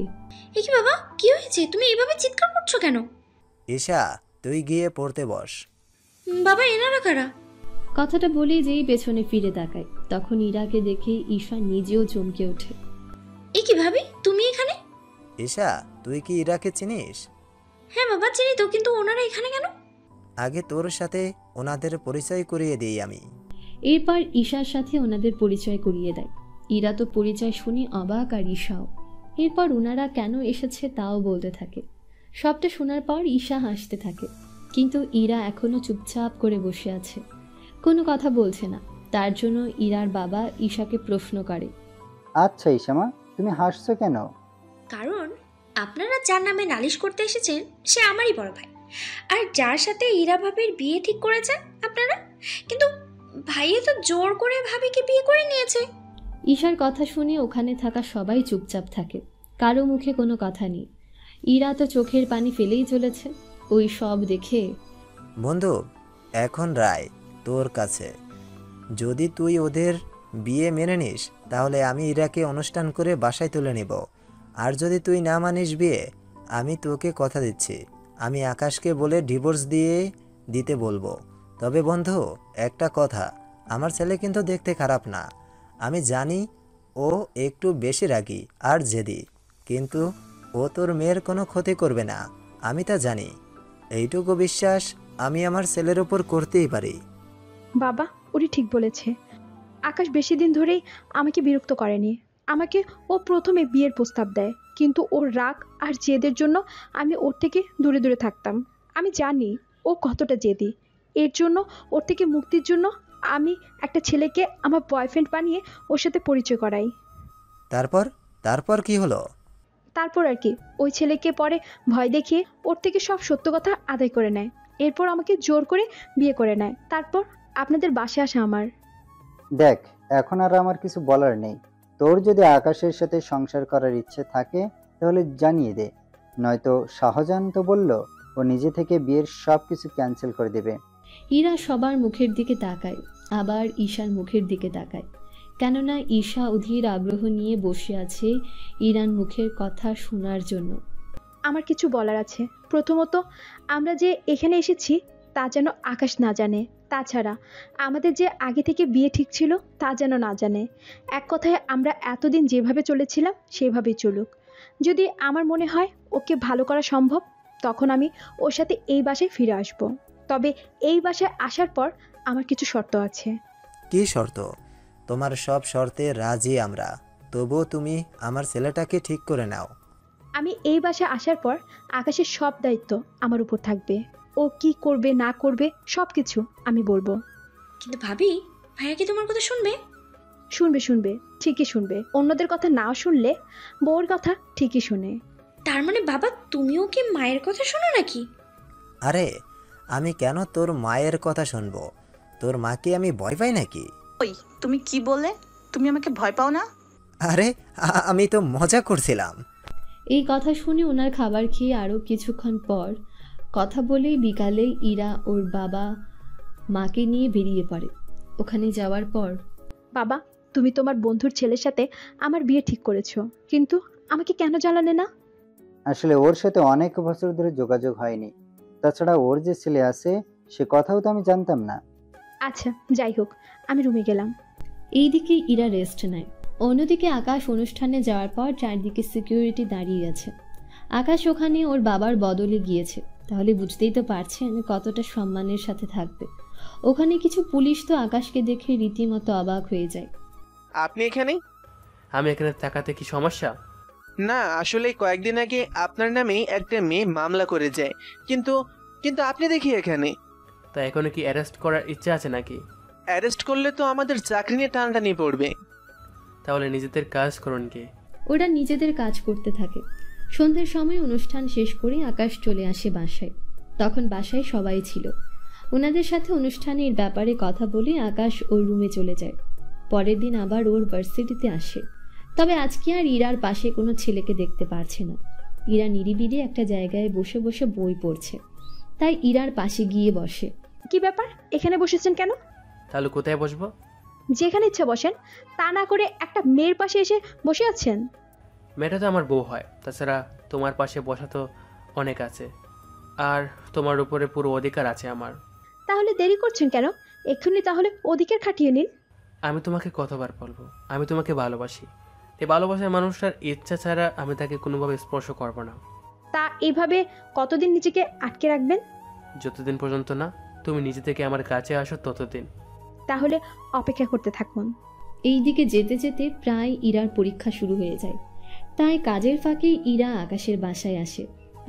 [SPEAKER 9] এ কি বাবা, কি হয়েছে? তুমি এভাবে চিৎকার করছো কেন?
[SPEAKER 2] ঈশা, তুই গিয়ে পড়তে বস।
[SPEAKER 9] বাবা, এনারা কারা?
[SPEAKER 4] কথাটা বলে যেই পেছনে ফিরে তাকায়, তখন ইরাকে দেখে ঈশা নিজেও চমকে ওঠে।
[SPEAKER 9] এ কি ভাবি, তুমি এখানে?
[SPEAKER 2] ঈশা, তুই কি ইরাকে চিনিস?
[SPEAKER 9] হ্যাঁ বাবা চিনি তো, কিন্তু ওনারা এখানে কেন?
[SPEAKER 2] আগে তোর সাথে ওনাদের পরিচয় করিয়ে দিই আমি।
[SPEAKER 4] এরপর ঈশার সাথে ওনাদের পরিচয় করিয়ে দেয়। ইরা তো পরিচয় শুনি অবাক, আর ঈশাও। এরপর ওনারা কেন এসেছে তাও বলতে থাকে। সবটা শোনার পর ঈশা হাসতে থাকে, কিন্তু ইরা এখনো চুপচাপ করে বসে আছে, কোনো কথা বলছে না। তার জন্য ইরার বাবা ঈশাকে প্রশ্ন করে,
[SPEAKER 16] আচ্ছা ঈশামা, তুমি হাসছো কেন?
[SPEAKER 9] কারণ আপনারা যার নামে নালিশ করতে এসেছেন সে আমারই বড় ভাই, আর যার সাথে ইরা ভাবির বিয়ে ঠিক করেছেন আপনারা, কিন্তু ভাইয়া তো জোর করে ভাবিকে বিয়ে করে নিয়েছে।
[SPEAKER 4] ঈশার কথা শুনে ওখানে থাকা সবাই চুপচাপ থাকে, কারো মুখে কোনো কথা নেই। ইরা তো চোখের পানি ফেলেই চলেছে ওই সব দেখে।
[SPEAKER 2] বন্ধু, এখন রায় তোর কাছে। যদি তুই ওদের বিয়ে মেনে নিস তাহলে আমি ইরাকে অনুষ্ঠান করে বাসায় তুলে নেব, আর যদি তুই না মানিস বিয়ে, আমি তোকে কথা দিচ্ছি আমি আকাশকে বলে ডিভোর্স দিতে বলবো। তবে বন্ধু, একটা কথা, আমার ছেলে কিন্তু দেখতে খারাপ না। আমি জানি ও একটু বেশি রাগী আর জেদি, কিন্তু ও তোর মেয়ের কোনো ক্ষতি করবে না, আমি তা জানি। এইটুকু বিশ্বাস আমি আমার ছেলের ওপর করতেই পারি।
[SPEAKER 5] বাবা, উনি ঠিক বলেছে। আকাশ বেশি দিন ধরেই আমাকে বিরক্ত করেনি। আমাকে ও প্রথমে বিয়ের প্রস্তাব দেয়, কিন্তু ওর রাগ আর জেদের জন্য আমি ওর থেকে দূরে দূরে থাকতাম। আমি জানি ও কতটা জেদি। এর জন্য ওর থেকে মুক্তির জন্য আমি একটা ছেলেকে আমার বয়ফ্রেন্ড বানিয়ে ওর সাথে পরিচয় করাই।
[SPEAKER 2] তারপর কি হলো?
[SPEAKER 5] তারপর আর কি, ওই ছেলেকে পরে ভয় দেখিয়ে ওর থেকে সব সত্য কথা আদায় করে নেয়। এরপর আমাকে জোর করে বিয়ে করে নেয়। তারপর আপনাদের বাসায় আসা আমার।
[SPEAKER 16] দেখ, এখন আর আমার কিছু বলার নেই। তোর যদি আকাশের সাথে সংসার করার ইচ্ছে থাকে তাহলে জানিয়ে দে, নয়তো শাহজাহান তো বলল ও নিজে থেকে বিয়ের সব কিছু ক্যান্সেল করে দেবে।
[SPEAKER 4] ইরা সবার মুখের দিকে তাকায়, আবার ঈশার মুখের দিকে তাকায়, কেননা ঈশা অধীর আগ্রহ নিয়ে বসে আছে ইরান মুখের কথা শোনার জন্য।
[SPEAKER 5] আমার কিছু বলার আছে। প্রথমত, আমরা যে এখানে এসেছি তা যেন আকাশ না জানে। তাছাড়া আমাদের যে আগে থেকে বিয়ে ঠিক ছিল তা যেন না জানে। এক কথায় আমরা এতদিন যেভাবে চলেছিলাম সেভাবেই চলুক। যদি আমার মনে হয় ওকে ভালো করা সম্ভব, তখন আমি ওর সাথে এই বাসায় ফিরে আসব। তবে এই বাসায় আসার পর আমার কিছু শর্ত আছে।
[SPEAKER 2] কি শর্ত? তোমার সব শর্তে রাজি আমরা, তবুও তুমি আমার ছেলেটাকে ঠিক করে নাও।
[SPEAKER 5] আমি এই বাসায় আসার পর আকাশের সব দায়িত্ব আমার উপর থাকবে। ও কি করবে না করবে সব কিছু আমি বলবো।
[SPEAKER 9] কিন্তু ভাবি, ভাইয়া কি তোমার কথা শুনবে?
[SPEAKER 5] শুনবে, ঠিকই শুনবে। অন্যদের কথা না শুনলে বউর কথা ঠিকই শুনে।
[SPEAKER 9] তার মানে বাবা, তুমিও কি মায়ের কথা শোনো নাকি?
[SPEAKER 2] আরে, আমি কেন তোর মায়ের কথা শুনবো? তোর মাকে আমি ভয় পাই নাকি?
[SPEAKER 10] ওই, তুমি কি বললে? তুমি আমাকে ভয় পাও না?
[SPEAKER 2] আরে, আমি তো মজা করছিলাম।
[SPEAKER 4] এই কথা শুনে ওনার খাবার খেয়ে আরও কিছুক্ষণ পর কথা বলেই বিকালে ইরা ওর বাবা মাকে নিয়ে বেরিয়ে পড়ে। ওখানে যাওয়ার পর,
[SPEAKER 5] বাবা, তুমি তোমার বন্ধুর ছেলের সাথে আমার বিয়ে ঠিক করেছো, কিন্তু আমাকে কেন জানালে না?
[SPEAKER 16] আসলে ওর সাথে অনেক বছর ধরে যোগাযোগ হয়নি, তাছাড়া ওর যে ছেলে আছে সে কথাও তো আমি জানতাম না।
[SPEAKER 5] আচ্ছা, যাই হোক, আমি রুমে গেলাম।
[SPEAKER 4] এইদিকে ইরা রেস্ট নেয়। অন্যদিকে আকাশ অনুষ্ঠানে যাওয়ার পর চারদিকে সিকিউরিটি দাঁড়িয়ে আছে। আকাশ ওখানে ওর বাবার বদলে গিয়েছে, তাহলে বুঝতেই তো পারছেন কতটা সম্মানের সাথে থাকবে। ওখানে কিছু পুলিশ তো আকাশকে দেখে রীতিমতো অবাক হয়ে যায়।
[SPEAKER 6] আপনি এখানে?
[SPEAKER 3] আমি এখানে থাকাতে কি সমস্যা?
[SPEAKER 6] না, আসলে কয়েকদিন আগে আপনার নামেই একটা মেয়ে মামলা করে যায়, কিন্তু আপনি দেখি এখানে।
[SPEAKER 3] তা এখনো কি অ্যারেস্ট করার ইচ্ছা আছে নাকি?
[SPEAKER 6] অ্যারেস্ট করলে তো আমাদের চাকরি নিয়ে টানাটানি পড়বে।
[SPEAKER 3] তাহলে নিজেদের কাজ করুন কি।
[SPEAKER 4] ওরা নিজেদের কাজ করতে থাকে। সন্ধ্যের সময় অনুষ্ঠান শেষ করে আকাশ চলে আসে বাসায়। তখন বাসায় সবাই ছিল। ওনাদের সাথে অনুষ্ঠানের ব্যাপারে কথা বলে আকাশ ওর রুমে চলে যায়। পরের দিন আবার ওর ভার্সিটিতে আসে। তবে আজকে আর ইরার পাশে কোনো ছেলেকে দেখতে পারছে না। ইরা নিরিবিলি একটা জায়গায় বসে বসে বই পড়ছে, তাই ইরার পাশে গিয়ে বসে।
[SPEAKER 5] কি ব্যাপার, এখানে বসেছেন কেন?
[SPEAKER 3] তাহলে কোথায় বসবো?
[SPEAKER 5] যেখানে ইচ্ছা বসেন, তা না করে একটা মেয়ের পাশে এসে বসে আছেন।
[SPEAKER 3] মেয়েটা তো আমার বউ হয়, তাছাড়া তোমার পাশে বসা তো অনেক আছে, আর তোমার উপরে পুরো অধিকার আছে আমার।
[SPEAKER 5] তাহলে দেরি করছেন কেন? এক্ষুনি তাহলে অধিকার খাটিয়ে নিন।
[SPEAKER 3] আমি তোমাকে কতবার বলবো আমি তোমাকে ভালোবাসি। এই ভালোবাসার মানুষটার ইচ্ছা ছাড়া আমি তাকে কোনোভাবে স্পর্শ করবো না।
[SPEAKER 5] তা এভাবে কতদিন নিজেকে আটকে রাখবেন?
[SPEAKER 3] যতদিন পর্যন্ত না তুমি নিজে থেকে আমার কাছে আসো ততদিন।
[SPEAKER 5] তাহলে অপেক্ষা করতে থাকুন।
[SPEAKER 4] এই দিকে যেতে যেতে প্রায় ইরার পরীক্ষা শুরু হয়ে যায়। তাই কাজের ফাঁকে ইরা আকাশের বাসায় আসে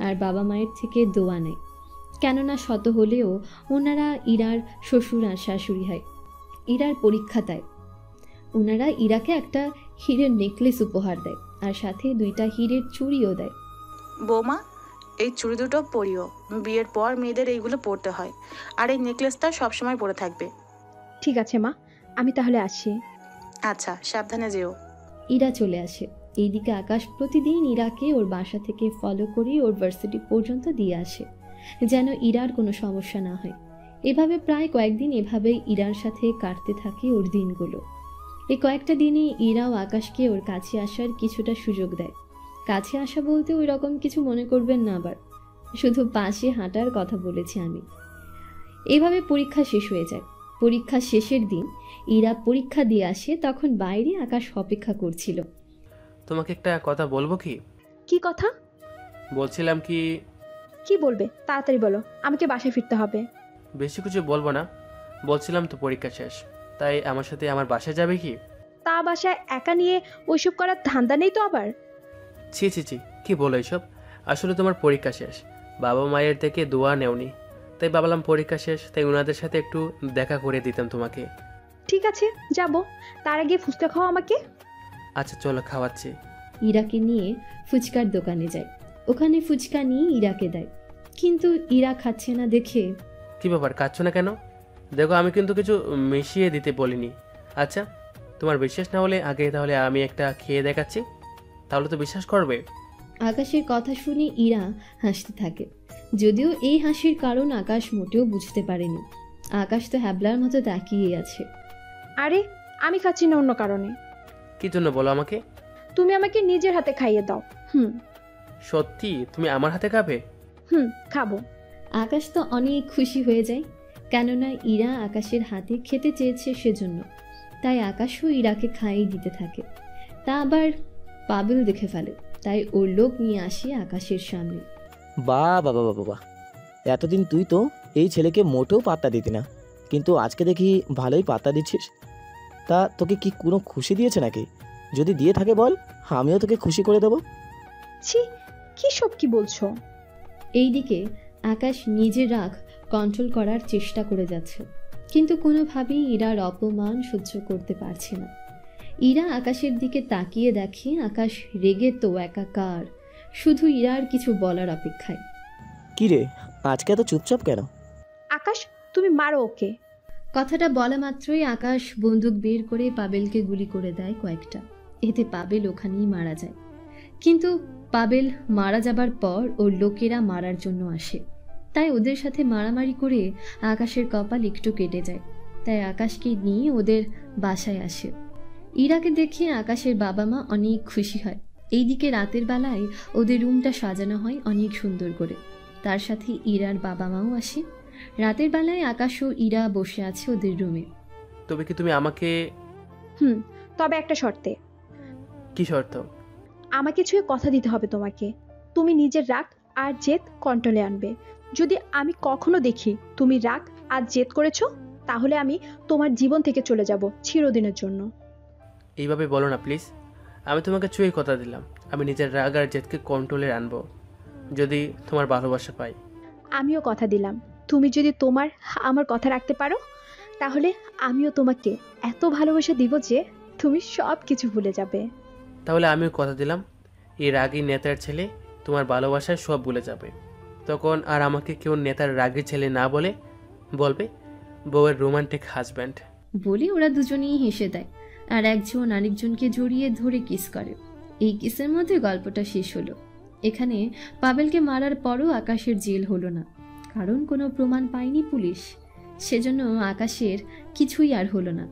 [SPEAKER 4] আর বাবা মায়ের থেকে দোয়া নেয়। কেননা শত হলেও ওনারা ইরার শ্বশুর আর শাশুড়ি হয়। ইরার পরীক্ষা দেয়। ওনারা ইরাকে একটা হীরের নেকলেস উপহার দেয় আর সাথে 2টা হীরের চুড়িও দেয়।
[SPEAKER 10] বৌমা, এই চুড়ি দুটো পরিও। বিয়ের পর মেয়েদের এইগুলো পরতে হয়, আর এই নেকলেসটা সবসময় পরে থাকবে।
[SPEAKER 5] ঠিক আছে মা, আমি তাহলে আসি।
[SPEAKER 10] আচ্ছা, সাবধানে যেও।
[SPEAKER 4] ইরা চলে আসে। এইদিকে আকাশ প্রতিদিন ইরাকে ওর বাসা থেকে ফলো করে ওর ভার্সিটি পর্যন্ত দিয়ে আসে, যেন ইরার কোনো সমস্যা না হয়। এভাবে প্রায় কয়েকদিন এভাবেই ইরার সাথে কাটতে থাকে ওর দিনগুলো। এই কয়েকটা দিনে ইরাও আকাশকে ওর কাছে আসার কিছুটা সুযোগ দেয়। কাছে আসা বলতে ওই রকম কিছু মনে করবেন না, আবার শুধু পাশে হাঁটার কথা বলেছি আমি। এভাবে পরীক্ষা শেষ হয়ে যায়। পরীক্ষা শেষের দিন ইরা পরীক্ষা দিয়ে আসে, তখন বাইরে আকাশ অপেক্ষা করছিল।
[SPEAKER 3] তোমাকে একটা কথা বলবো কি?
[SPEAKER 5] কি কথা?
[SPEAKER 3] বলছিলাম
[SPEAKER 5] কি বলবে? তাড়াতাড়ি বলো, আমাকে বাসায় ফিরতে হবে।
[SPEAKER 3] বেশি কিছু বলবো না, বলছিলাম তো পরীক্ষা শেষ, তাই আমার সাথে আমার বাসায় যাবে কি?
[SPEAKER 5] তা বাসায় একা নিয়ে ওইসব করার ধান্দা নেই তো আবার?
[SPEAKER 3] ছি ছি ছি, কি বলো এইসব? আসলে তোমার পরীক্ষা শেষ, বাবা মায়ের থেকে দোয়া নেওনি, তাই ভাবলাম পরীক্ষা শেষ, তাই ওনাদের সাথে একটু দেখা করে দিতাম তোমাকে।
[SPEAKER 5] ঠিক আছে, যাব। তার আগে ফুচকা খাও আমাকে।
[SPEAKER 3] আচ্ছা চলো, খাওয়াচ্ছি।
[SPEAKER 4] ইরাকে নিয়ে ফুচকার দোকানে যায়। ওখানে ফুচকা নিয়ে ইরাকে দেয়, কিন্তু ইরা খাচ্ছে না দেখে।
[SPEAKER 3] কি ব্যাপার, খাচ্ছ না কেন? দেখো আমি কিন্তু কিছু মিশিয়ে দিতে বলিনি। আচ্ছা তোমার বিশ্বাস না হলে আগে তাহলে আমি একটা খেয়ে দেখাচ্ছি, তাহলে তো বিশ্বাস করবে।
[SPEAKER 4] আকাশের কথা শুনে ইরা হাসতে থাকে, যদিও এই হাসির কারণ আকাশ মোটেও বুঝতে পারেনি। আকাশ তো হ্যাবলার মতো তাকিয়ে আছে।
[SPEAKER 5] আরে আমি খাচ্ছি না অন্য কারণে।
[SPEAKER 3] কি জন্য বলো আমাকে?
[SPEAKER 5] তুমি আমাকে নিজের হাতে খাইয়ে দাও।
[SPEAKER 3] সত্যি তুমি আমার হাতে খাবে?
[SPEAKER 5] খাবো।
[SPEAKER 4] আকাশ তো অনেক খুশি হয়ে যায়, কেননা ইরা আকাশের হাতে খেতে চেয়েছে সেজন্য। তাই আকাশও ইরাকে খাইয়ে দিতে থাকে। তা আবার পাবেল দেখে ফেলে, তাই ওর লোক নিয়ে আসে আকাশের সামনে।
[SPEAKER 13] বাহ বাবা বাবা বাহ, এতদিন তুই তো এই ছেলেকে মোটেও পাত্তা দিতি না, কিন্তু আজকে দেখি ভালোই পাত্তা দিচ্ছিস। তা তোকে কি কোনো খুশি দিয়েছে নাকি? যদি দিয়ে থাকে বল, আমিও তোকে খুশি করে দেবো।
[SPEAKER 5] ছি, কি সব কি বলছো?
[SPEAKER 4] এইদিকে আকাশ নিজের রাগ কন্ট্রোল করার চেষ্টা করে যাচ্ছে, কিন্তু কোনোভাবেই ইরার অপমান সহ্য করতে পারছে না। ইরা আকাশের দিকে তাকিয়ে দেখে আকাশ রেগে তো একাকার, শুধু ইরার কিছু বলার অপেক্ষায়।
[SPEAKER 13] কি রে, আজকে এত চুপচাপ কেন?
[SPEAKER 5] আকাশ, তুমি মারো ওকে।
[SPEAKER 4] কথাটা বলা মাত্রই আকাশ বন্দুক বের করে পাবেলকে গুলি করে দেয় কয়েকটা। এতে পাবেল ওখানেই মারা যায়। কিন্তু পাবেল মারা যাবার পর ওর লোকেরা মারার জন্য আসে, তাই ওদের সাথে মারামারি করে আকাশের কপাল একটু কেটে যায়। তাই আকাশকে নিয়ে ওদের বাসায় আসে। ইরাকে দেখে আকাশের বাবা মা অনেক খুশি হয়। এইদিকে রাতের বেলায় ওদের রুমটা সাজানো হয় অনেক সুন্দর করে। তার সাথে ইরার বাবা মাও আসে। রাতের বেলায় আকাশ ও ইরা বসে আছে ওদের রুমে।
[SPEAKER 3] তবে কি তুমি আমাকে?
[SPEAKER 5] তবে একটা শর্তে।
[SPEAKER 3] কি শর্ত?
[SPEAKER 5] আমাকে ছুঁয়ে কথা দিতে হবে তোমাকে। তুমি নিজের রাগ আর জেদ কন্ট্রোলে আনবে। যদি আমি কখনো দেখি তুমি রাগ আর জেদ করেছো, তাহলে আমি তোমার জীবন থেকে চলে যাব চিরদিনের জন্য।
[SPEAKER 3] এইভাবে বলো না প্লিজ। আমি তোমাকে ছুঁয়ে কথা দিলাম, আমি নিজের রাগ আর জেদকে কন্ট্রোলে আনবো যদি তোমার ভালোবাসা পাই।
[SPEAKER 5] আমিও কথা দিলাম, তুমি যদি আমার কথা রাখতে পারো, তাহলে আমিও তোমাকে এত ভালোবাসা দিব যে তুমি সব কিছু ভুলে যাবে।
[SPEAKER 3] তাহলে আমিও কথা দিলাম, এই রাগী নেতার ছেলে তোমার ভালোবাসায় সব ভুলে যাবে। তখন আর আমাকে কেউ নেতার রাগী ছেলে না বলবে বউয়ের রোমান্টিক হাজব্যান্ড।
[SPEAKER 4] বলে ওরা দুজনেই হেসে দেয় আর একজন আরেকজনকে জড়িয়ে ধরে কিস করে। এই কিসের মধ্যে গল্পটা শেষ হলো। এখানে পাবেলকে মারার পরও আকাশের জেল হলো না, কারণ কোনো প্রমাণ পায়নি পুলিশ। সেজন্য আকাশের কিছুই আর হলো না।